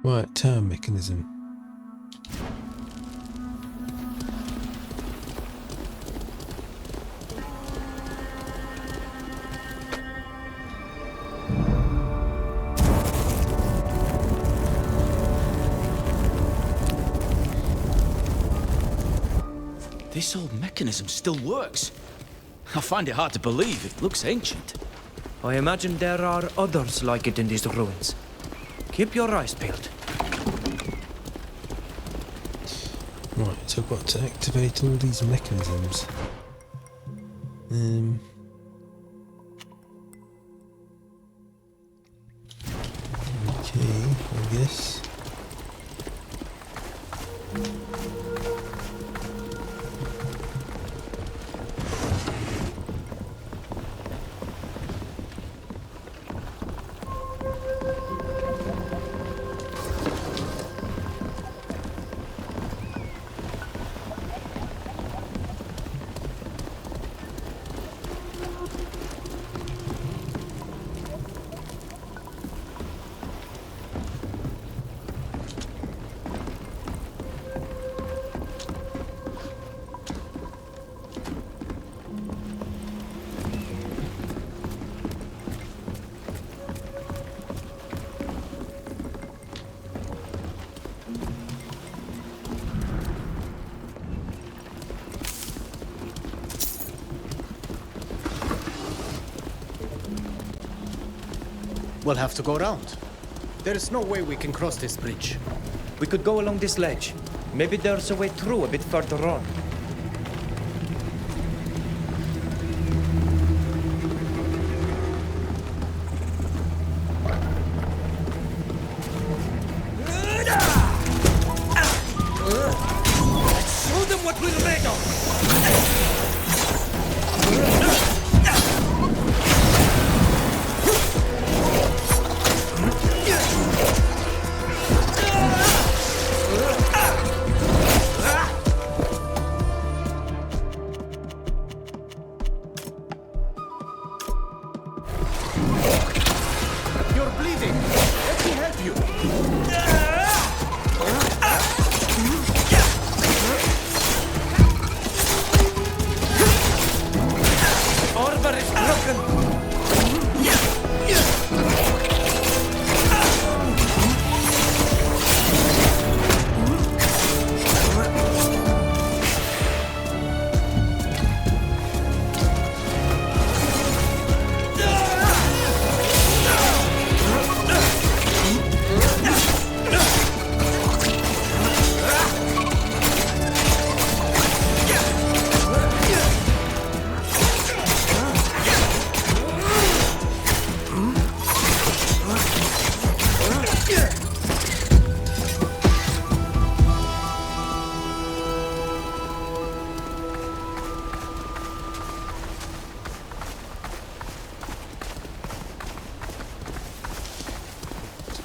Right, turn mechanism. This old mechanism still works. I find it hard to believe. It looks ancient. I imagine there are others like it in these ruins. Keep your eyes peeled. Right, so I've got to activate all these mechanisms. Okay, I guess. We'll have to go around. There is no way we can cross this bridge. We could go along this ledge. Maybe there's a way through a bit further on. Show them what we're made of! You're bleeding!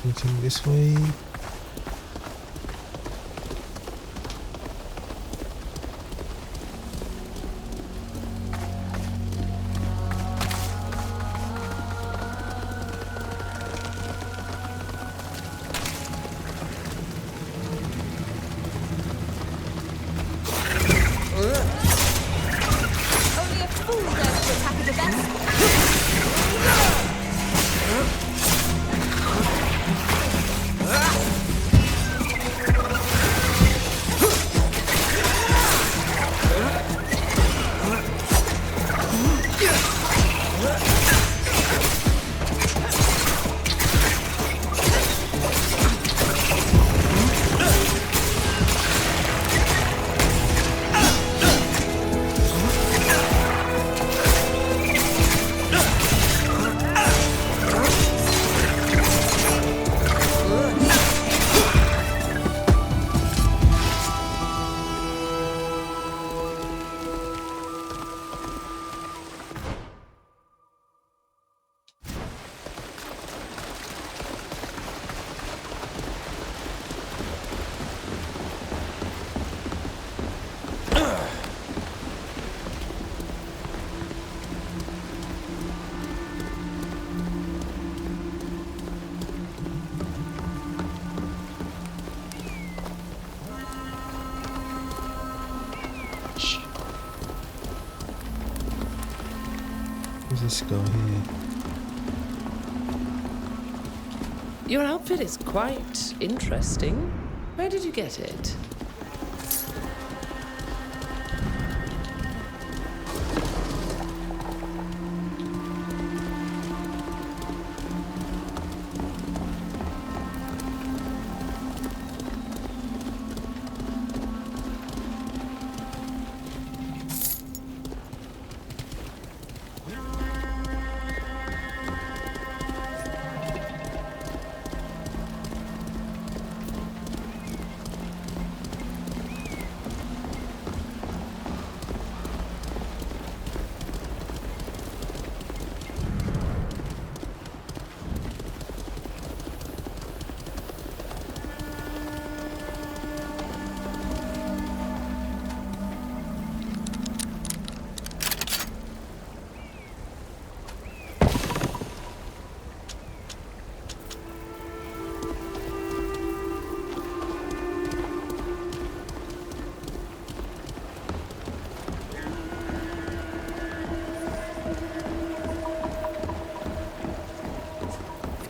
Anything this way? Only a fool dares to attack the best. Who's this guy here? Your outfit is quite interesting. Where did you get it?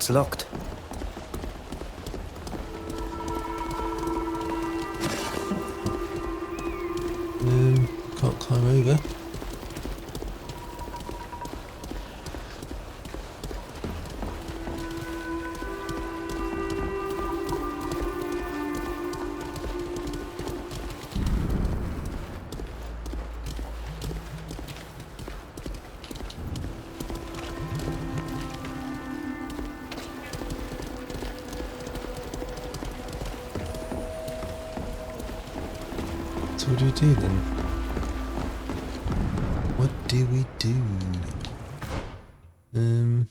It's locked. Can't climb over. So what do we do then? What do we do? I'm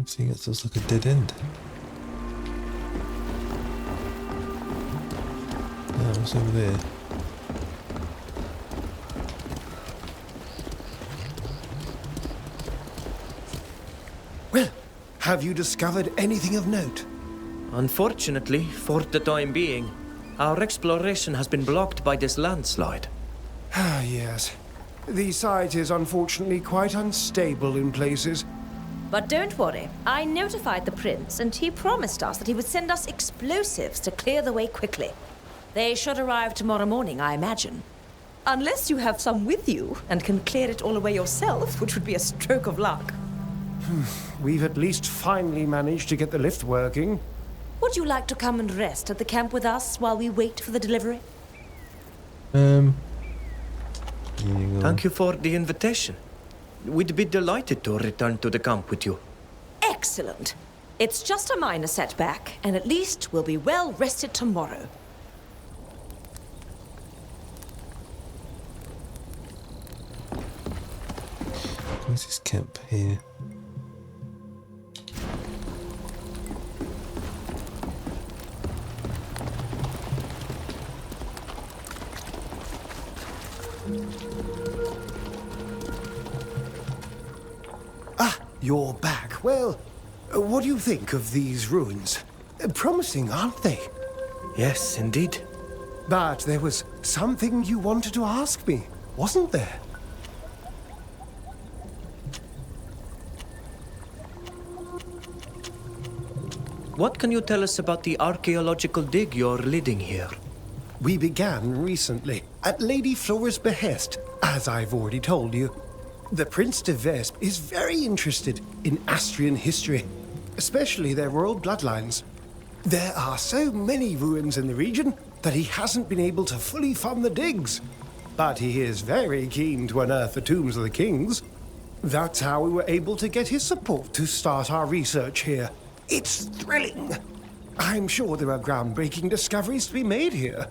seeing it looks like a dead end. Oh, what's over there? Well, have you discovered anything of note? Unfortunately, for the time being, our exploration has been blocked by this landslide. Ah, yes. The site is unfortunately quite unstable in places. But don't worry, I notified the prince and he promised us that he would send us explosives to clear the way quickly. They should arrive tomorrow morning, I imagine. Unless you have some with you and can clear it all away yourself, which would be a stroke of luck. We've at least finally managed to get the lift working. Would you like to come and rest at the camp with us while we wait for the delivery? Thank you for the invitation. We'd be delighted to return to the camp with you. Excellent. It's just a minor setback, and at least we'll be well rested tomorrow. Where's this camp here? Ah, you're back. Well, what do you think of these ruins? Promising, aren't they? Yes, indeed. But there was something you wanted to ask me, wasn't there? What can you tell us about the archaeological dig you're leading here? We began recently, at Lady Flora's behest, as I've already told you. The Prince de Vesp is very interested in Astrian history, especially their royal bloodlines. There are so many ruins in the region that he hasn't been able to fully fund the digs. But he is very keen to unearth the tombs of the kings. That's how we were able to get his support to start our research here. It's thrilling. I'm sure there are groundbreaking discoveries to be made here.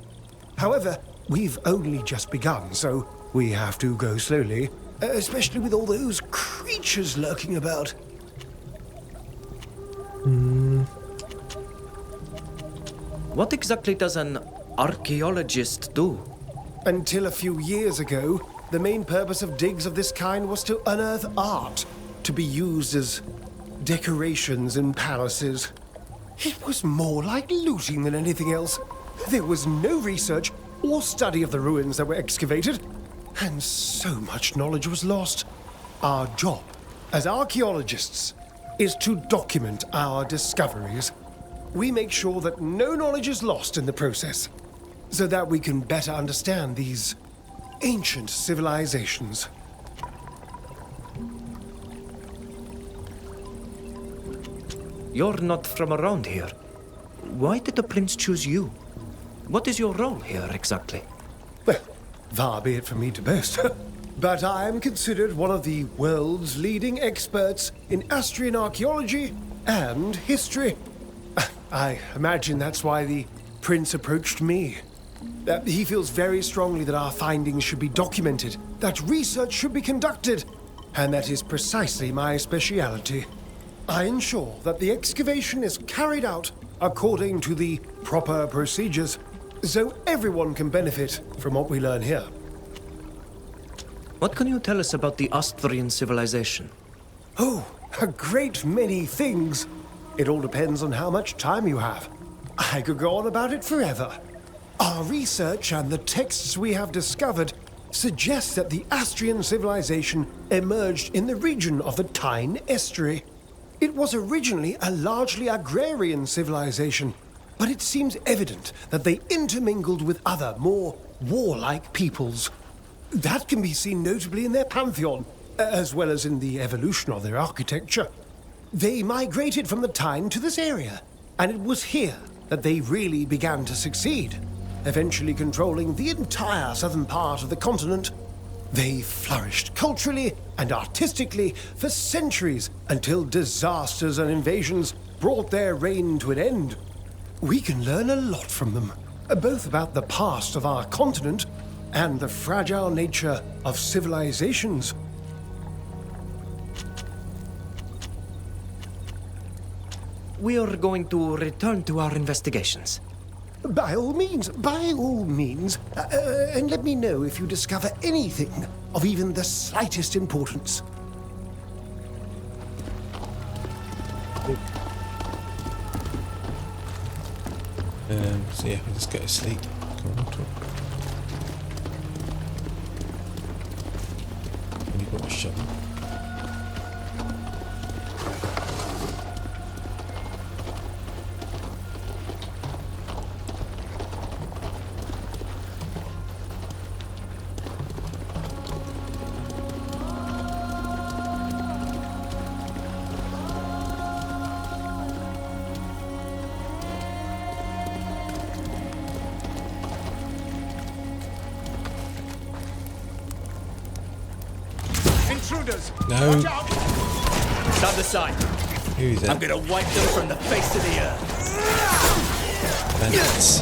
However, we've only just begun, so we have to go slowly, especially with all those creatures lurking about. What exactly does an archaeologist do? Until a few years ago, the main purpose of digs of this kind was to unearth art, to be used as decorations in palaces. It was more like looting than anything else. There was no research or study of the ruins that were excavated, and so much knowledge was lost. Our job as archaeologists is to document our discoveries. We make sure that no knowledge is lost in the process, so that we can better understand these ancient civilizations. You're not from around here. Why did the prince choose you? What is your role here exactly? Well, far be it from me to boast. But I am considered one of the world's leading experts in Astrian archaeology and history. I imagine that's why the prince approached me. He feels very strongly that our findings should be documented, that research should be conducted, and that is precisely my speciality. I ensure that the excavation is carried out according to the proper procedures, so everyone can benefit from what we learn here. What can you tell us about the Austrian civilization? Oh, a great many things. It all depends on how much time you have. I could go on about it forever. Our research and the texts we have discovered suggest that the Austrian civilization emerged in the region of the Tyne estuary. It was originally a largely agrarian civilization, but it seems evident that they intermingled with other, more warlike peoples. That can be seen notably in their pantheon, as well as in the evolution of their architecture. They migrated from the Tyne to this area, and it was here that they really began to succeed, eventually controlling the entire southern part of the continent. They flourished culturally and artistically for centuries until disasters and invasions brought their reign to an end. We can learn a lot from them, both about the past of our continent and the fragile nature of civilizations. We are going to return to our investigations. By all means, and let me know if you discover anything of even the slightest importance. So yeah, I'll just go to sleep. Come on, talk. Only got a shovel. Intruders! No. Watch out! Stand aside. Who's that? I'm gonna wipe them from the face of the earth. Bandits.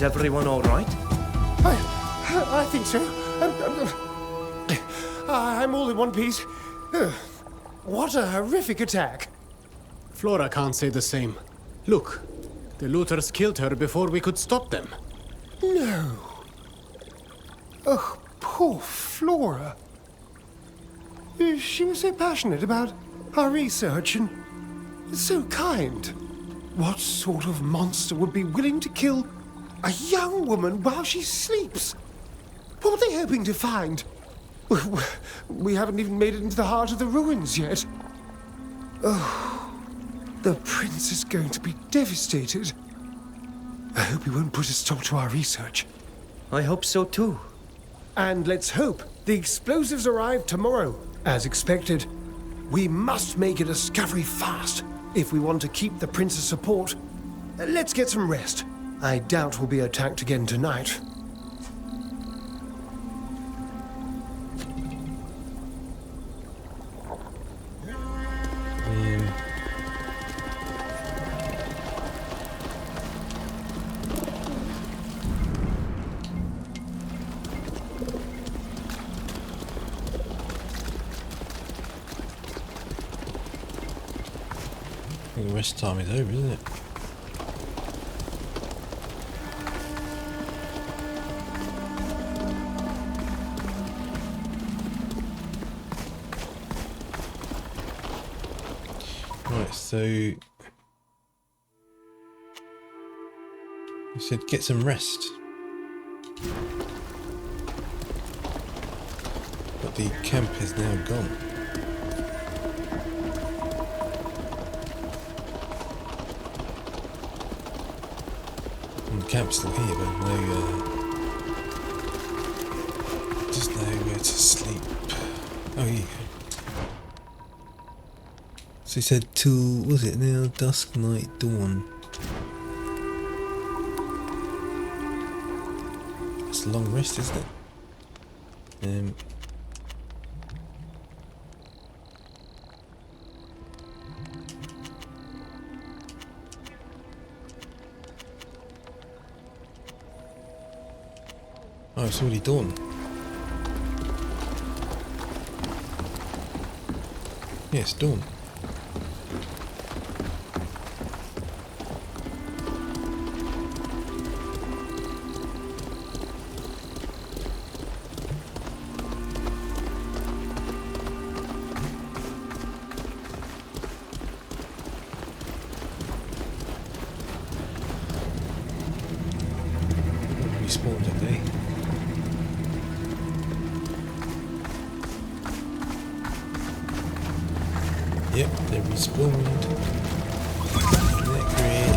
everyone all right? I think so. I'm all in one piece. What a horrific attack. Flora can't say the same. Look, the looters killed her before we could stop them. No. Oh, poor Flora. She was so passionate about our research and so kind. What sort of monster would be willing to kill a young woman while she sleeps? What were they hoping to find? We haven't even made it into the heart of the ruins yet. Oh, the prince is going to be devastated. I hope he won't put a stop to our research. I hope so too. And let's hope the explosives arrive tomorrow, as expected. We must make a discovery fast if we want to keep the prince's support. Let's get some rest. I doubt we'll be attacked again tonight. The rest time is over, isn't it? Right, so you said get some rest. But the camp is now gone. The camp's still here, but just nowhere to sleep. Oh, here you go. So he said till, was it now, dusk, night, dawn? That's a long rest, isn't it? Oh, it's already dawn. Yeah, it's dawn. We spawned today. Yep, they respawned. Isn't that great?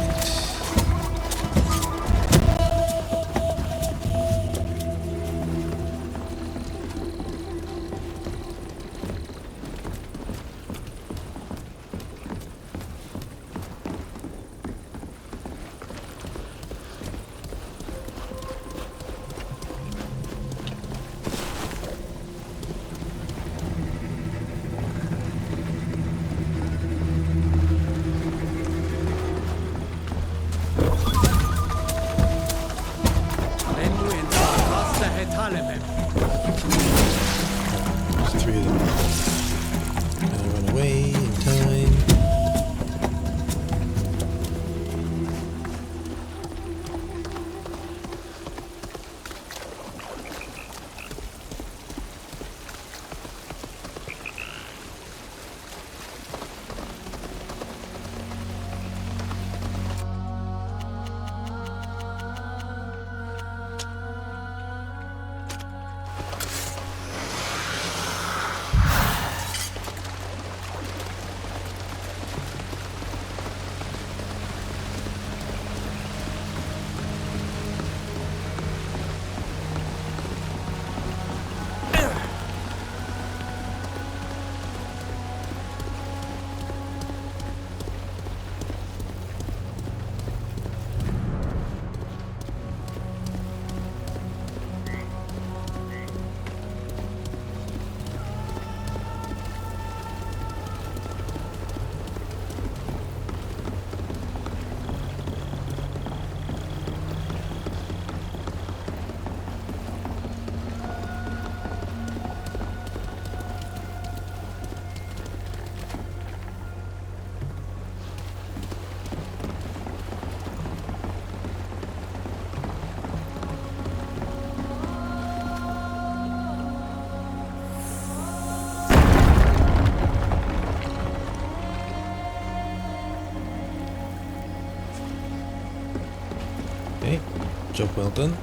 Job well done.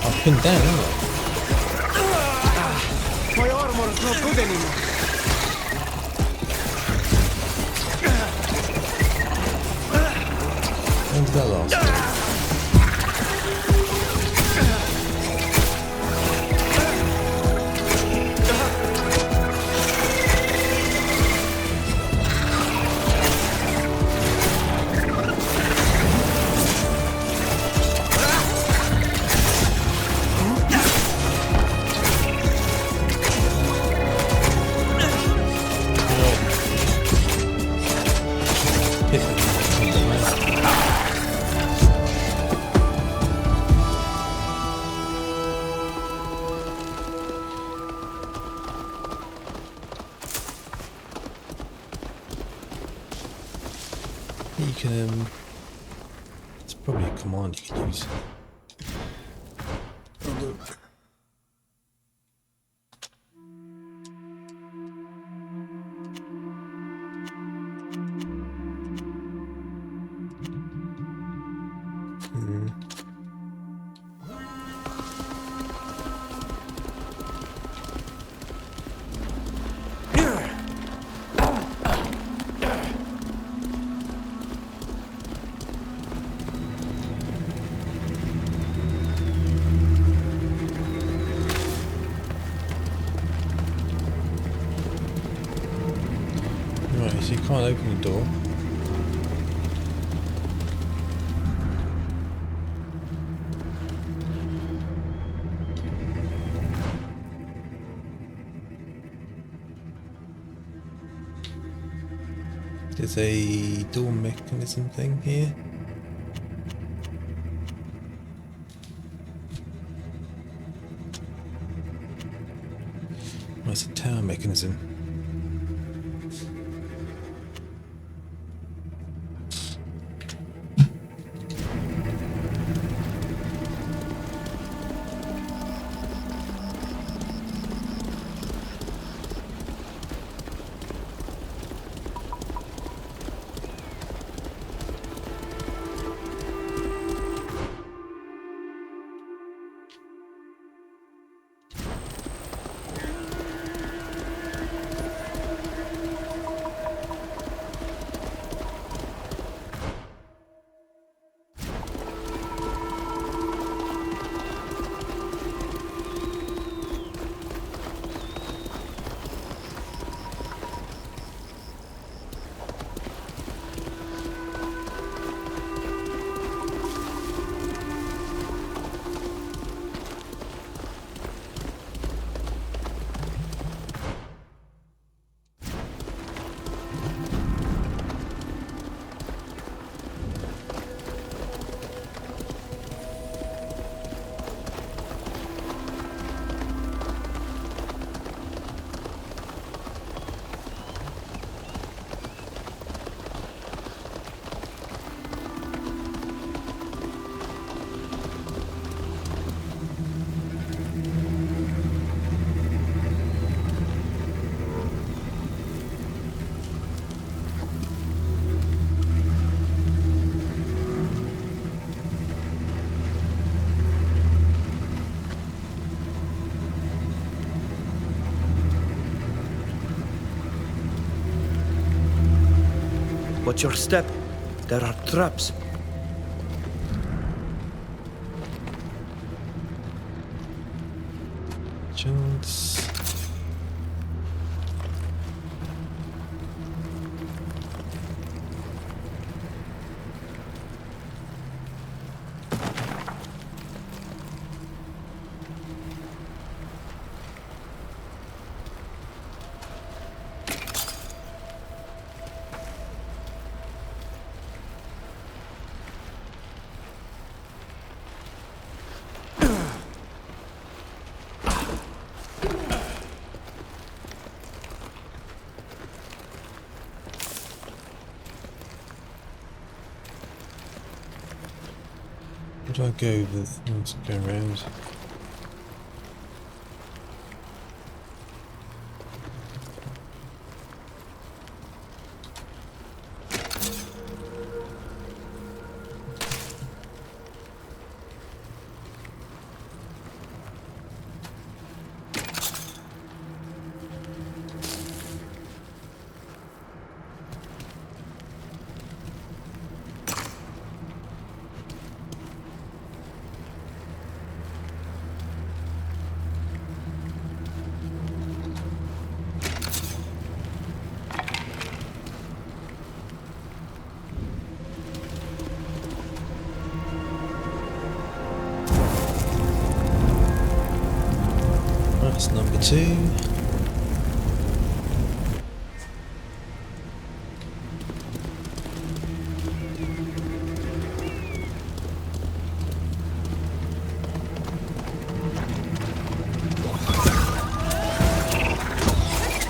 I've pinned down, haven't I? My armor is not good anymore. When did that last? You can, it's probably a command you could use. Right, so you can't open the door. There's a door mechanism thing here. Oh, it's a tower mechanism. Watch your step. There are traps. Chance. Where do I go? Let's go around. That's number 2.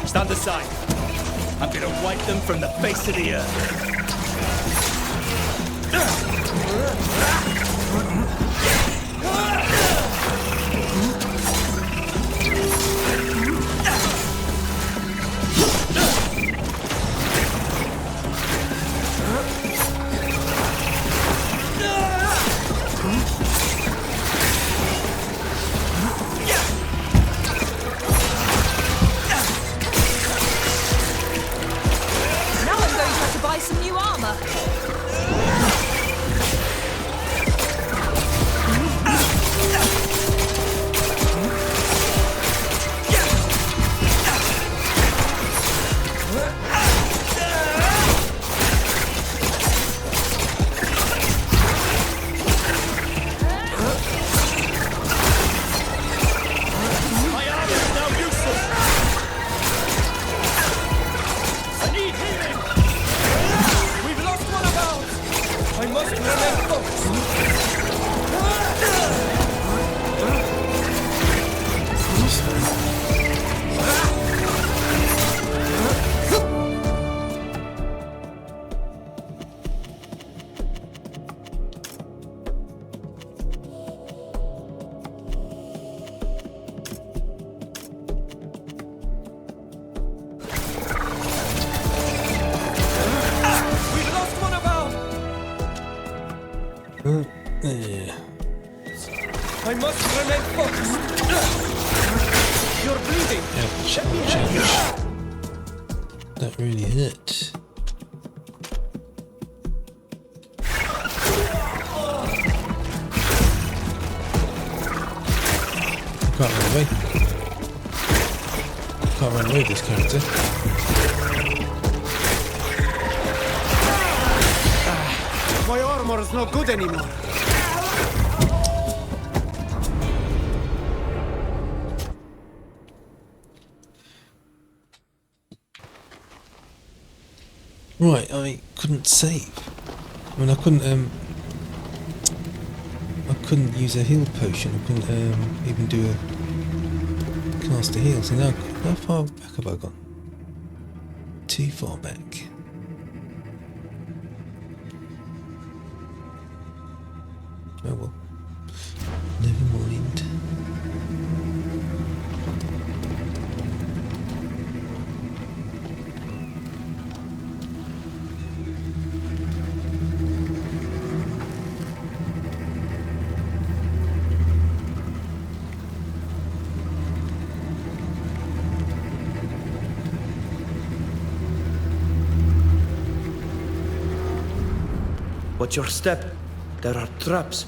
Stand aside. I'm gonna wipe them from the face of the earth. Some new armor. I must remain focused. You're bleeding. Ouch. That really hurt. Can't run away. Can't run away, this character. My armor is not good anymore. Right, I couldn't save. I mean, I couldn't use a heal potion. I couldn't even do a cast a heal. So now, how far back have I gone? Too far back. Oh well. Never mind. Watch your step. There are traps.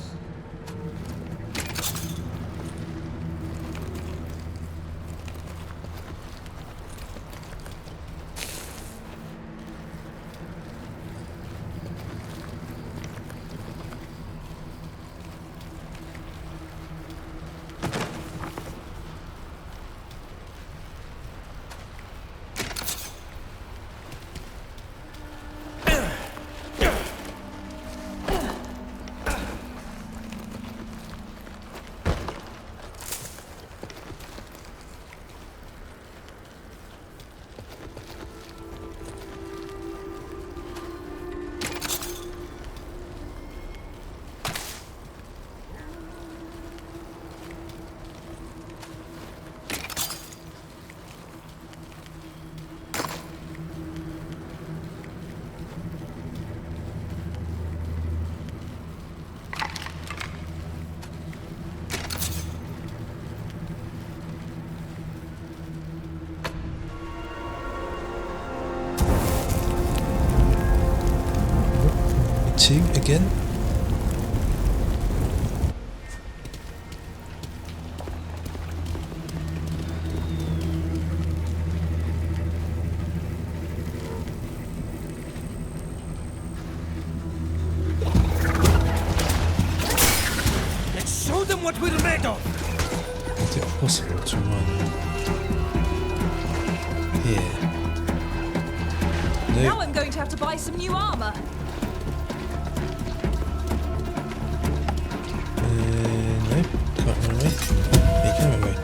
Two again. Let's show them what we're made of. Is it possible to run here? No. Now I'm going to have to buy some new armor. No, can't run away. You can run away.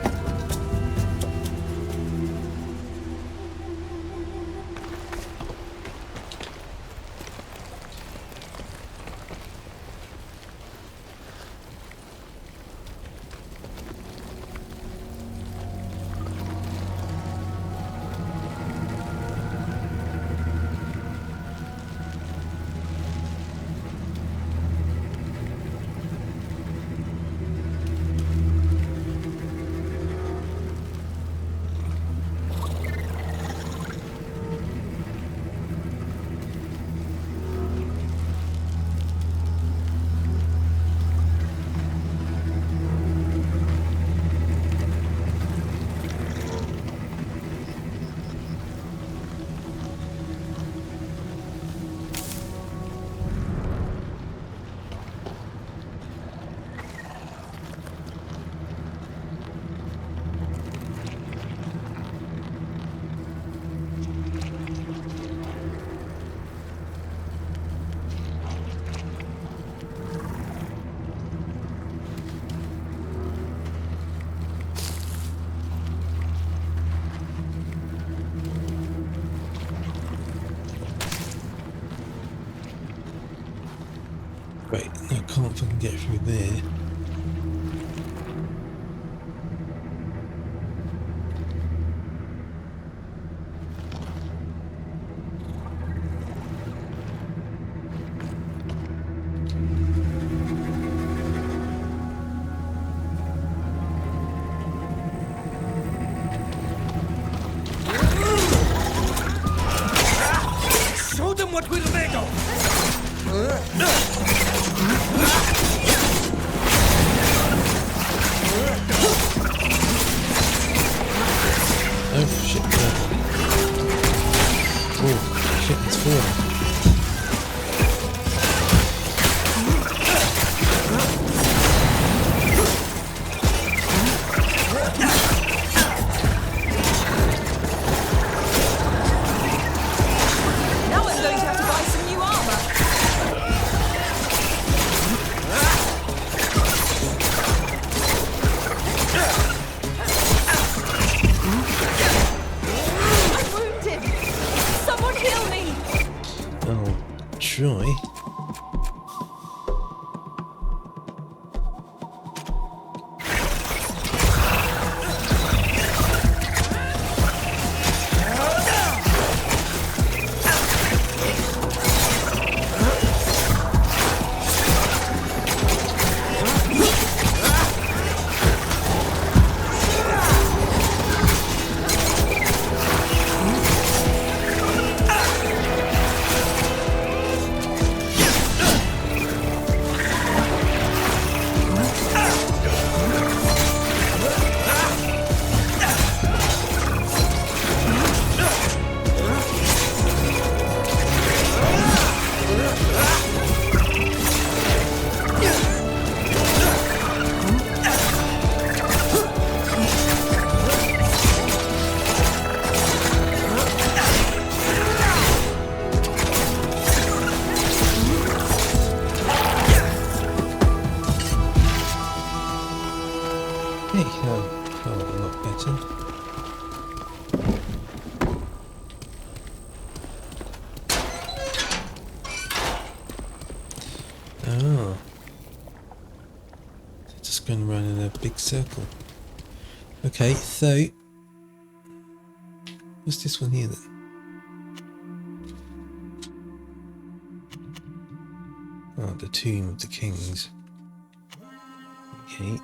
Wait, I can't fucking get through there. Show them what we're made of. Oh shit, oh shit, it's falling. Now I'm going to have to buy some new armor. I'm wounded. Someone heal me. I'll try. Oh. So just going around in a big circle. Okay, so what's this one here then? Oh, the Tomb of the Kings. Okay.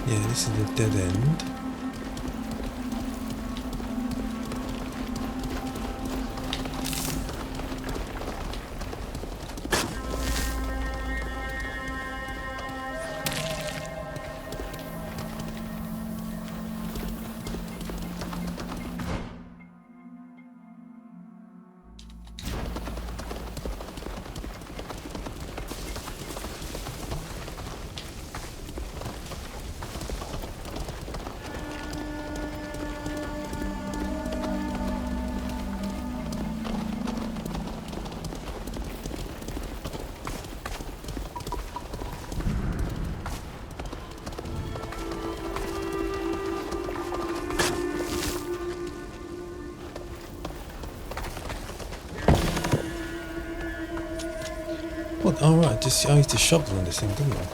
Yeah, this is a dead end. What? Oh right, just I used to shovel on this thing, didn't I?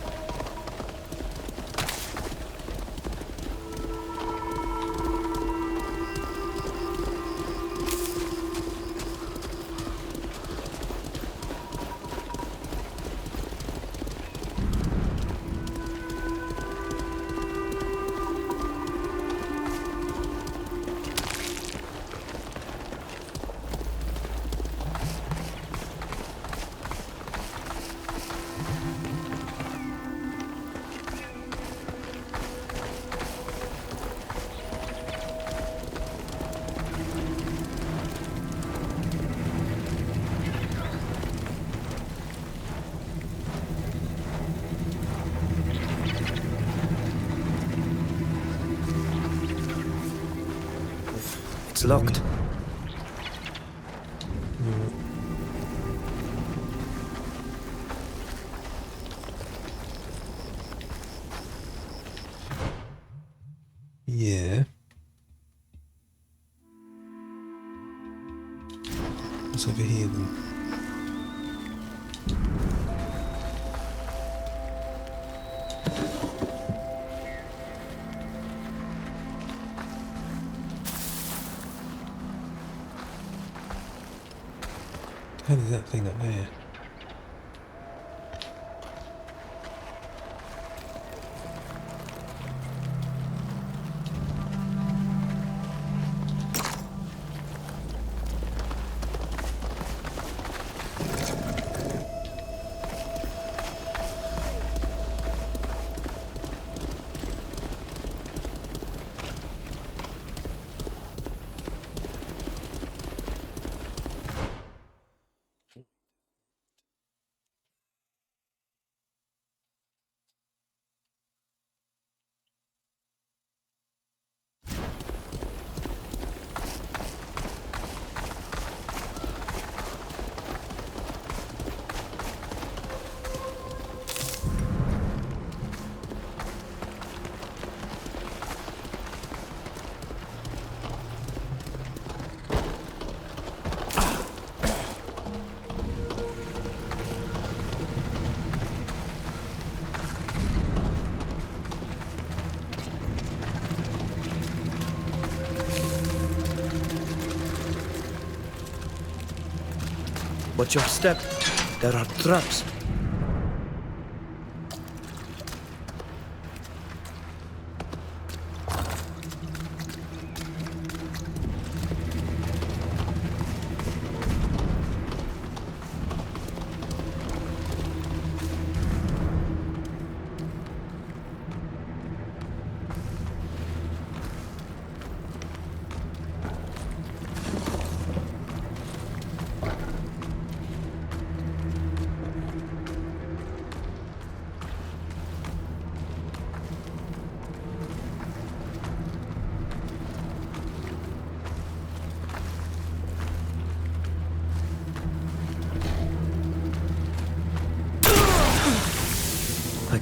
It's locked. Yeah. What's over here then? How did that thing up there? Watch your step. There are traps.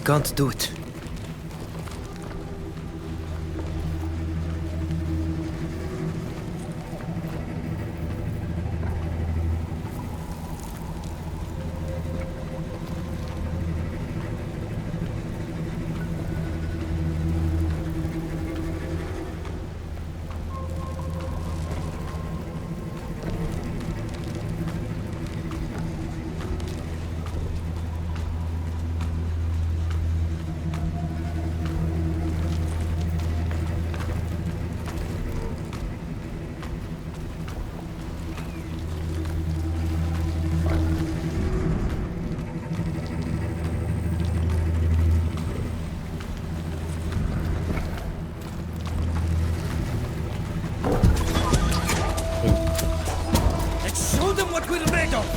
can't do it.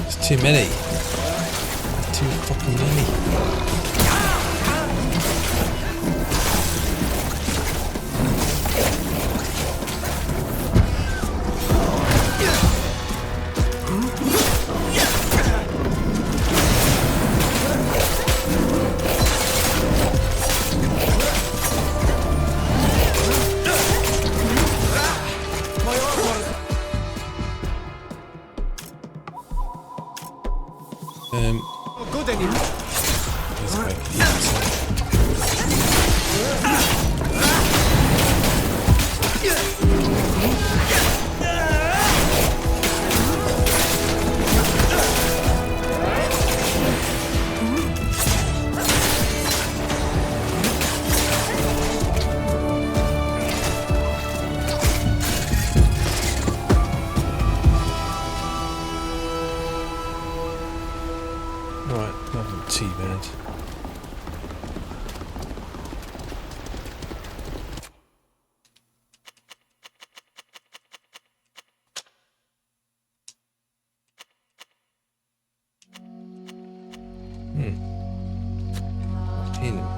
It's too many. Too fucking many. Good anymore. Right, nothing too bad. Healing.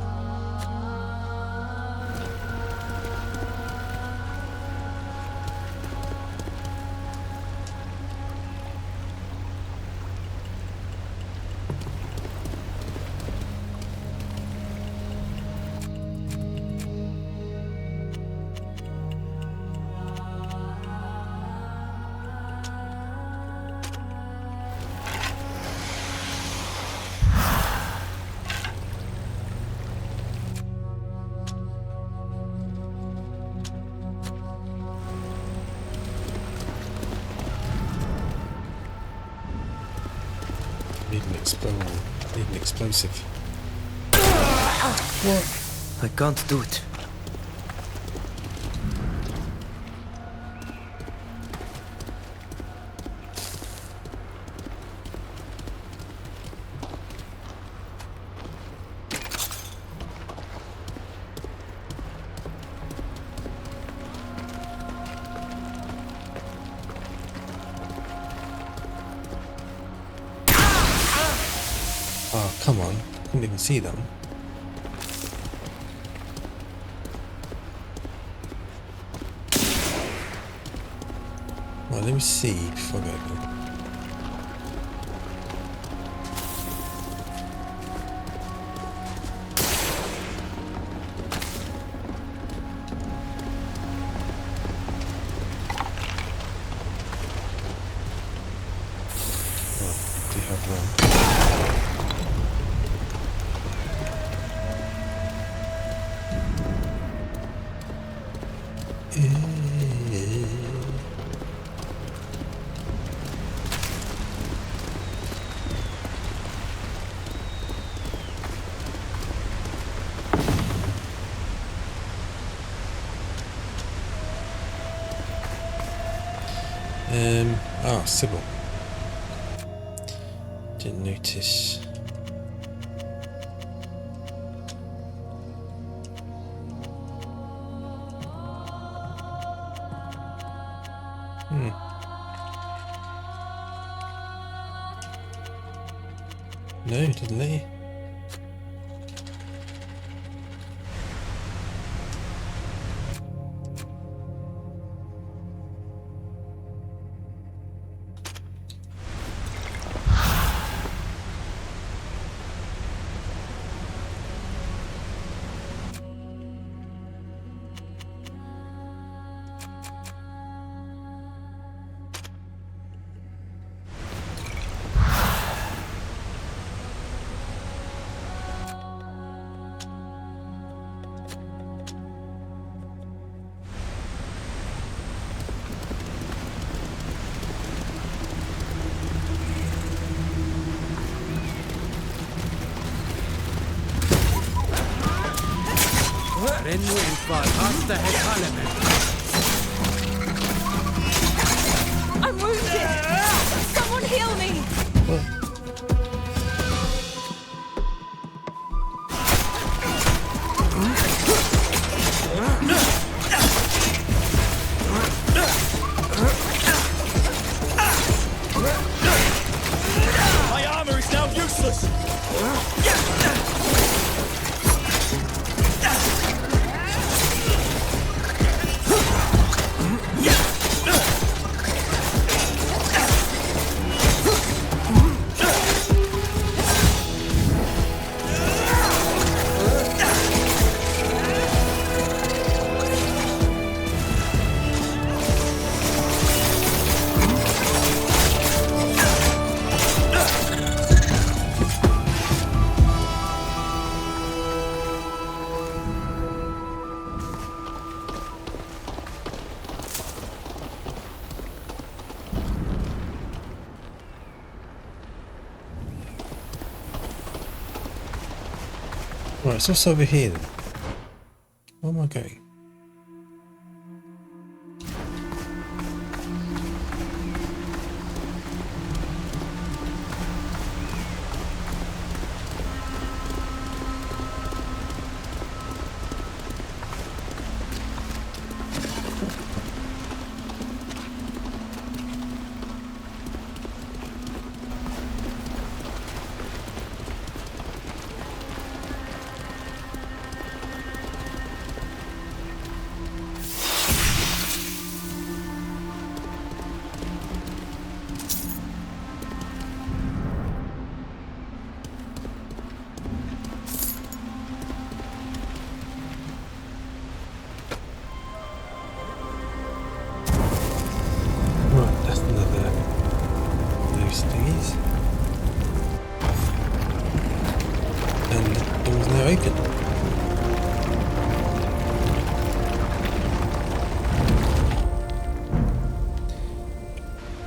Need an explosive. What? I can't do it. Oh, come on. Couldn't even see them. Well, let me see before I go. Oh, do you have one? Sybil. Didn't notice. No, didn't they? I'm wounded! Someone heal me! My armor is now useless! Right, so what's over here then? Where am I going?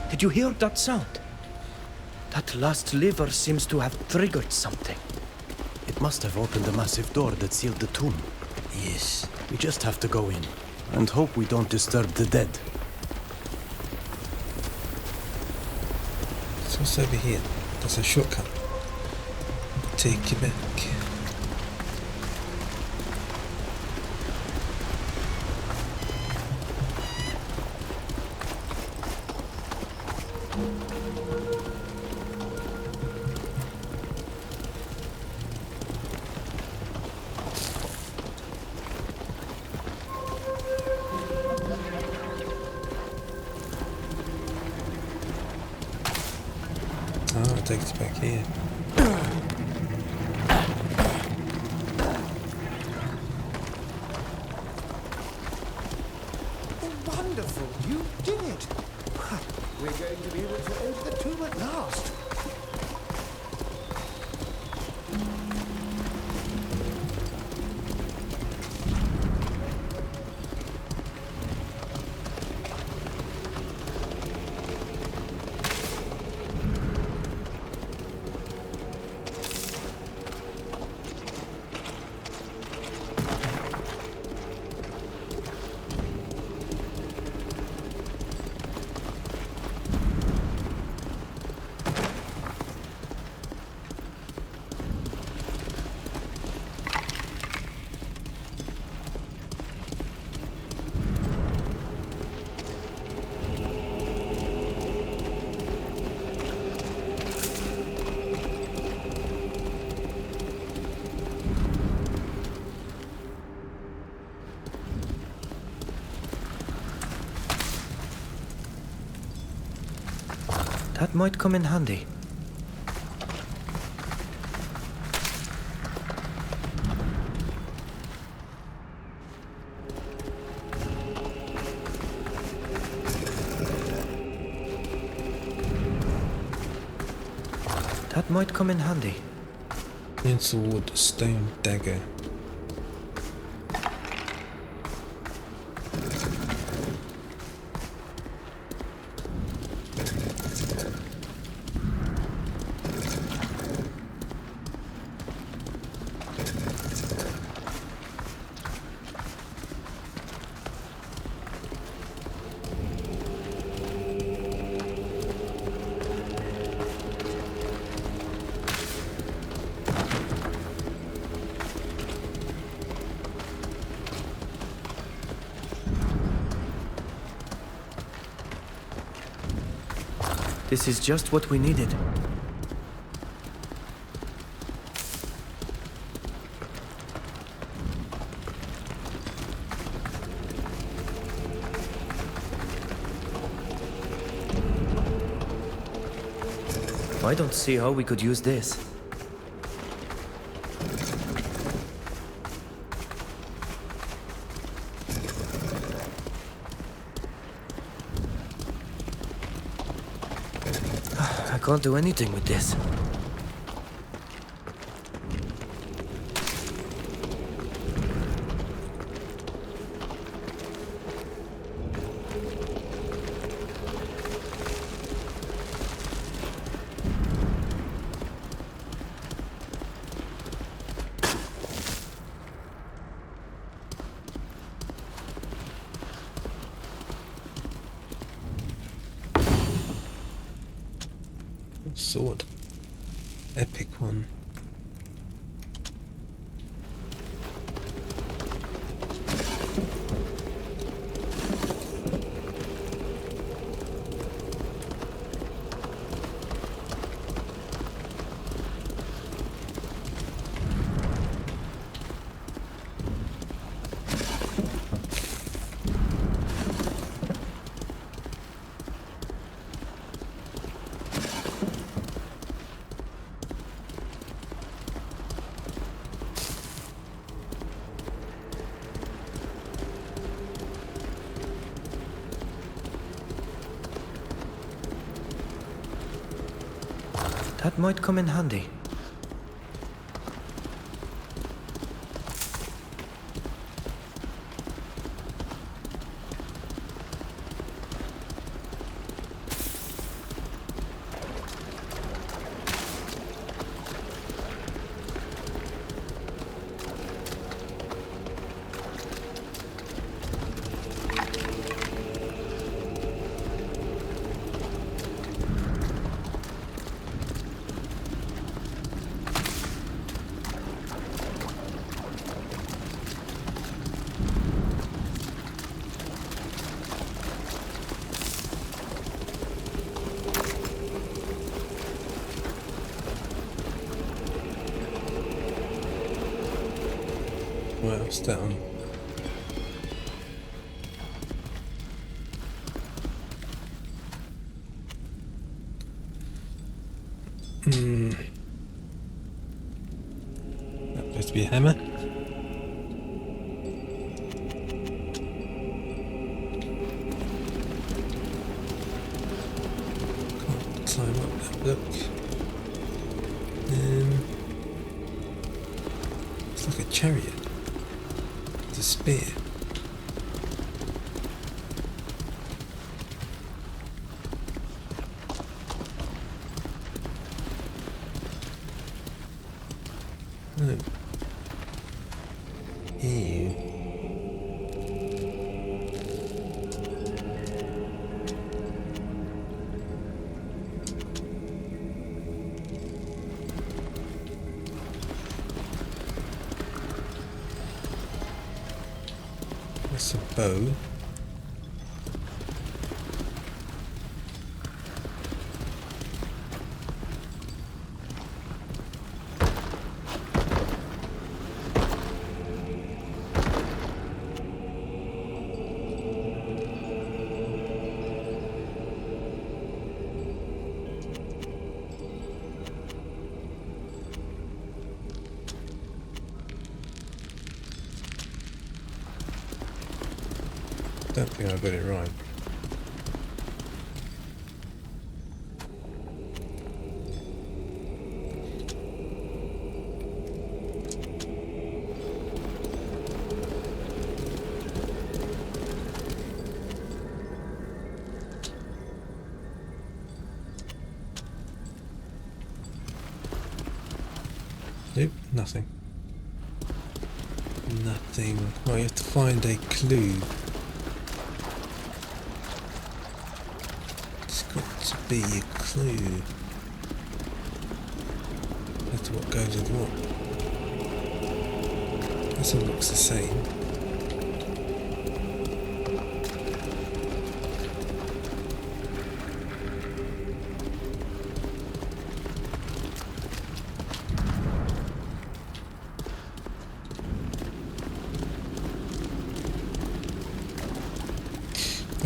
Did you hear that sound? That last lever seems to have triggered something. It must have opened the massive door that sealed the tomb. Yes. We just have to go in and hope we don't disturb the dead. So what's over here? That's a shortcut. Take you back. Oh, it takes us back here. Wonderful, you did it. We're going to be able to enter the tomb at last. That might come in handy. That might come in handy. Green sword, stone dagger. This is just what we needed. I don't see how we could use this. I can't do anything with this. Sword. Epic one. That might come in handy. What else down? That appears to be a hammer. Can't climb up that block. It's like a chariot. It's a spear. Oh. Ew. That's a bow. I don't think I got it right. Nope, nothing. Nothing. Well, you have to find a clue. To be a clue as to what goes with what. This all looks the same.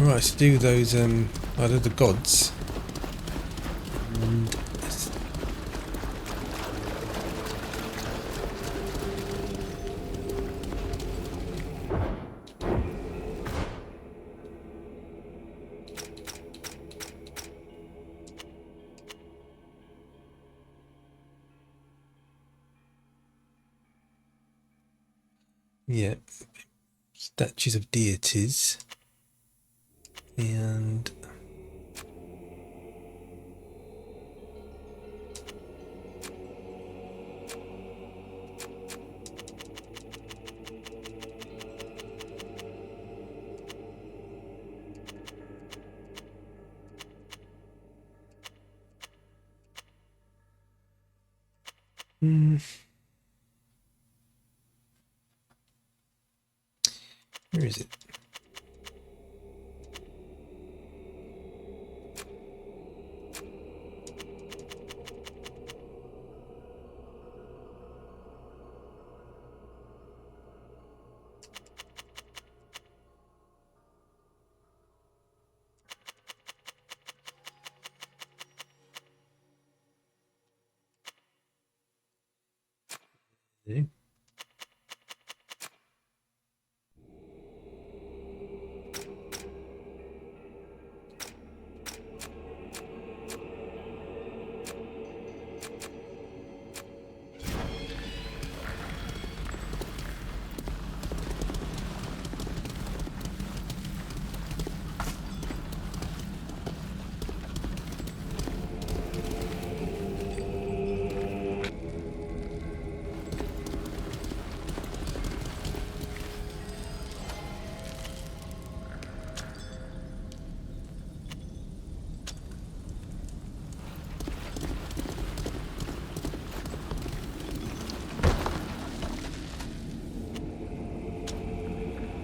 Alright, let's do those, either the gods. And yeah, statues of deities, and where is it?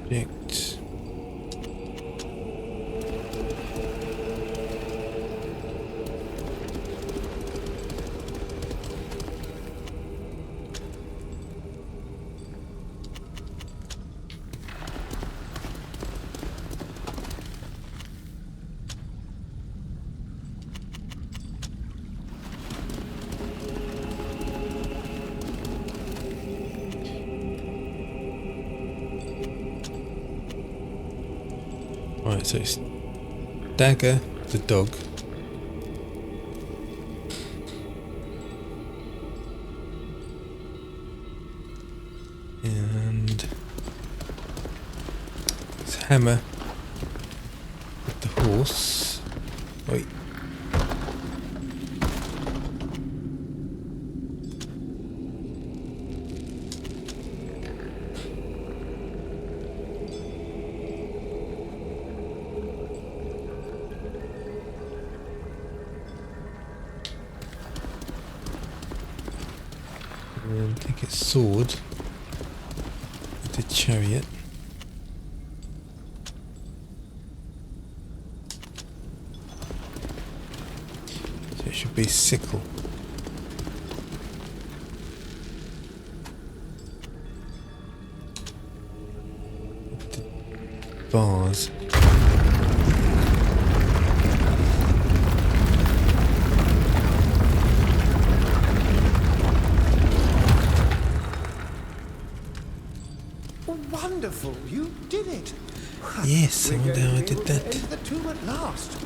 Object. Right, so it's Dagger, the dog. And it's Hammer with the horse. Wait. And take its sword with the chariot. So it should be sickle. With the bars. Wonderful! You did it! Yes, I wonder how I did that. Into the tomb at last.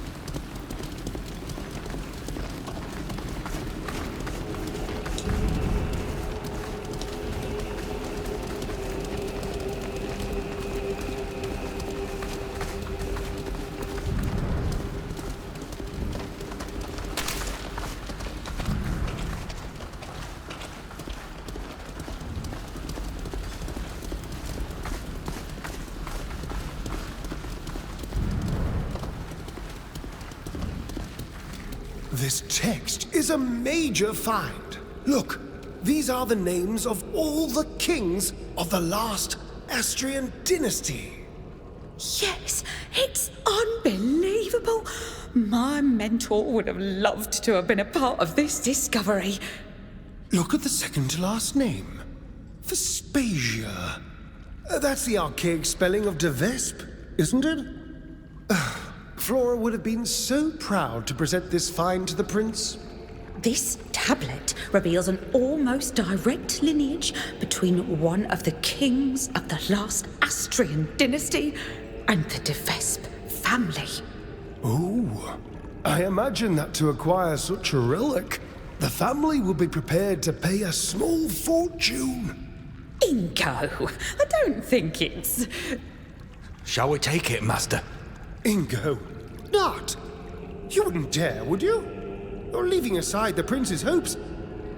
This text is a major find. Look, these are the names of all the kings of the last Astrian dynasty. Yes, it's unbelievable. My mentor would have loved to have been a part of this discovery. Look at the second to last name. Vespasia. That's the archaic spelling of Devesp, isn't it? Flora would have been so proud to present this find to the prince. This tablet reveals an almost direct lineage between one of the kings of the last Astrian dynasty and the de Vespe family. Ooh, I imagine that to acquire such a relic, the family will be prepared to pay a small fortune. Ingo, I don't think it's... Shall we take it, Master? Ingo, not! You wouldn't dare, would you? Or leaving aside the prince's hopes,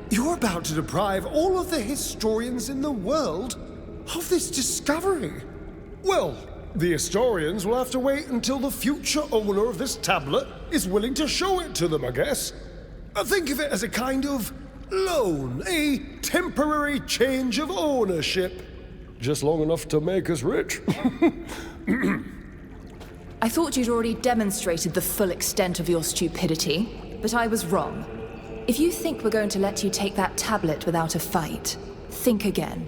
you're about to deprive all of the historians in the world of this discovery. Well, the historians will have to wait until the future owner of this tablet is willing to show it to them, I guess. Think of it as a kind of loan, a temporary change of ownership. Just long enough to make us rich. I thought you'd already demonstrated the full extent of your stupidity, but I was wrong. If you think we're going to let you take that tablet without a fight, think again.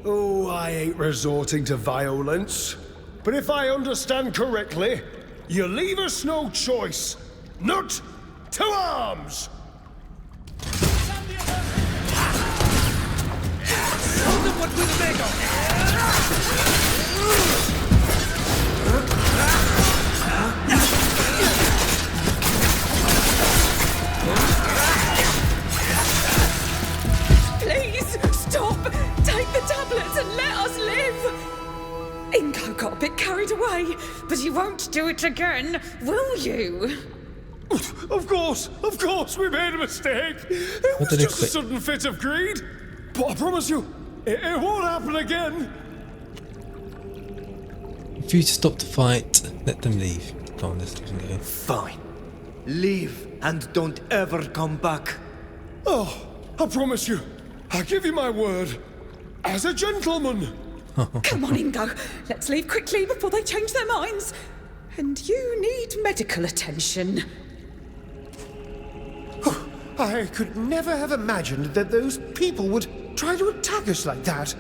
Oh, I ain't resorting to violence. But if I understand correctly, you leave us no choice. Not to arms! Hold them what will they go? Please, stop! Take the tablets and let us live! Ingo got a bit carried away, but he won't do it again, will you? Of course, we made a mistake. It was just a sudden fit of greed. But I promise you, it won't happen again. If you stop the fight, let them leave. Come on, let's let them go. Fine. Leave and don't ever come back. Oh, I promise you. I give you my word. As a gentleman. Come on, Ingo. Let's leave quickly before they change their minds. And you need medical attention. I could never have imagined that those people would try to attack us like that.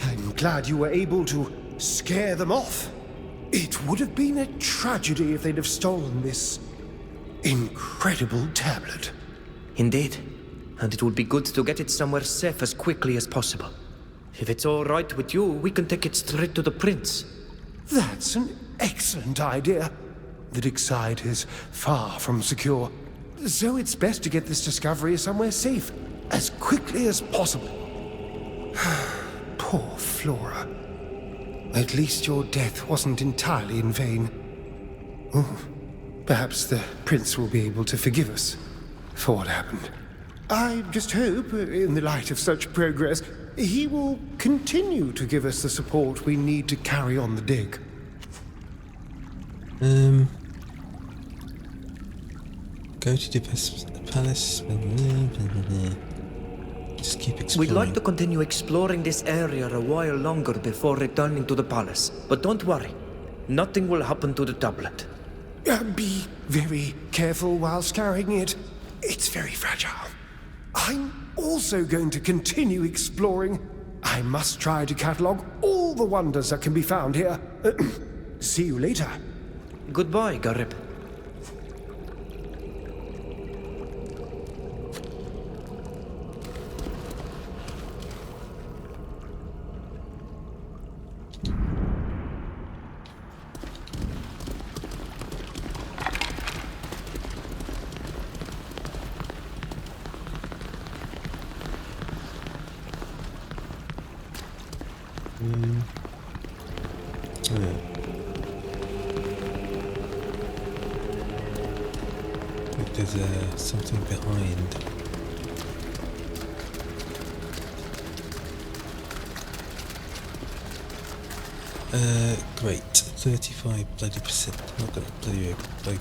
I'm glad you were able to scare them off. It would have been a tragedy if they'd have stolen this incredible tablet. Indeed. And it would be good to get it somewhere safe as quickly as possible. If it's all right with you, we can take it straight to the prince. That's an excellent idea. The dig side is far from secure, so it's best to get this discovery somewhere safe as quickly as possible. Poor Flora. At least your death wasn't entirely in vain. Oh, perhaps the prince will be able to forgive us for what happened. I just hope, in the light of such progress, he will continue to give us the support we need to carry on the dig. Go to the palace. Just keep exploring. We'd like to continue exploring this area a while longer before returning to the palace. But don't worry. Nothing will happen to the tablet. Be very careful whilst carrying it. It's very fragile. I'm also going to continue exploring. I must try to catalogue all the wonders that can be found here. See you later. Goodbye, Garib. There's something behind. Great. 35 bloody percent. Not gonna bloody open it.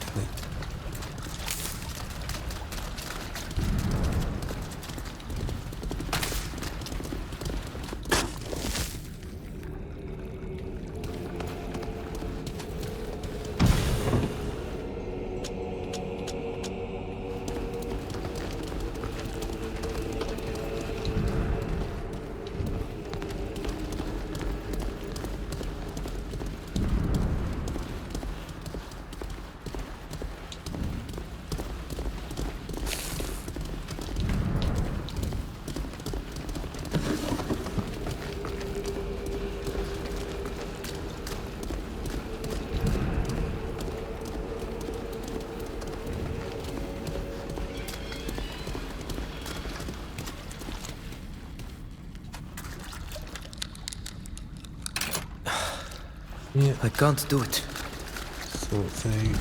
Yeah. I can't do it. Sort through.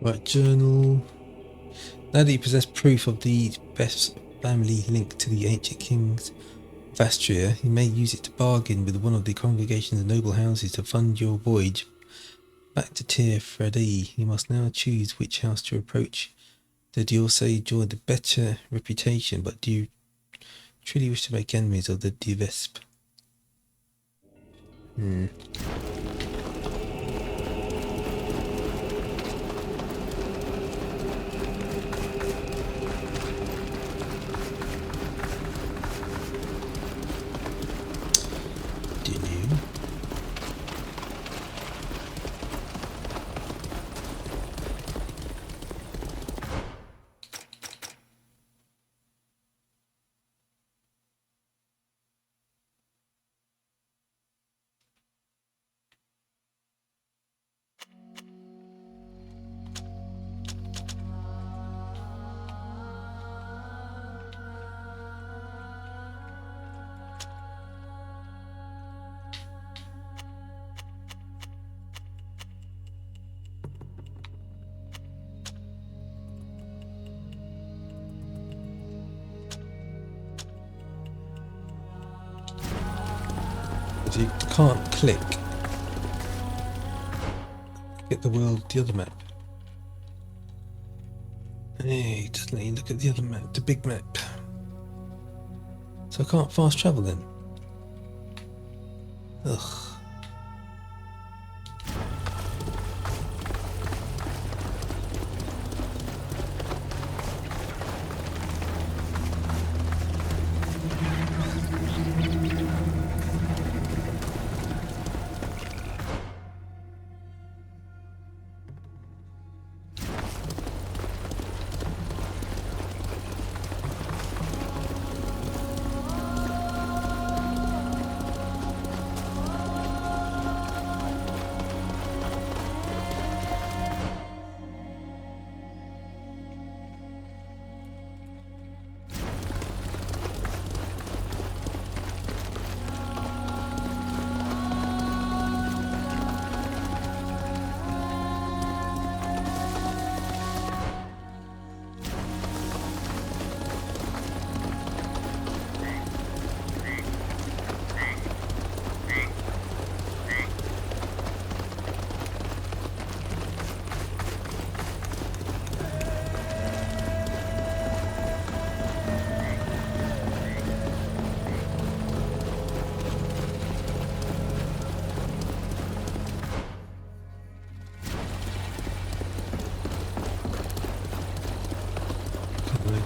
Right, journal. Now that you possess proof of the best family link to the ancient kings of Astria, you may use it to bargain with one of the congregation's noble houses to fund your voyage back to Teer Fradee. You must now choose which house to approach. Did you also enjoy the better reputation, but do you truly wish to make enemies of the desperation? You can't click. Get the world, the other map. Hey, it doesn't let you look at the other map, the big map. So I can't fast travel then. Ugh.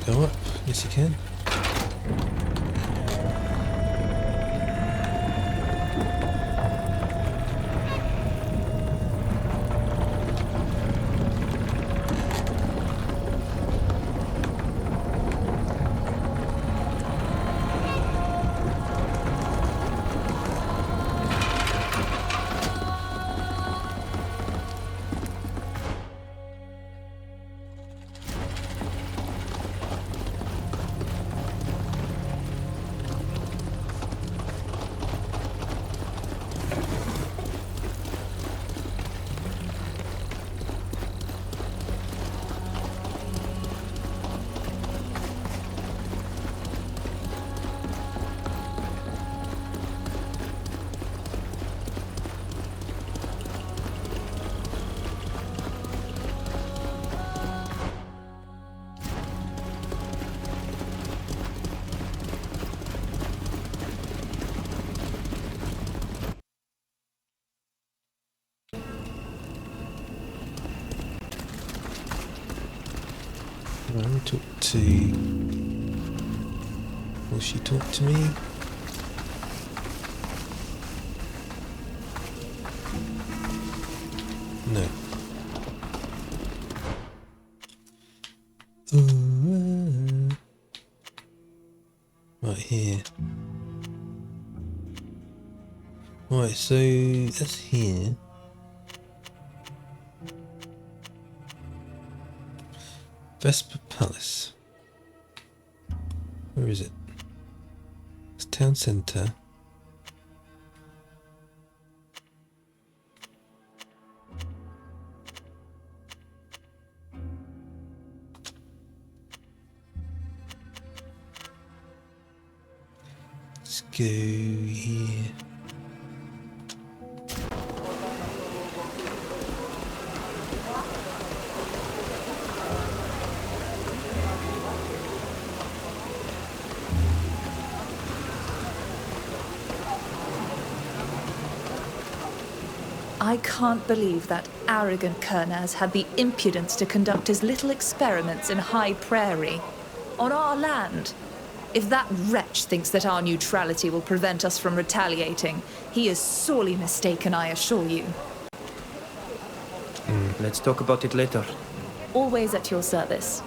Go up. Yes, you can. Talk to... Will she talk to me? No. Right here. Right, so that's here. Vesper Palace. Where is it? It's town centre. Let's go here. I can't believe that arrogant Kernaz had the impudence to conduct his little experiments in High Prairie, on our land. If that wretch thinks that our neutrality will prevent us from retaliating, he is sorely mistaken, I assure you. Let's talk about it later. Always at your service.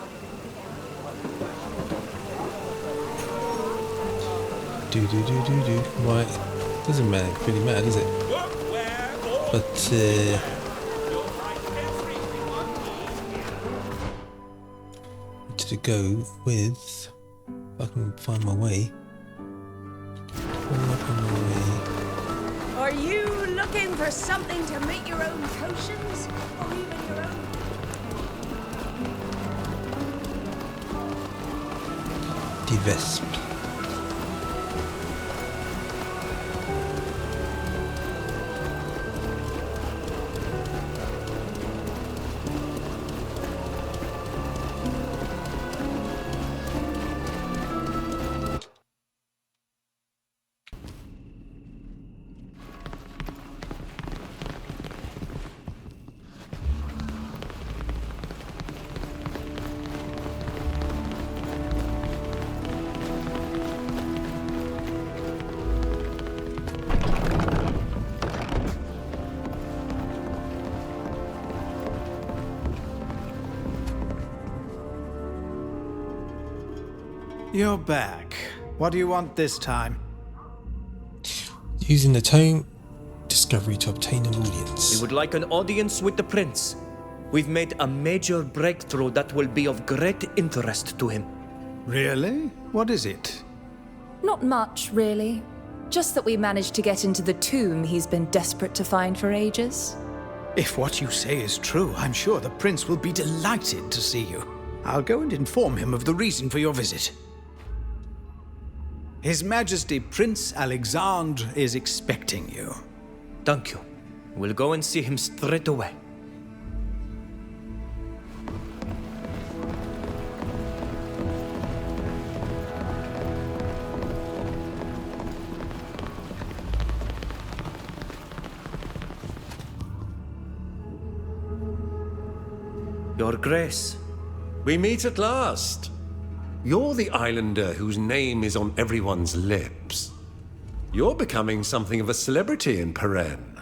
Right, doesn't really matter, does it? But to go with, if I can find my way. Are you looking for something to make your own potions? Or even your own... Divest. You're back. What do you want this time? Using the tome discovery to obtain an audience. We would like an audience with the prince. We've made a major breakthrough that will be of great interest to him. Really? What is it? Not much, really. Just that we managed to get into the tomb he's been desperate to find for ages. If what you say is true, I'm sure the prince will be delighted to see you. I'll go and inform him of the reason for your visit. His Majesty Prince Alexandre is expecting you. Thank you. We'll go and see him straight away. Your Grace. We meet at last. You're the islander whose name is on everyone's lips. You're becoming something of a celebrity in Peren.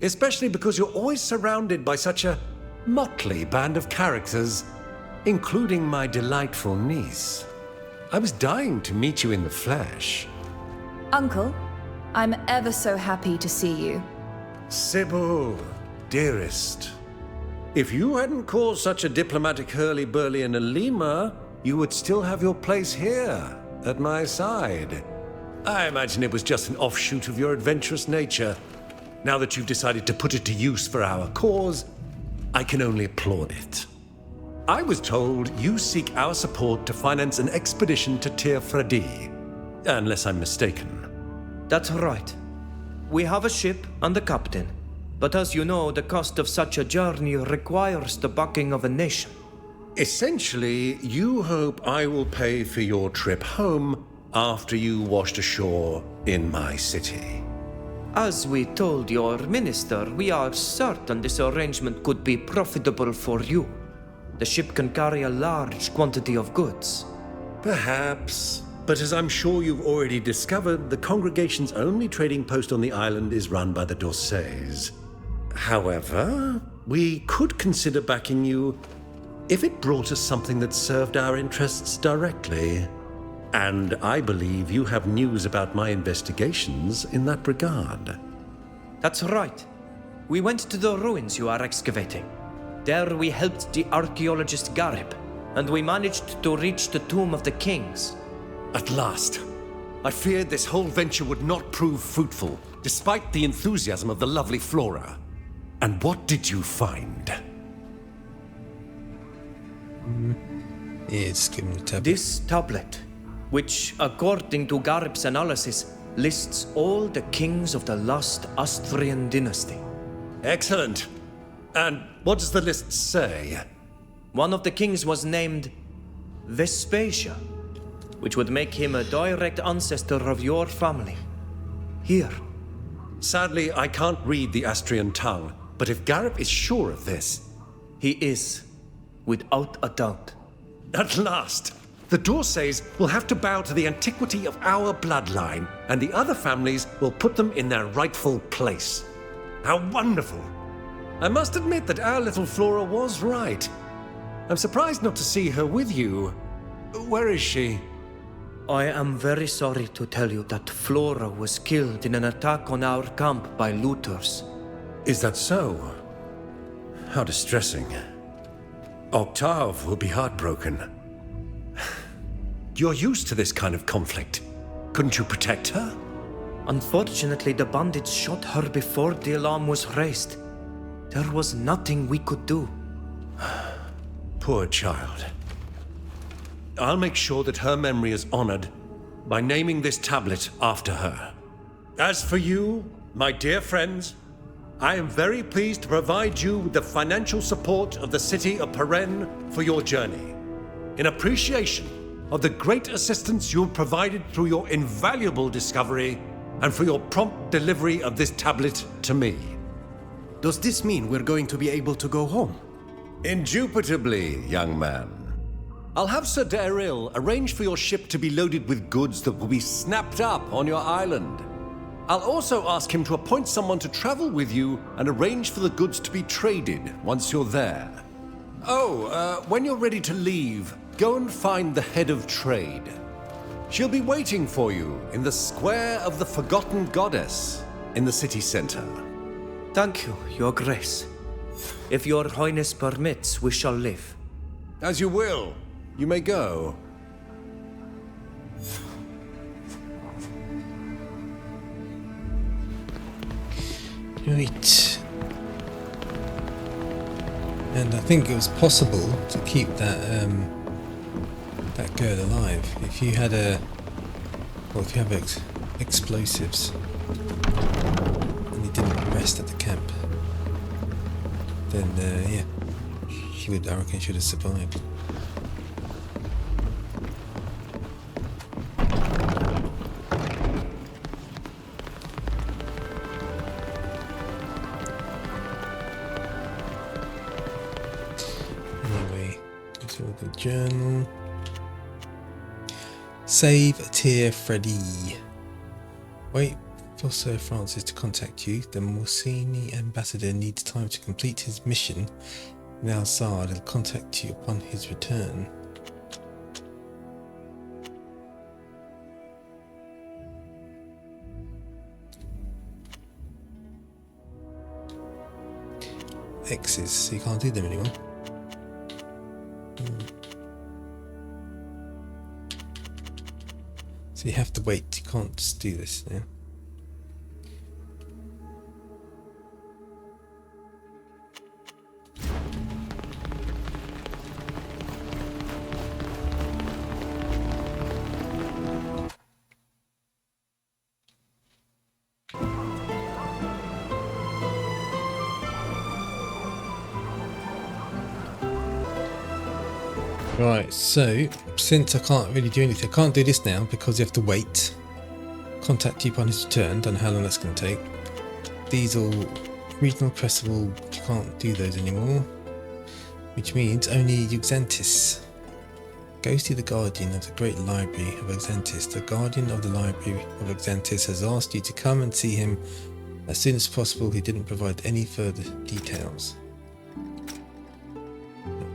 Especially because you're always surrounded by such a motley band of characters, including my delightful niece. I was dying to meet you in the flesh. Uncle, I'm ever so happy to see you. Sybil, dearest. If you hadn't caused such a diplomatic hurly-burly in Alima, you would still have your place here, at my side. I imagine it was just an offshoot of your adventurous nature. Now that you've decided to put it to use for our cause, I can only applaud it. I was told you seek our support to finance an expedition to Teer Fradee, unless I'm mistaken. That's right. We have a ship and a captain, but as you know, the cost of such a journey requires the backing of a nation. Essentially, you hope I will pay for your trip home after you washed ashore in my city. As we told your minister, we are certain this arrangement could be profitable for you. The ship can carry a large quantity of goods. Perhaps. But as I'm sure you've already discovered, the congregation's only trading post on the island is run by the Dorsays. However, we could consider backing you if it brought us something that served our interests directly. And I believe you have news about my investigations in that regard. That's right. We went to the ruins you are excavating. There we helped the archaeologist Garib, and we managed to reach the tomb of the kings. At last. I feared this whole venture would not prove fruitful, despite the enthusiasm of the lovely Flora. And what did you find? Yeah, just give me the tablet. This tablet, which, according to Garib's analysis, lists all the kings of the last Austrian dynasty. Excellent. And what does the list say? One of the kings was named Vespasia, which would make him a direct ancestor of your family. Here. Sadly, I can't read the Austrian tongue, but if Garib is sure of this... He is, without a doubt. At last! The Dorsays will have to bow to the antiquity of our bloodline, and the other families will put them in their rightful place. How wonderful! I must admit that our little Flora was right. I'm surprised not to see her with you. Where is she? I am very sorry to tell you that Flora was killed in an attack on our camp by looters. Is that so? How distressing. Octave will be heartbroken. You're used to this kind of conflict. Couldn't you protect her? Unfortunately, the bandits shot her before the alarm was raised. There was nothing we could do. Poor child. I'll make sure that her memory is honored by naming this tablet after her. As for you, my dear friends, I am very pleased to provide you with the financial support of the city of Peren for your journey, in appreciation of the great assistance you have provided through your invaluable discovery and for your prompt delivery of this tablet to me. Does this mean we're going to be able to go home? Indubitably, young man. I'll have Sir Daryl arrange for your ship to be loaded with goods that will be snapped up on your island. I'll also ask him to appoint someone to travel with you and arrange for the goods to be traded once you're there. Oh, when you're ready to leave, go and find the head of trade. She'll be waiting for you in the Square of the Forgotten Goddess in the city center. Thank you, Your Grace. If Your Highness permits, we shall leave. As you will. You may go. Right. And I think it was possible to keep that that girl alive if you had if you have explosives and you didn't rest at the camp. Then yeah, I reckon should have survived. Anyway, let's look at the journal. Save Teer Fradee. Wait for Sir Francis to contact you. The Morsini ambassador needs time to complete his mission. Now Zard will contact you upon his return. X's, so you can't do them anymore. So you have to wait, you can't just do this now. Right, so since I can't really do anything, I can't do this now because you have to wait. Contact you upon his return, don't know how long that's going to take. These all regional festival, you can't do those anymore. which means only Euxantis. Go see the Guardian of the Great Library of Euxantis. The Guardian of the Library of Euxantis has asked you to come and see him as soon as possible. He didn't provide any further details.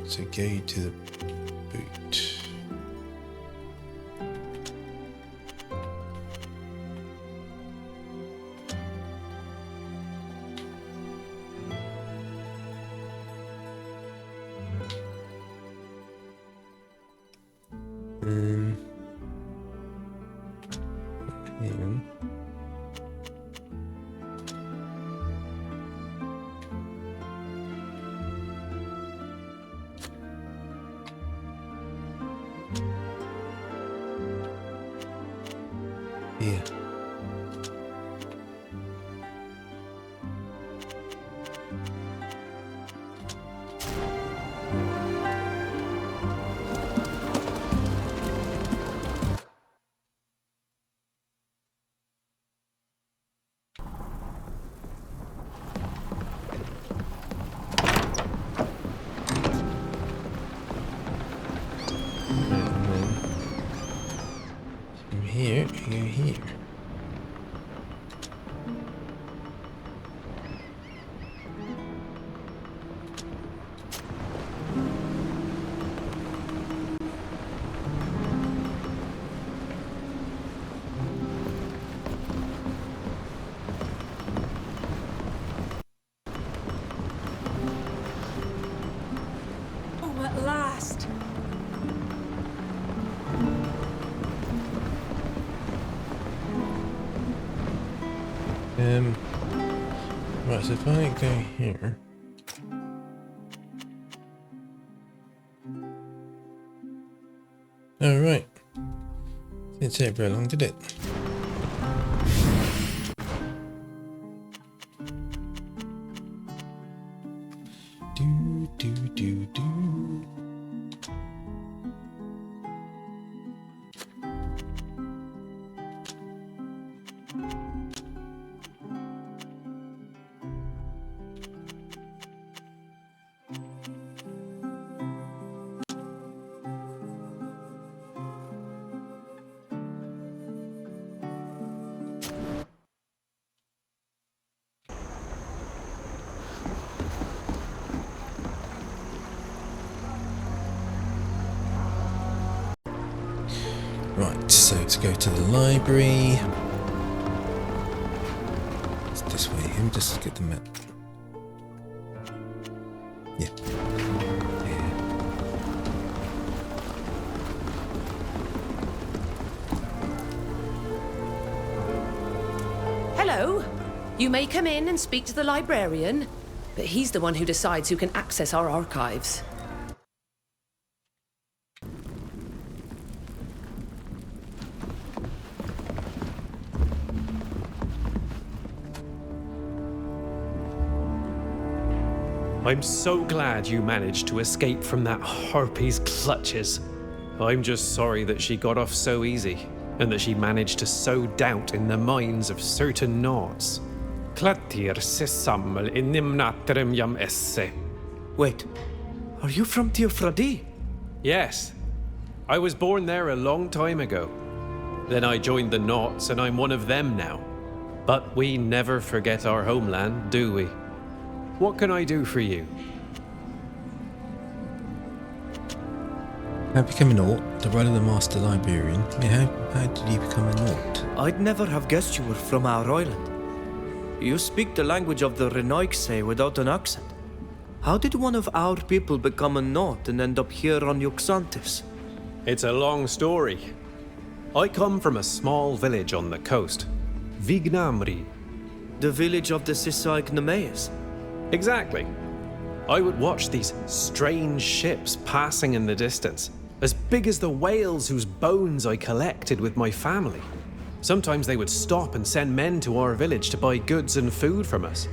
So go to the boot. Yeah. From here, you go here. Oh, at last! Right, so if I go here. Oh, right. Didn't take very long, did it? Do. Right, so let's go to the library. It's this way. Let me just get the map. Yeah. Hello. You may come in and speak to the librarian, but he's the one who decides who can access our archives. I'm so glad you managed to escape from that harpy's clutches. I'm just sorry that she got off so easy, and that she managed to sow doubt in the minds of certain Nauts. Wait, are you from Teer Fradee? Yes. I was born there a long time ago. Then I joined the Nauts, and I'm one of them now. But we never forget our homeland, do we? What can I do for you? How become a Naut? The role of the Master Librarian. Yeah, how did you become a Naut? I'd never have guessed you were from our island. You speak the language of the Renoixe without an accent. How did one of our people become a Naut and end up here on Euxantis? It's a long story. I come from a small village on the coast, Vignamri. The village of the Sisaik Nemeas? Exactly. I would watch these strange ships passing in the distance, as big as the whales whose bones I collected with my family. Sometimes they would stop and send men to our village to buy goods and food from us.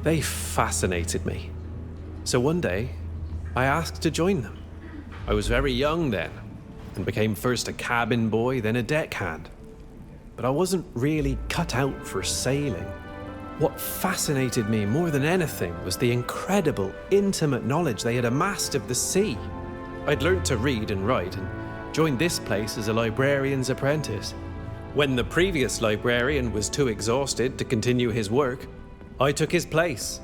They fascinated me. So one day, I asked to join them. I was very young then, and became first a cabin boy, then a deckhand. But I wasn't really cut out for sailing. What fascinated me more than anything was the incredible, intimate knowledge they had amassed of the sea. I'd learned to read and write and joined this place as a librarian's apprentice. When the previous librarian was too exhausted to continue his work, I took his place.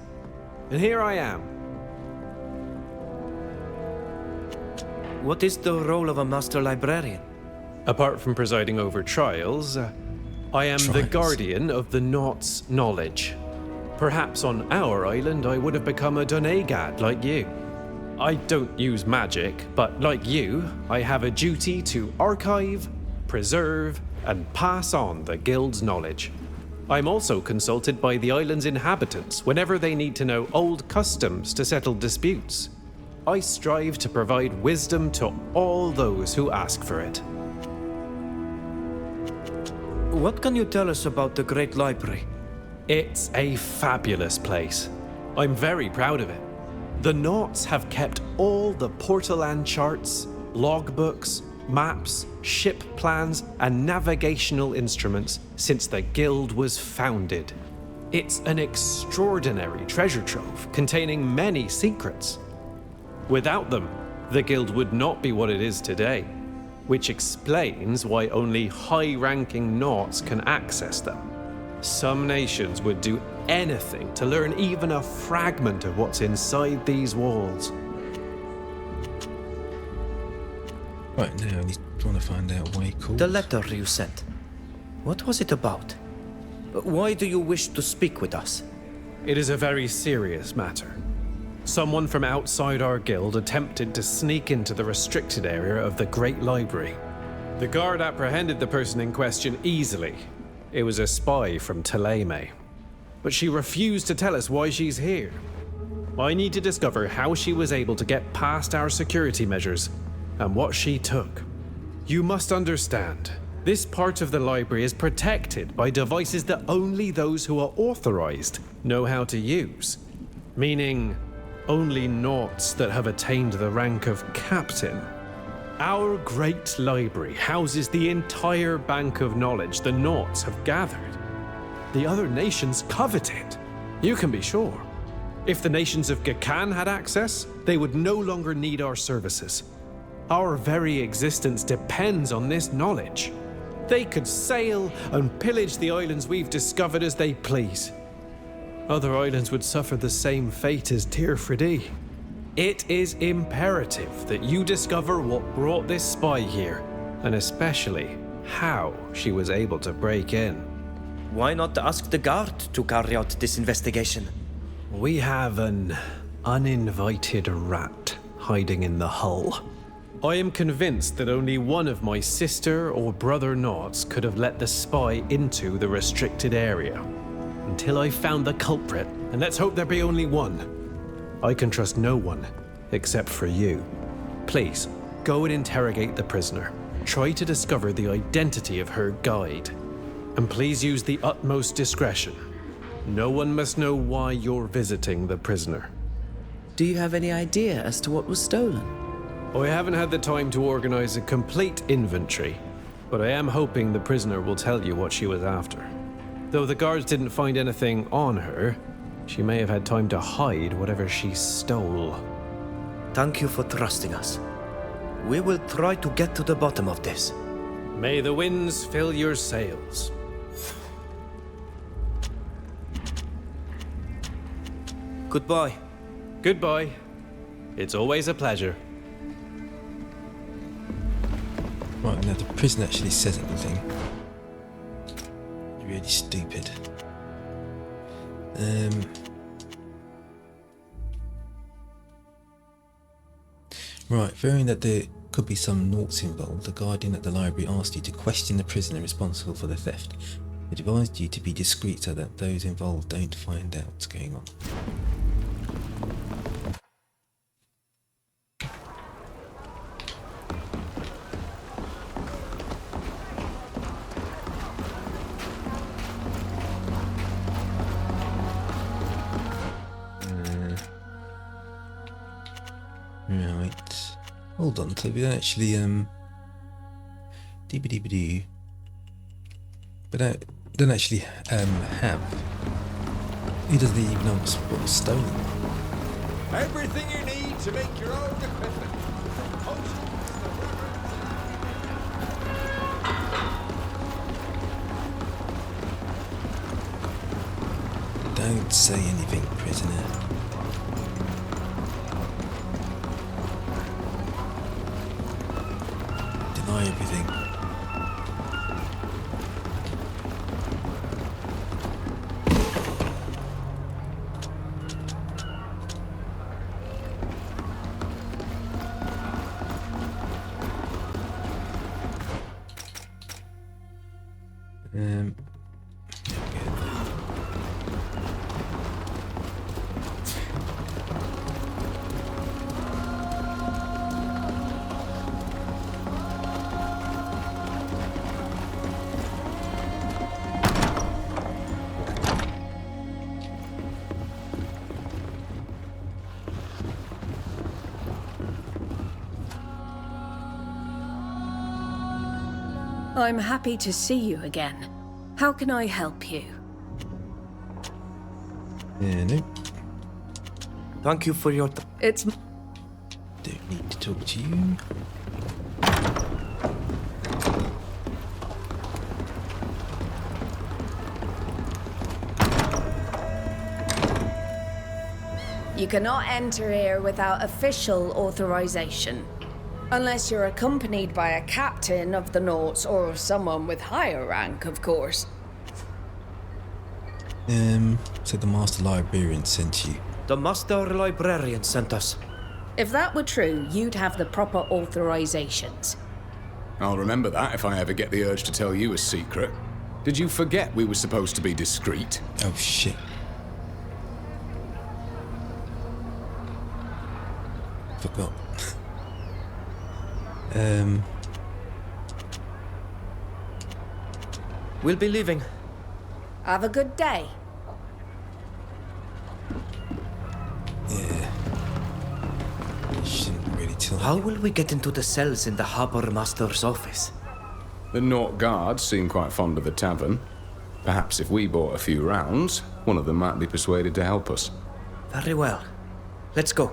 And here I am. What is the role of a master librarian? Apart from presiding over trials, I am the guardian of the Naught's knowledge. Perhaps on our island I would have become a Donegad like you. I don't use magic, but like you, I have a duty to archive, preserve, and pass on the guild's knowledge. I'm also consulted by the island's inhabitants whenever they need to know old customs to settle disputes. I strive to provide wisdom to all those who ask for it. What can you tell us about the Great Library? It's a fabulous place. I'm very proud of it. The Naughts have kept all the Portaland charts, logbooks, maps, ship plans, and navigational instruments since the guild was founded. It's an extraordinary treasure trove containing many secrets. Without them, the guild would not be what it is today, which explains why only high-ranking Naughts can access them. Some nations would do anything to learn even a fragment of what's inside these walls. Right, now I want to find out why he called. The letter you sent. What was it about? Why do you wish to speak with us? It is a very serious matter. Someone from outside our guild attempted to sneak into the restricted area of the Great Library. The guard apprehended the person in question easily. It was a spy from Teleme. But she refused to tell us why she's here. I need to discover how she was able to get past our security measures and what she took. You must understand, this part of the library is protected by devices that only those who are authorized know how to use. Meaning, only Naughts that have attained the rank of captain. Our great library houses the entire bank of knowledge the Naughts have gathered. The other nations covet it, you can be sure. If the nations of Gakan had access, they would no longer need our services. Our very existence depends on this knowledge. They could sail and pillage the islands we've discovered as they please. Other islands would suffer the same fate as Teer Fradee. It is imperative that you discover what brought this spy here, and especially how she was able to break in. Why not ask the guard to carry out this investigation? We have an uninvited rat hiding in the hull. I am convinced that only one of my sister or brother Naughts could have let the spy into the restricted area. Until I found the culprit, and let's hope there be only one. I can trust no one, except for you. Please, go and interrogate the prisoner. Try to discover the identity of her guide. And please use the utmost discretion. No one must know why you're visiting the prisoner. Do you have any idea as to what was stolen? I haven't had the time to organize a complete inventory, but I am hoping the prisoner will tell you what she was after. Though the guards didn't find anything on her, she may have had time to hide whatever she stole. Thank you for trusting us. We will try to get to the bottom of this. May the winds fill your sails. Goodbye. Goodbye. It's always a pleasure. Right, now the prison actually says anything. Really stupid. Right, fearing that there could be some Naughts involved, the guardian at the library asked you to question the prisoner responsible for the theft. It advised you to be discreet so that those involved don't find out what's going on. Right. Hold on, so we don't actually don't actually have He doesn't even know what was stolen. Everything you need to make your own equipment. Don't say anything, prisoner. Deny everything. I'm happy to see you again. How can I help you? No. Thank you for your... It's... Don't need to talk to you. You cannot enter here without official authorization. Unless you're accompanied by a captain of the Naughts or someone with higher rank, of course. So the Master Librarian sent you. The Master Librarian sent us. If that were true, you'd have the proper authorizations. I'll remember that if I ever get the urge to tell you a secret. Did you forget we were supposed to be discreet? Oh shit. Forgot. We'll be leaving. Have a good day. Yeah. Shouldn't really tell. How will we get into the cells in the Harbour Master's office? The Naught guards seem quite fond of the tavern. Perhaps if we bought a few rounds, one of them might be persuaded to help us. Very well. Let's go.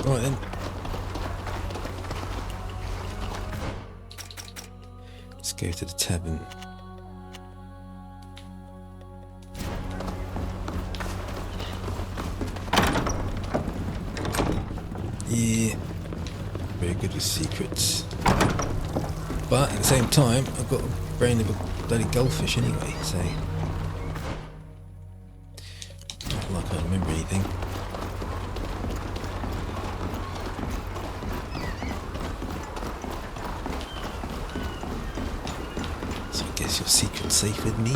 Right then. Let's go to the tavern. Yeah. Very good with secrets. But at the same time, I've got a brain of a bloody goldfish anyway, so... Not like I remember anything. So I guess your secret's safe with me.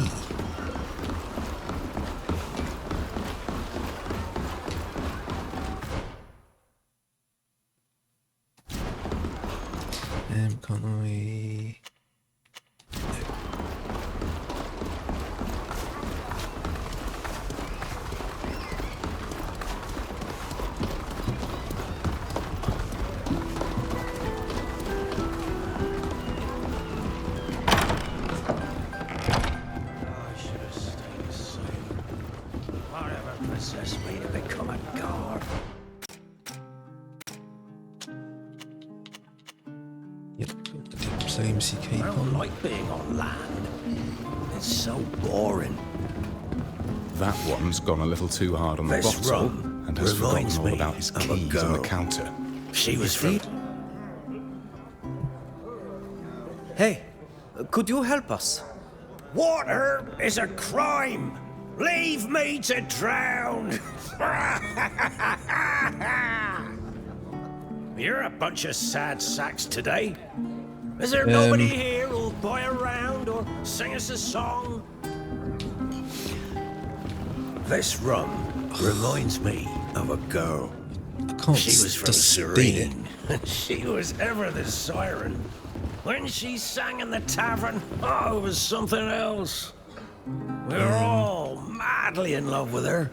Can't I... Possessed me to become a guard. Yep, same CK. I don't like being on land. It's so boring. That one's gone a little too hard on the This bottle rum and has forgotten reminds all me about his of a keys on the girl. counter. She was from... Hey, could you help us? Water is a crime. Leave me to drown. You're a bunch of sad sacks today. Is there nobody here who'll buy a round or sing us a song? This rum reminds me of a girl. She was from Serene. She was ever the siren. When she sang in the tavern, oh, it was something else. We were all madly in love with her.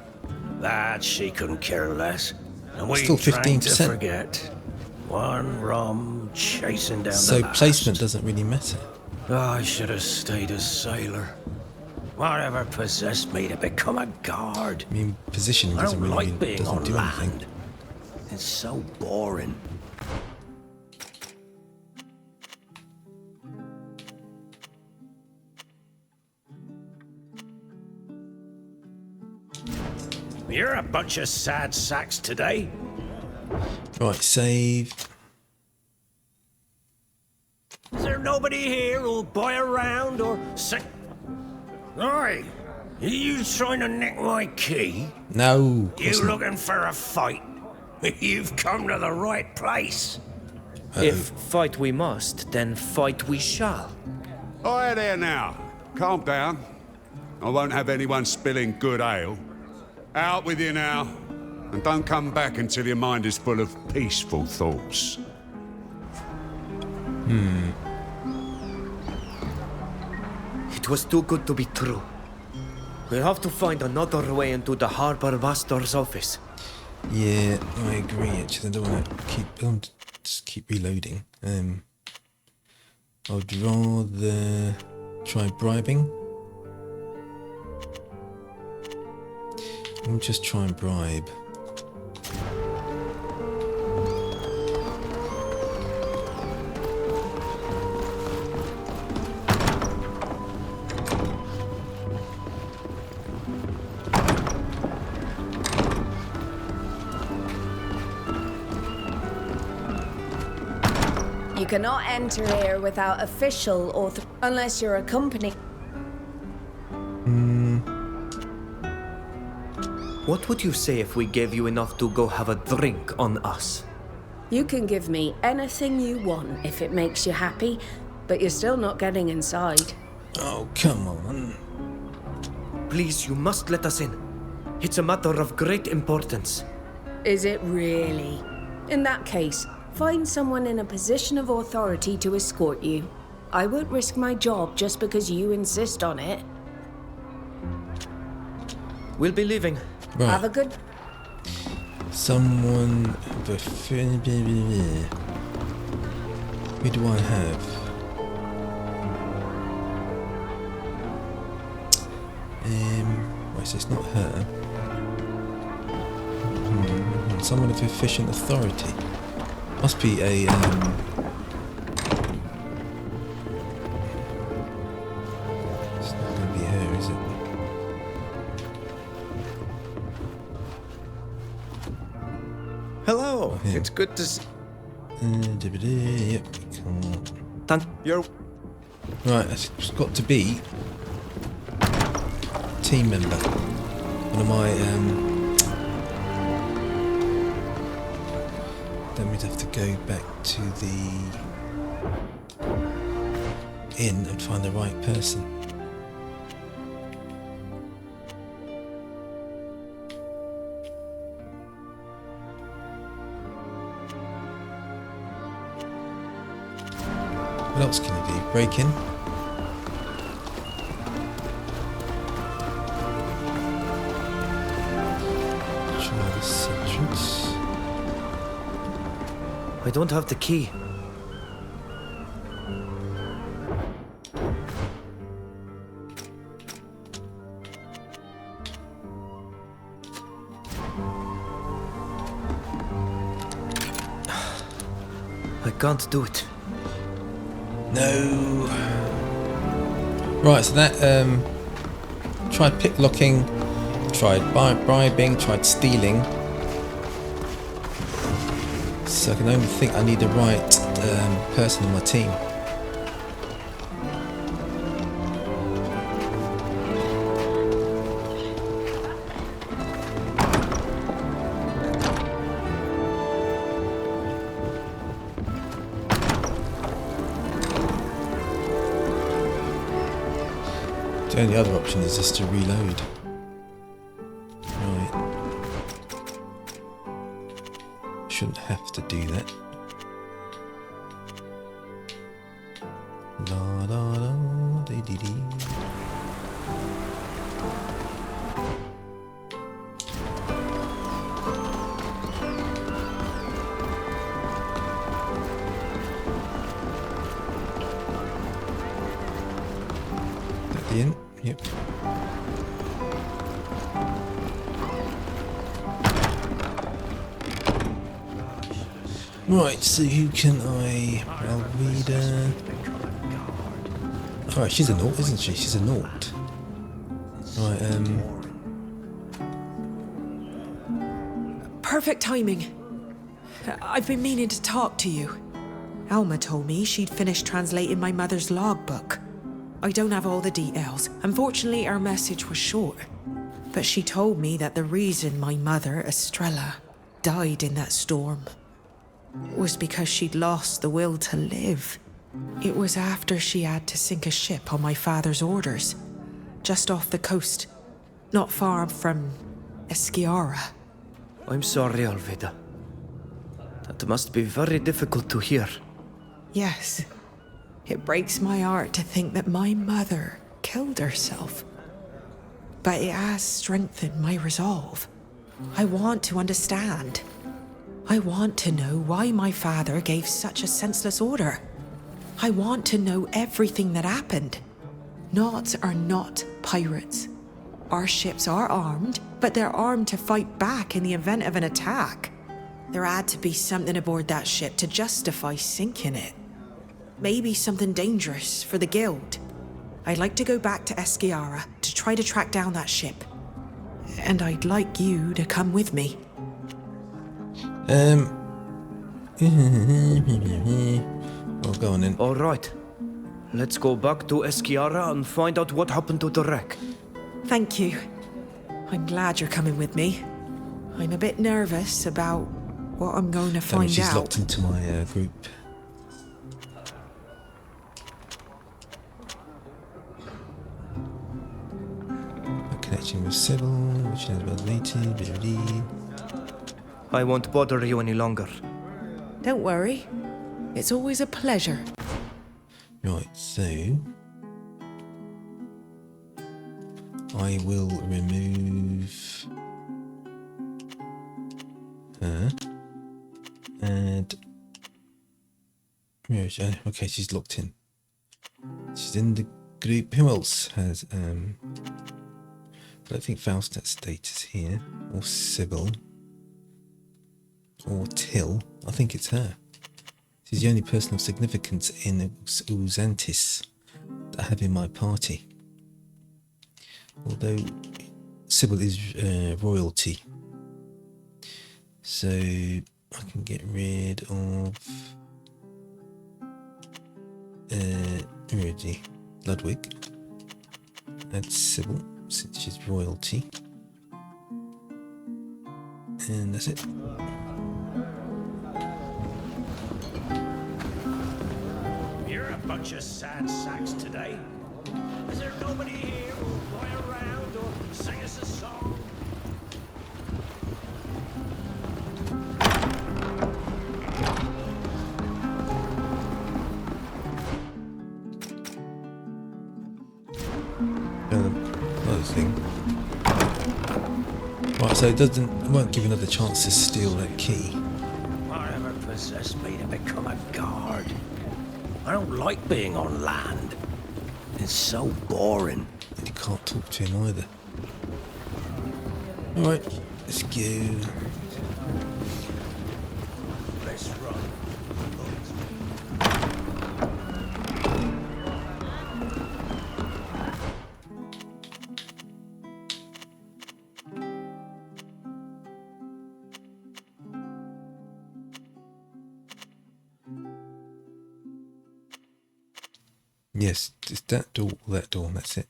That she couldn't care less. And we Still tried 15%. to forget. One rum chasing down So the last. placement doesn't really matter. Oh, I should have stayed a sailor. Whatever possessed me to become a guard? I mean, positioning I doesn't don't really like being doesn't on do land. anything. It's so boring. You're a bunch of sad sacks today. Right, save. Is there nobody here who'll buy around or say... Oi! Are you trying to nick my key? No. You looking for a fight? You've come to the right place. If fight we must, then fight we shall. Oh, there now. Calm down. I won't have anyone spilling good ale. Out with you now. And don't come back until your mind is full of peaceful thoughts. It was too good to be true. We'll have to find another way into the Harbour Master's office. Yeah, I agree. Actually, I don't want to just keep reloading. I'd rather try bribing. Let me just try and bribe. You cannot enter here without official unless you're a company. What would you say if we gave you enough to go have a drink on us? You can give me anything you want if it makes you happy, but you're still not getting inside. Oh, come on. Please, you must let us in. It's a matter of great importance. Is it really? In that case, find someone in a position of authority to escort you. I won't risk my job just because you insist on it. We'll be leaving. Right. Have a good... Someone... Who do I have? Wait, so it's not her. Someone of efficient authority. Must be a... It's not going to be her, is it? Hello. It's good to see... Yep, Thank you. Right, it's got to be team member. One of my then we'd have to go back to the inn and find the right person. What else can I do? Break in? Try this entrance. I don't have the key. I can't do it. No. Right, so that tried picklocking, tried bribing, tried stealing. So I can only think I need the right person on my team. The only other option is just to reload. Right. Shouldn't have to do that. La la la dee dee dee. At the end? Yep. Right, so who can I... Alvida... Alright, she's a naught, isn't she? She's a naught. Right, Perfect timing. I've been meaning to talk to you. Alma told me she'd finished translating my mother's logbook. I don't have all the details. Unfortunately, our message was short. But she told me that the reason my mother, Estrella, died in that storm was because she'd lost the will to live. It was after she had to sink a ship on my father's orders, just off the coast, not far from Esquiara. I'm sorry, Alvida. That must be very difficult to hear. Yes. It breaks my heart to think that my mother killed herself. But it has strengthened my resolve. I want to understand. I want to know why my father gave such a senseless order. I want to know everything that happened. Knots are not pirates. Our ships are armed, but they're armed to fight back in the event of an attack. There had to be something aboard that ship to justify sinking it. Maybe something dangerous for the guild. I'd like to go back to Esquiara to try to track down that ship. And I'd like you to come with me. Well, go on then. All right. Let's go back to Esquiara and find out what happened to the wreck. Thank you. I'm glad you're coming with me. I'm a bit nervous about what I'm going to find she's out. locked into my group. Connection with Sybil, which knows about meeting. I won't bother you any longer. Don't worry. It's always a pleasure. Right, so I will remove her and where is she? Okay, she's locked in. She's in the group. Who else has I don't think Faust's status here, or Sybil, or Till. I think it's her. She's the only person of significance in Uzantis that I have in my party. Although Sybil is royalty. So I can get rid of Ludwig. Add Sybil, since she's royalty. And that's it. You're a bunch of sad sacks today. Is there nobody here who'll play around or sing us a song? Another thing. Right, so it won't give another chance to steal that key. Whatever possessed me to become a guard? I don't like being on land. It's so boring. And you can't talk to him either. Alright, let's go. Let's run. Yes, it's that door, that's it.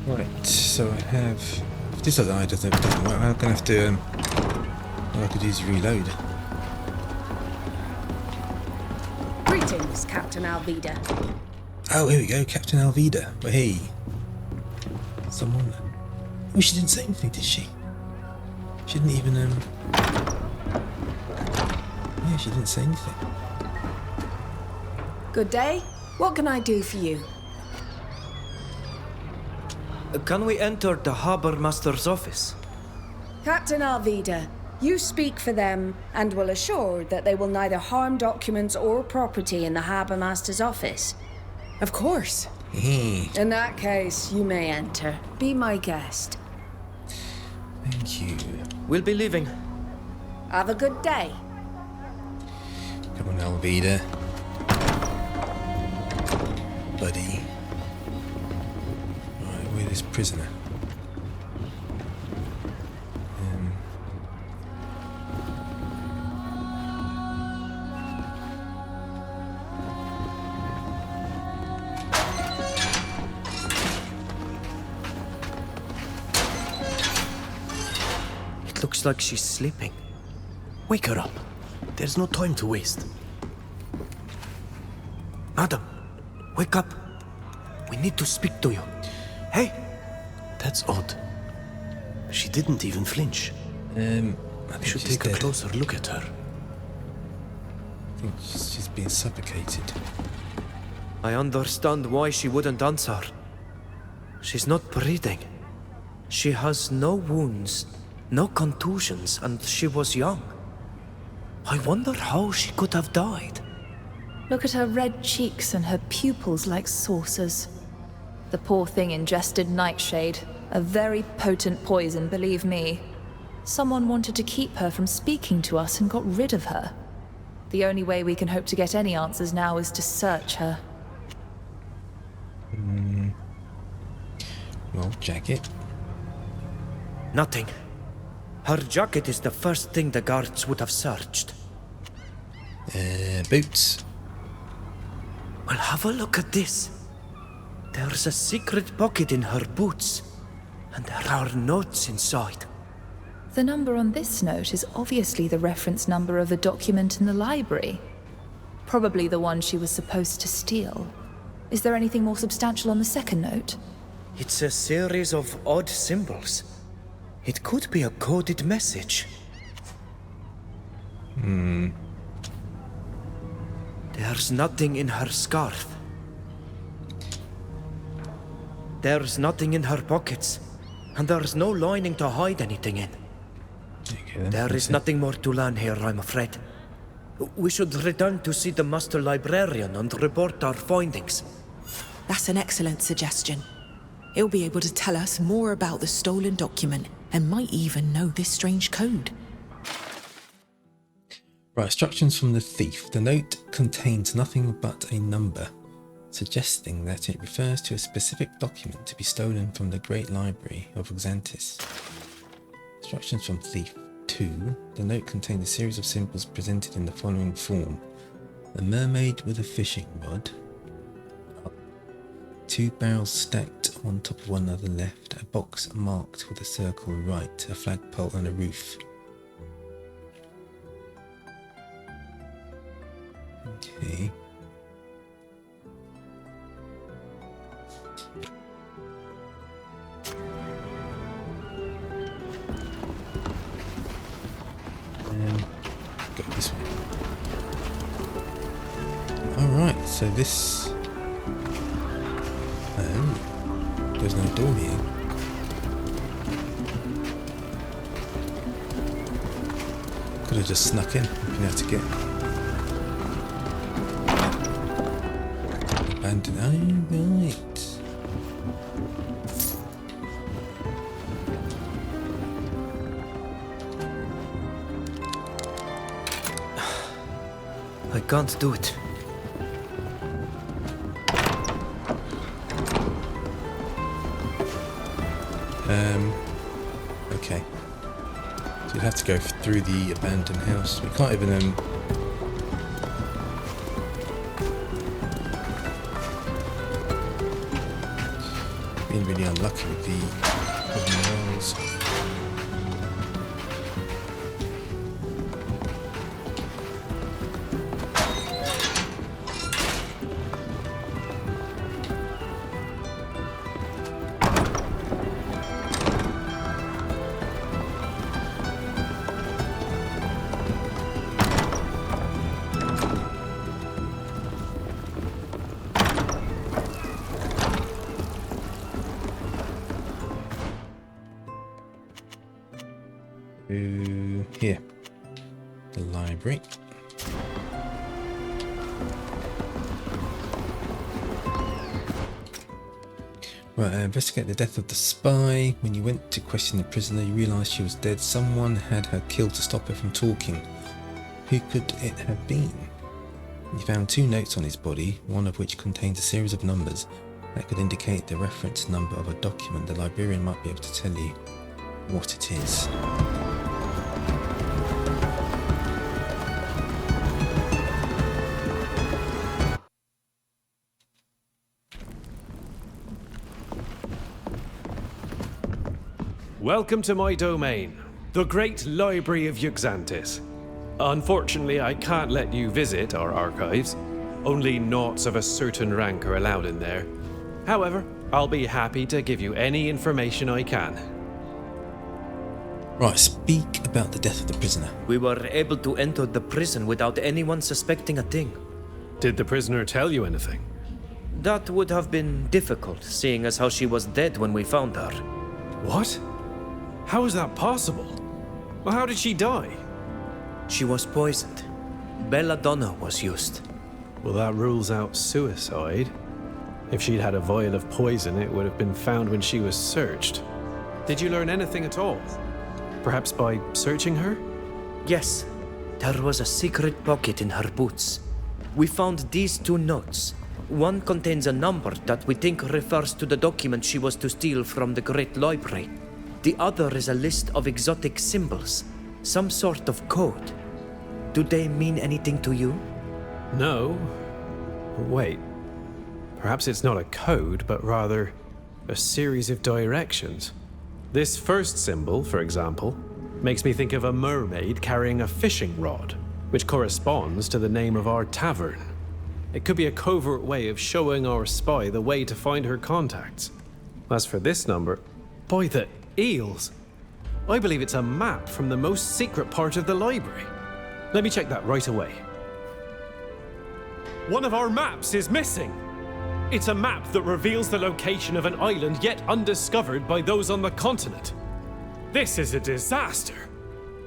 Right, so I have... If this doesn't work, I'm going to have to... I could use reload. Greetings, Captain Alvida. Oh, here we go, Captain Alvida. But hey, someone... Oh, she didn't say anything, did she? She didn't even, Yeah, she didn't say anything. Good day. What can I do for you? Can we enter the Harbour Master's office? Captain Alvida, you speak for them and will assure that they will neither harm documents or property in the Harbour Master's office. Of course. In that case, you may enter. Be my guest. Thank you. We'll be leaving. Have a good day. Come on, Alvida. Buddy. Right, where's this prisoner? It looks like she's sleeping. Wake her up. There's no time to waste. Madam, wake up. We need to speak to you. Hey! That's odd. She didn't even flinch. I We should take a closer look at her. I think she's being suffocated. I understand why she wouldn't answer. She's not breathing. She has no wounds, no contusions, and she was young. I wonder how she could have died. Look at her red cheeks and her pupils like saucers. The poor thing ingested nightshade, a very potent poison, believe me. Someone wanted to keep her from speaking to us and got rid of her. The only way we can hope to get any answers now is to search her. Well, jacket. Nothing. Her jacket is the first thing the guards would have searched. Boots. Well, have a look at this. There's a secret pocket in her boots, and there are notes inside. The number on this note is obviously the reference number of a document in the library. Probably the one she was supposed to steal. Is there anything more substantial on the second note? It's a series of odd symbols. It could be a coded message. There's nothing in her scarf. There's nothing in her pockets. And there's no lining to hide anything in. Okay, there is nothing more to learn here, I'm afraid. We should return to see the Master Librarian and report our findings. That's an excellent suggestion. He'll be able to tell us more about the stolen document and might even know this strange code. Right, instructions from the thief. The note contains nothing but a number, suggesting that it refers to a specific document to be stolen from the Great Library of Xantis. Instructions from Thief 2. The note contained a series of symbols presented in the following form. A mermaid with a fishing rod. 2 barrels stacked on top of one another left. A box marked with a circle right. A flagpole and a roof. Okay. Go this way. Alright, so this... Oh, there's no door here. Could have just snuck in, hoping how to get... Abandoned... Oh, right. I can't do it. Okay. So you'd have to go through the abandoned house. We can't even, Been really unlucky with the walls. here. The library. Right, investigate the death of the spy. When you went to question the prisoner, you realised she was dead. Someone had her killed to stop her from talking. Who could it have been? You found 2 notes on his body, one of which contains a series of numbers that could indicate the reference number of a document. The librarian might be able to tell you what it is. Welcome to my domain, the Great Library of Yuxantis. Unfortunately, I can't let you visit our archives. Only naughts of a certain rank are allowed in there. However, I'll be happy to give you any information I can. Right, speak about the death of the prisoner. We were able to enter the prison without anyone suspecting a thing. Did the prisoner tell you anything? That would have been difficult, seeing as how she was dead when we found her. What? How is that possible? Well, how did she die? She was poisoned. Belladonna was used. Well, that rules out suicide. If she'd had a vial of poison, it would have been found when she was searched. Did you learn anything at all? Perhaps by searching her? Yes. There was a secret pocket in her boots. We found these 2 notes. One contains a number that we think refers to the document she was to steal from the Great Library. The other is a list of exotic symbols, some sort of code. Do they mean anything to you? No. Wait. Perhaps it's not a code, but rather a series of directions. This first symbol, for example, makes me think of a mermaid carrying a fishing rod, which corresponds to the name of our tavern. It could be a covert way of showing our spy the way to find her contacts. As for this number, by the eels, I believe it's a map from the most secret part of the library. Let me check that right away. One of our maps is missing. It's a map that reveals the location of an island yet undiscovered by those on the continent. This is a disaster.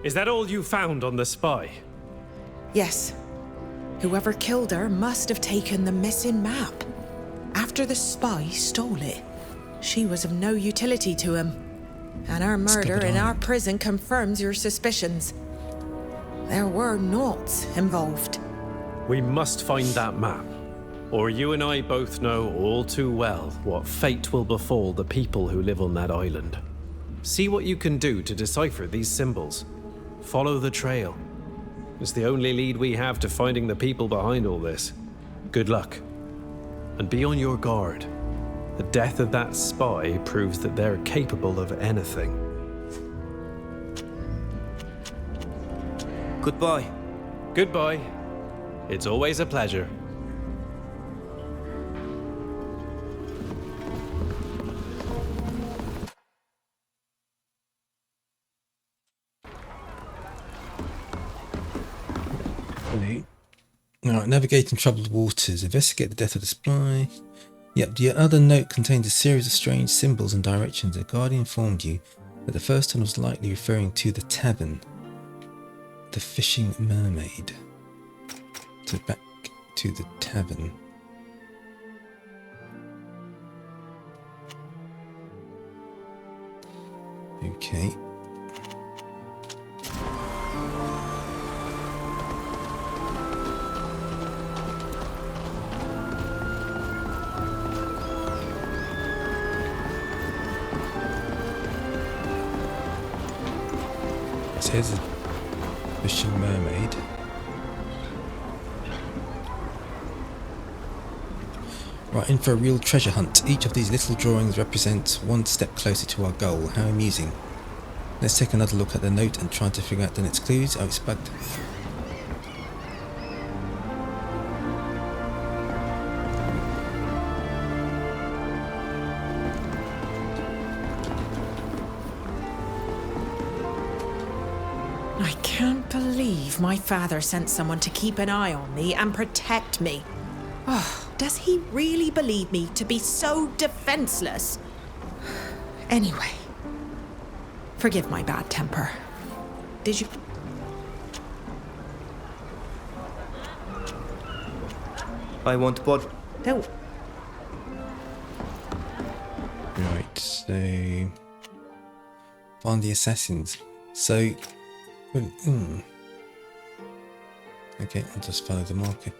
Is that all you found on the spy? Yes. Whoever killed her must have taken the missing map. After the spy stole it, she was of no utility to him. And her murder in our prison confirms your suspicions. There were naughts involved. We must find that map, or you and I both know all too well what fate will befall the people who live on that island. See what you can do to decipher these symbols. Follow the trail. It's the only lead we have to finding the people behind all this. Good luck. And be on your guard. The death of that spy proves that they're capable of anything. Goodbye. Goodbye. It's always a pleasure. Alright, navigating troubled waters. Investigate the death of the spy. Yep, the other note contains a series of strange symbols and directions. The Guardian informed you that the first one was likely referring to the tavern. The fishing mermaid. So back to the tavern. Okay. So here's a fishing mermaid. Right, in for a real treasure hunt. Each of these little drawings represents one step closer to our goal. How amusing. Let's take another look at the note and try to figure out the next clues. Oh, it's bugged. I can't believe my father sent someone to keep an eye on me and protect me. Oh, does he really believe me to be so defenseless? Anyway, forgive my bad temper. Did you... I won't bother. No. Right, so find the assassins. So, okay, I'll just follow the marker.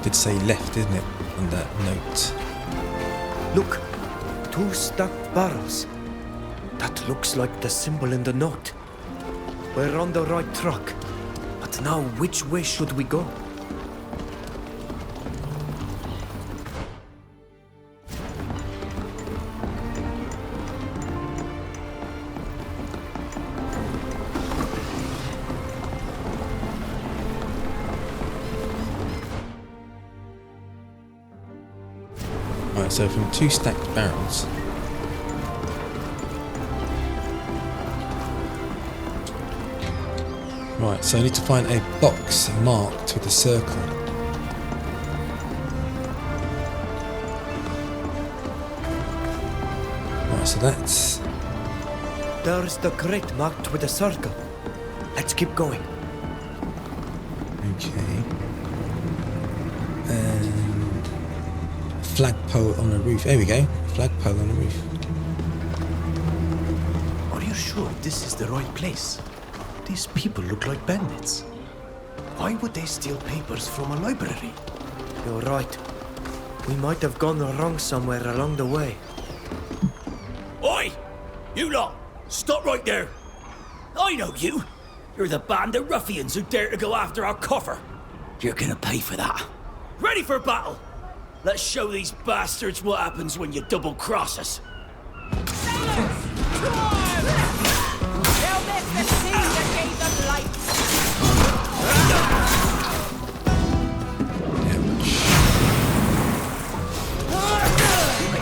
Did say left, isn't it, on that note? Look, 2 stacked barrels. That looks like the symbol in the note. We're on the right track. But now, which way should we go? Right, so from 2 stacked barrels. Right, so I need to find a box marked with a circle. Right, so that's... There's the crate marked with a circle. Let's keep going. Okay. And... flagpole on the roof. There we go. Flagpole on the roof. Are you sure this is the right place? These people look like bandits. Why would they steal papers from a library? You're right. We might have gone wrong somewhere along the way. Oi! You lot! Stop right there! I know you! You're the band of ruffians who dare to go after our coffer! You're gonna pay for that. Ready for battle! Let's show these bastards what happens when you double-cross us.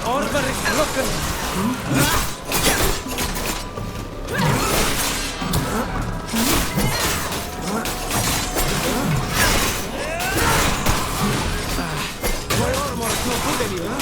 Order is broken! My armor is no good anymore.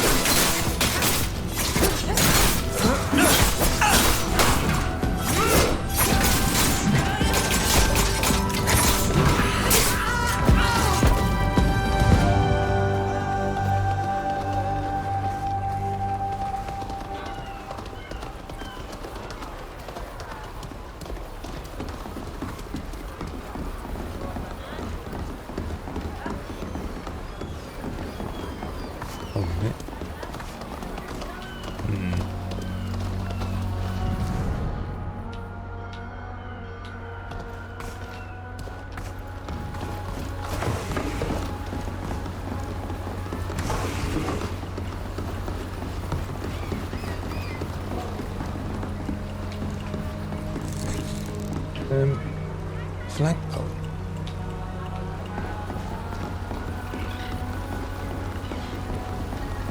Flagpole.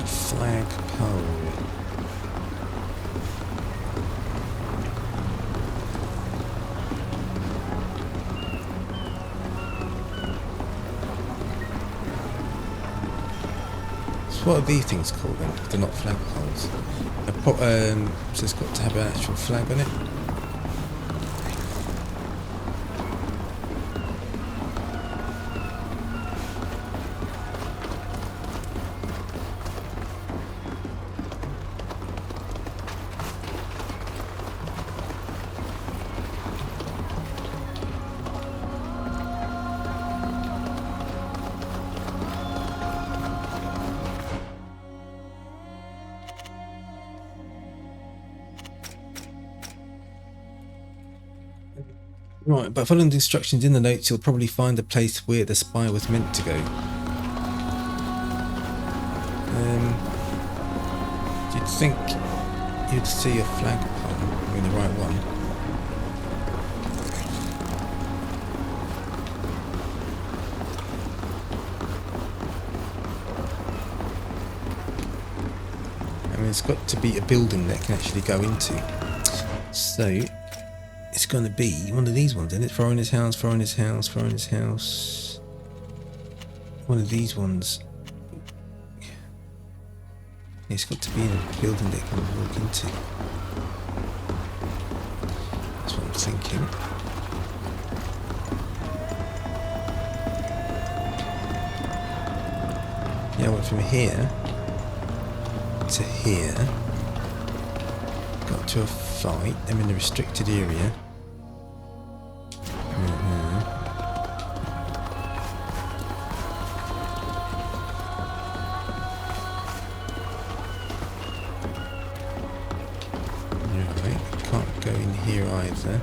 Flagpole. So what are these things called then? They're not flagpoles. So it's got to have an actual flag on it. Right, by following the instructions in the notes, you'll probably find the place where the spy was meant to go. You'd think you'd see a flagpole in the right one. I mean, it's got to be a building that can actually go into. So it's going to be one of these ones, isn't it? Foreigner's house, foreigner's house, foreigner's house. one of these ones. It's got to be in a building they can walk into. That's what I'm thinking. Yeah, I went from here to here. Got to a fight. I'm in a restricted area. Either.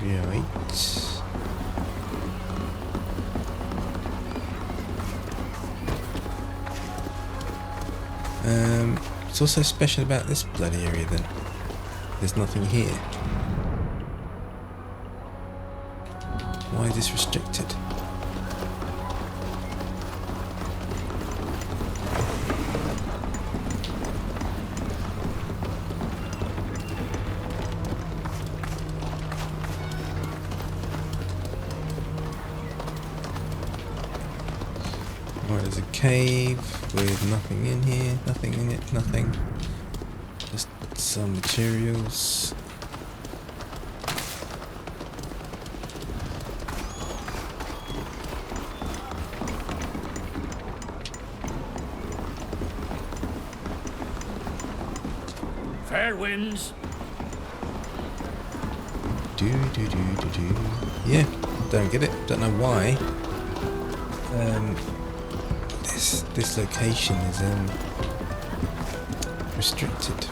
Right. What's also special about this bloody area then? There's nothing here. Why is this restricted? Right, there's a cave with nothing in here, nothing in it, nothing. Just some materials. Fair winds. Yeah, don't get it. Don't know why. This location is restricted.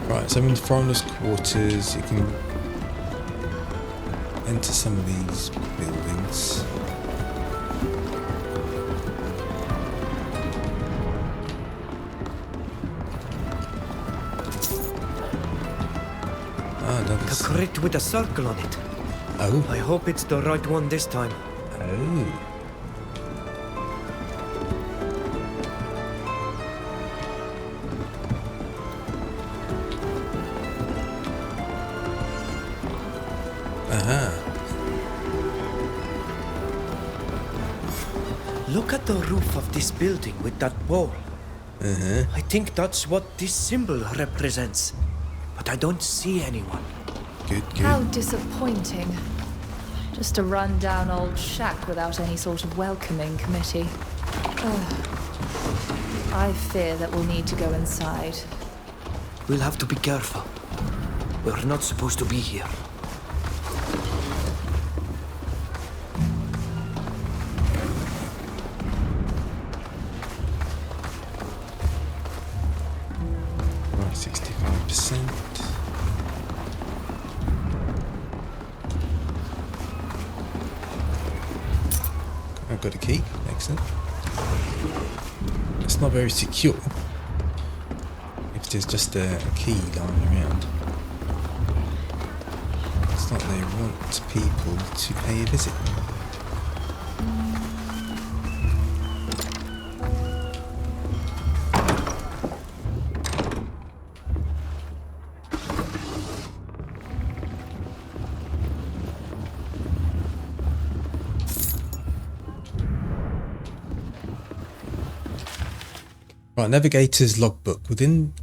Right, so I'm in the foreigners' quarters. You can enter some of these buildings. The crit with a circle on it. Oh. I hope it's the right one this time. Oh. Aha. Look at the roof of this building with that wall. I think that's what this symbol represents. But I don't see anyone. Good. How disappointing. Just a run-down old shack without any sort of welcoming committee. I fear that we'll need to go inside. We'll have to be careful. We're not supposed to be here. Right, 65%. I've got a key. Excellent. It's not very secure. If there's just a key lying around. It's like they want people to pay a visit. Right, Navigator's logbook. Within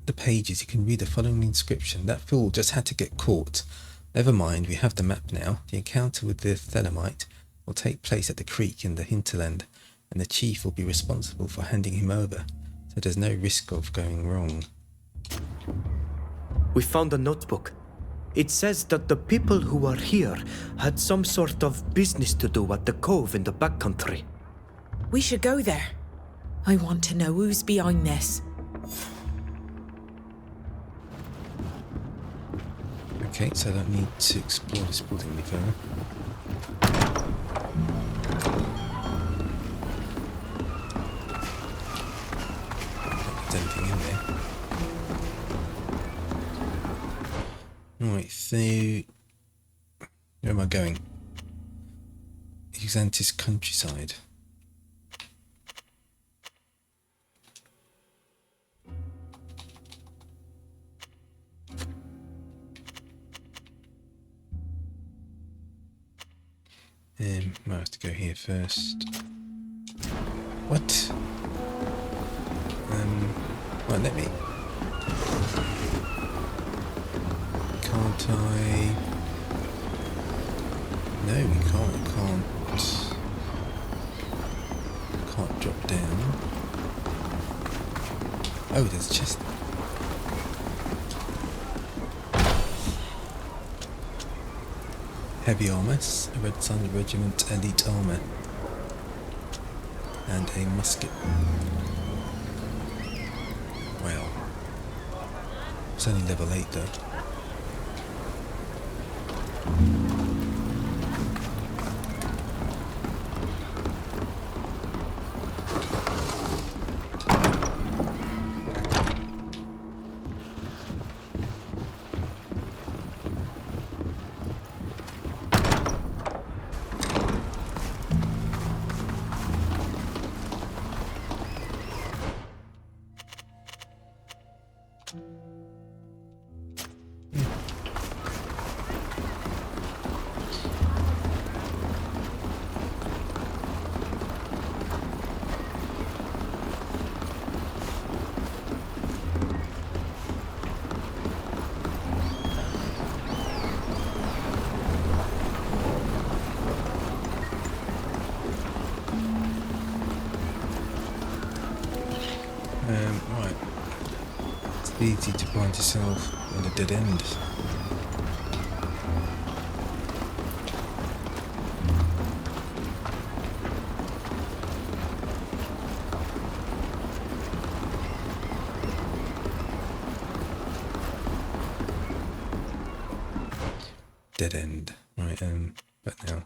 the pages you can read the following inscription. That fool just had to get caught. Never mind, we have the map now. The encounter with the Thelemite will take place at the creek in the hinterland, and the chief will be responsible for handing him over, so there's no risk of going wrong. We found a notebook. It says that the people who were here had some sort of business to do at the cove in the backcountry. We should go there. I want to know who's behind this. Okay, so I don't need to explore this building any further. Right, so where am I going? Xantis countryside. Might have to go here first. What? Right, let me. Can't I? No, we can't. Can't drop down. Oh, there's a chest. Heavy armour, a Red Sun Regiment elite armour, and a musket. Wow. It's only level 8 though. Right. It's easy to find yourself on a dead end. Dead end. Right, but now.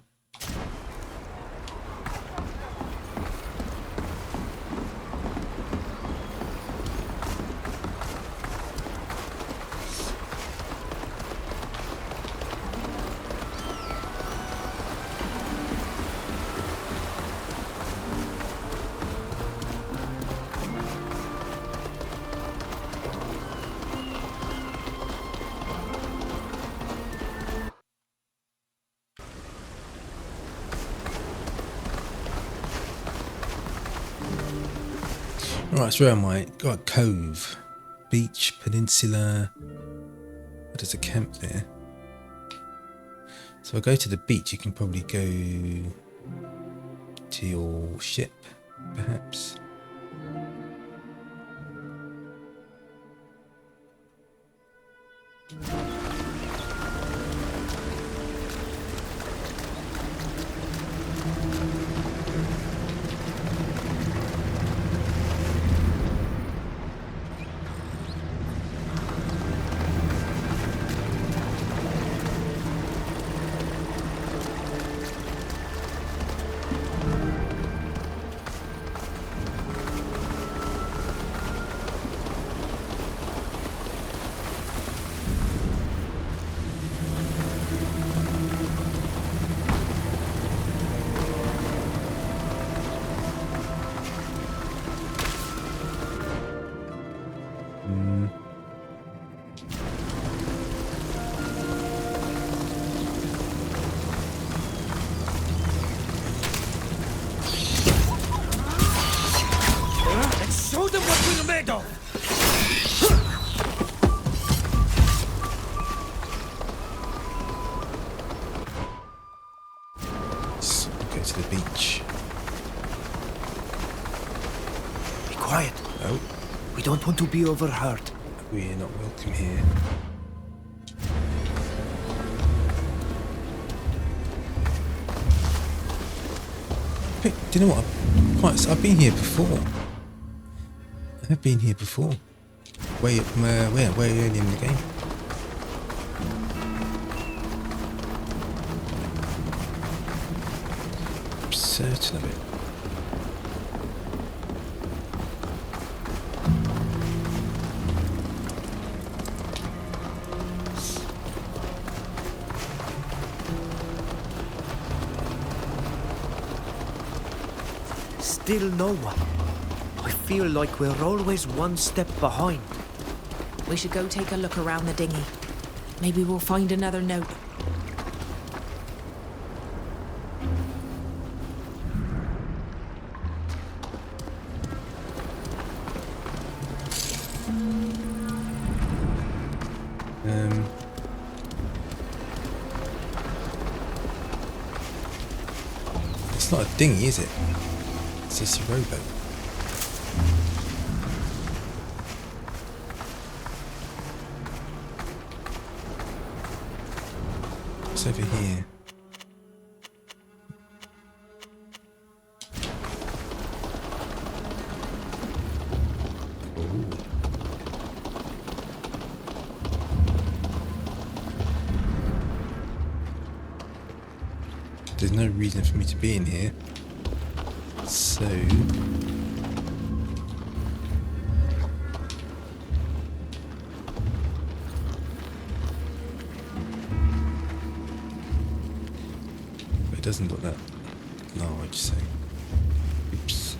Right, so where am I? Got a cove, beach, peninsula. There's a camp there. So if I go to the beach, you can probably go to your ship, perhaps. Show them what we're made of! Let's go to the beach. Be quiet. Oh. We don't want to be overheard. We're not welcome here. Do you know what? I've been here before. I've been here before. Way early in the game. I'm certain of it. still no one. I feel like we're always one step behind. We should go take a look around the dinghy. Maybe we'll find another note. It's not a dinghy, is it? It's just a rowboat. What's over here? There's no reason for me to be in here, so but it doesn't look that large, so oops.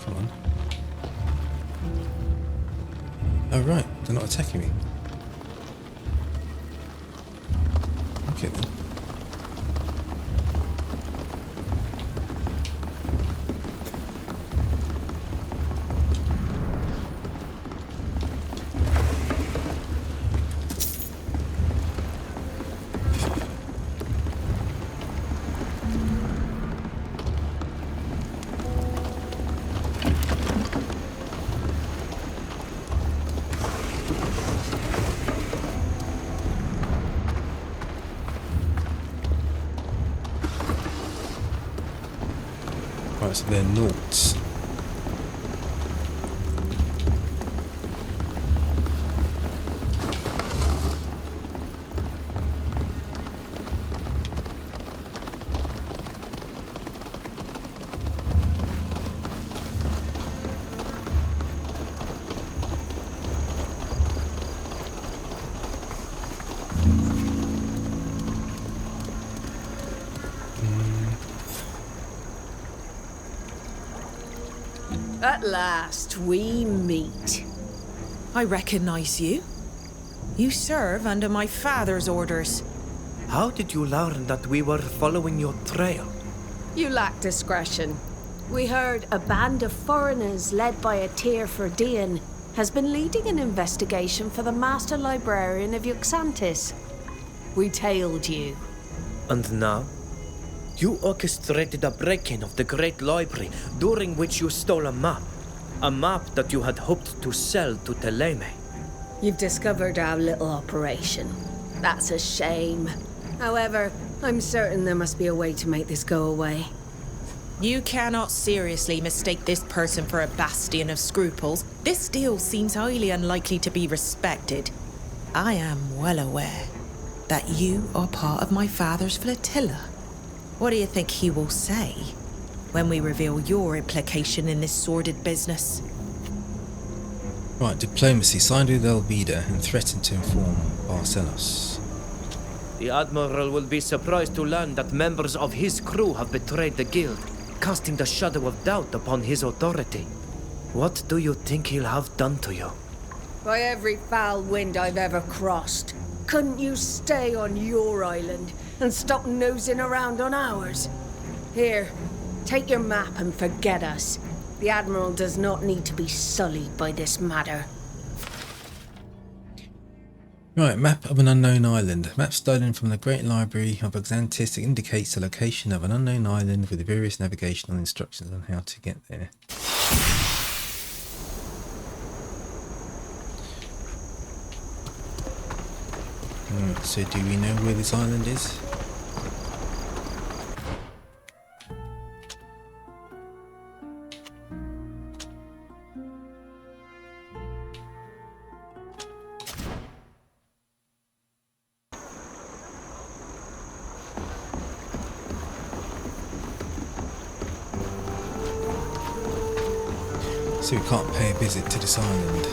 Come on. Oh right, they're not attacking me. Okay then. Right, so they're noughts. At last, we meet. I recognize you. You serve under my father's orders. How did you learn that we were following your trail? You lack discretion. We heard a band of foreigners led by a Teer Fradee has been leading an investigation for the Master Librarian of Yuxantis. We tailed you. And now? You orchestrated a break-in of the Great Library, during which you stole a map. A map that you had hoped to sell to Teleme. You've discovered our little operation. That's a shame. However, I'm certain there must be a way to make this go away. You cannot seriously mistake this person for a bastion of scruples. This deal seems highly unlikely to be respected. I am well aware that you are part of my father's flotilla. What do you think he will say when we reveal your implication in this sordid business? Right, diplomacy. Signed with Elvida and threatened to inform Barcelos. The Admiral will be surprised to learn that members of his crew have betrayed the guild, casting the shadow of doubt upon his authority. What do you think he'll have done to you? By every foul wind I've ever crossed, couldn't you stay on your island and stop nosing around on ours? Here, take your map and forget us. The Admiral does not need to be sullied by this matter. Right, map of an unknown island. Map stolen from the Great Library of Yuxantis indicates the location of an unknown island with various navigational instructions on how to get there. Alright, so do we know where this island is? So we can't pay a visit to this island.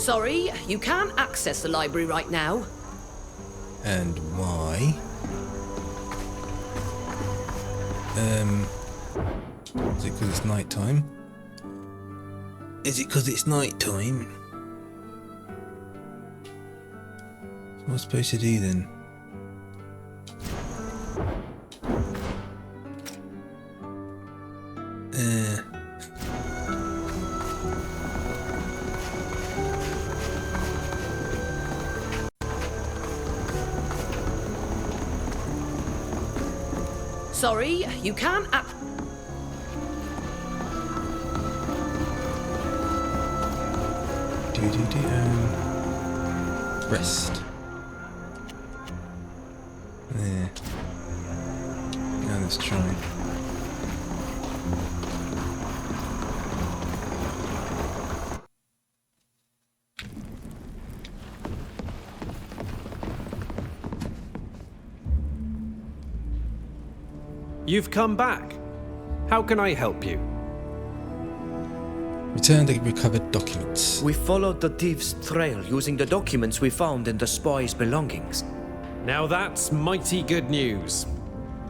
Sorry, you can't access the library right now. And why? Is it because it's night time? Is it because it's night time? What am I supposed to do then? Sorry, you can't Rest. There. Now let's try. You've come back. How can I help you? Return the recovered documents. We followed the thief's trail using the documents we found in the spy's belongings. Now that's mighty good news.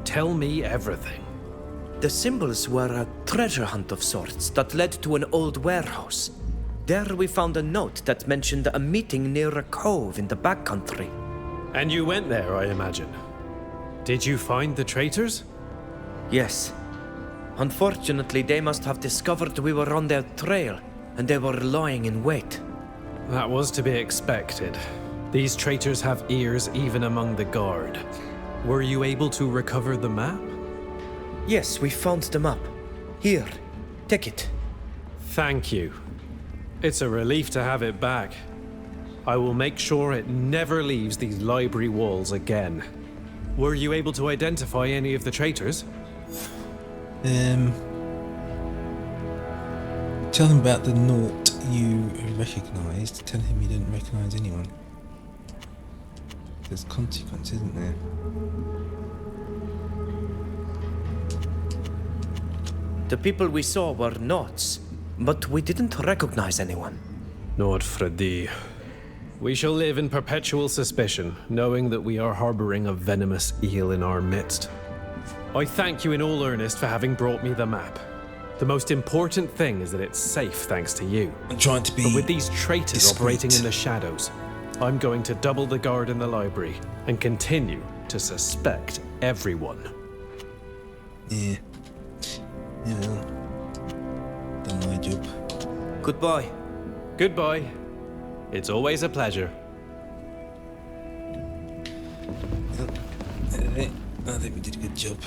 Tell me everything. The symbols were a treasure hunt of sorts that led to an old warehouse. There we found a note that mentioned a meeting near a cove in the backcountry. And you went there, I imagine. Did you find the traitors? Yes. Unfortunately, they must have discovered we were on their trail, and they were lying in wait. That was to be expected. These traitors have ears even among the guard. Were you able to recover the map? Yes, we found the map. Here, take it. Thank you. It's a relief to have it back. I will make sure it never leaves these library walls again. Were you able to identify any of the traitors? Tell him about the Naught you recognised. Tell him you didn't recognise anyone. There's consequence, isn't there? The people we saw were Naughts, but we didn't recognise anyone. Teer Fradee. We shall live in perpetual suspicion, knowing that we are harbouring a venomous eel in our midst. I thank you in all earnest for having brought me the map. The most important thing is that it's safe thanks to you. I'm trying to be But with these traitors discreet. operating in the shadows, I'm going to double the guard in the library and continue to suspect everyone. Yeah. Yeah, well, done my job. Goodbye. Goodbye. It's always a pleasure. I think we did a good job.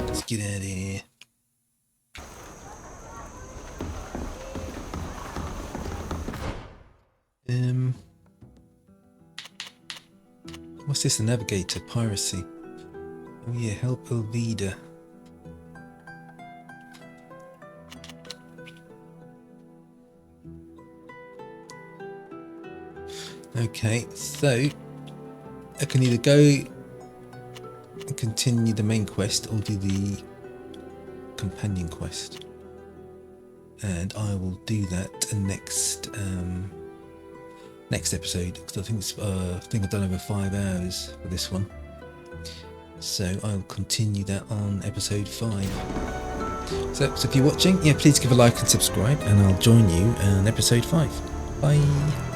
Let's get out of here. What's this? The navigator, piracy. Oh yeah, help Elvida. Okay, so I can either go and continue the main quest or do the companion quest, and I will do that next episode, because I think I've done over 5 hours for this one, so I'll continue that on episode 5. So if you're watching, yeah, please give a like and subscribe, and I'll join you on episode 5. Bye.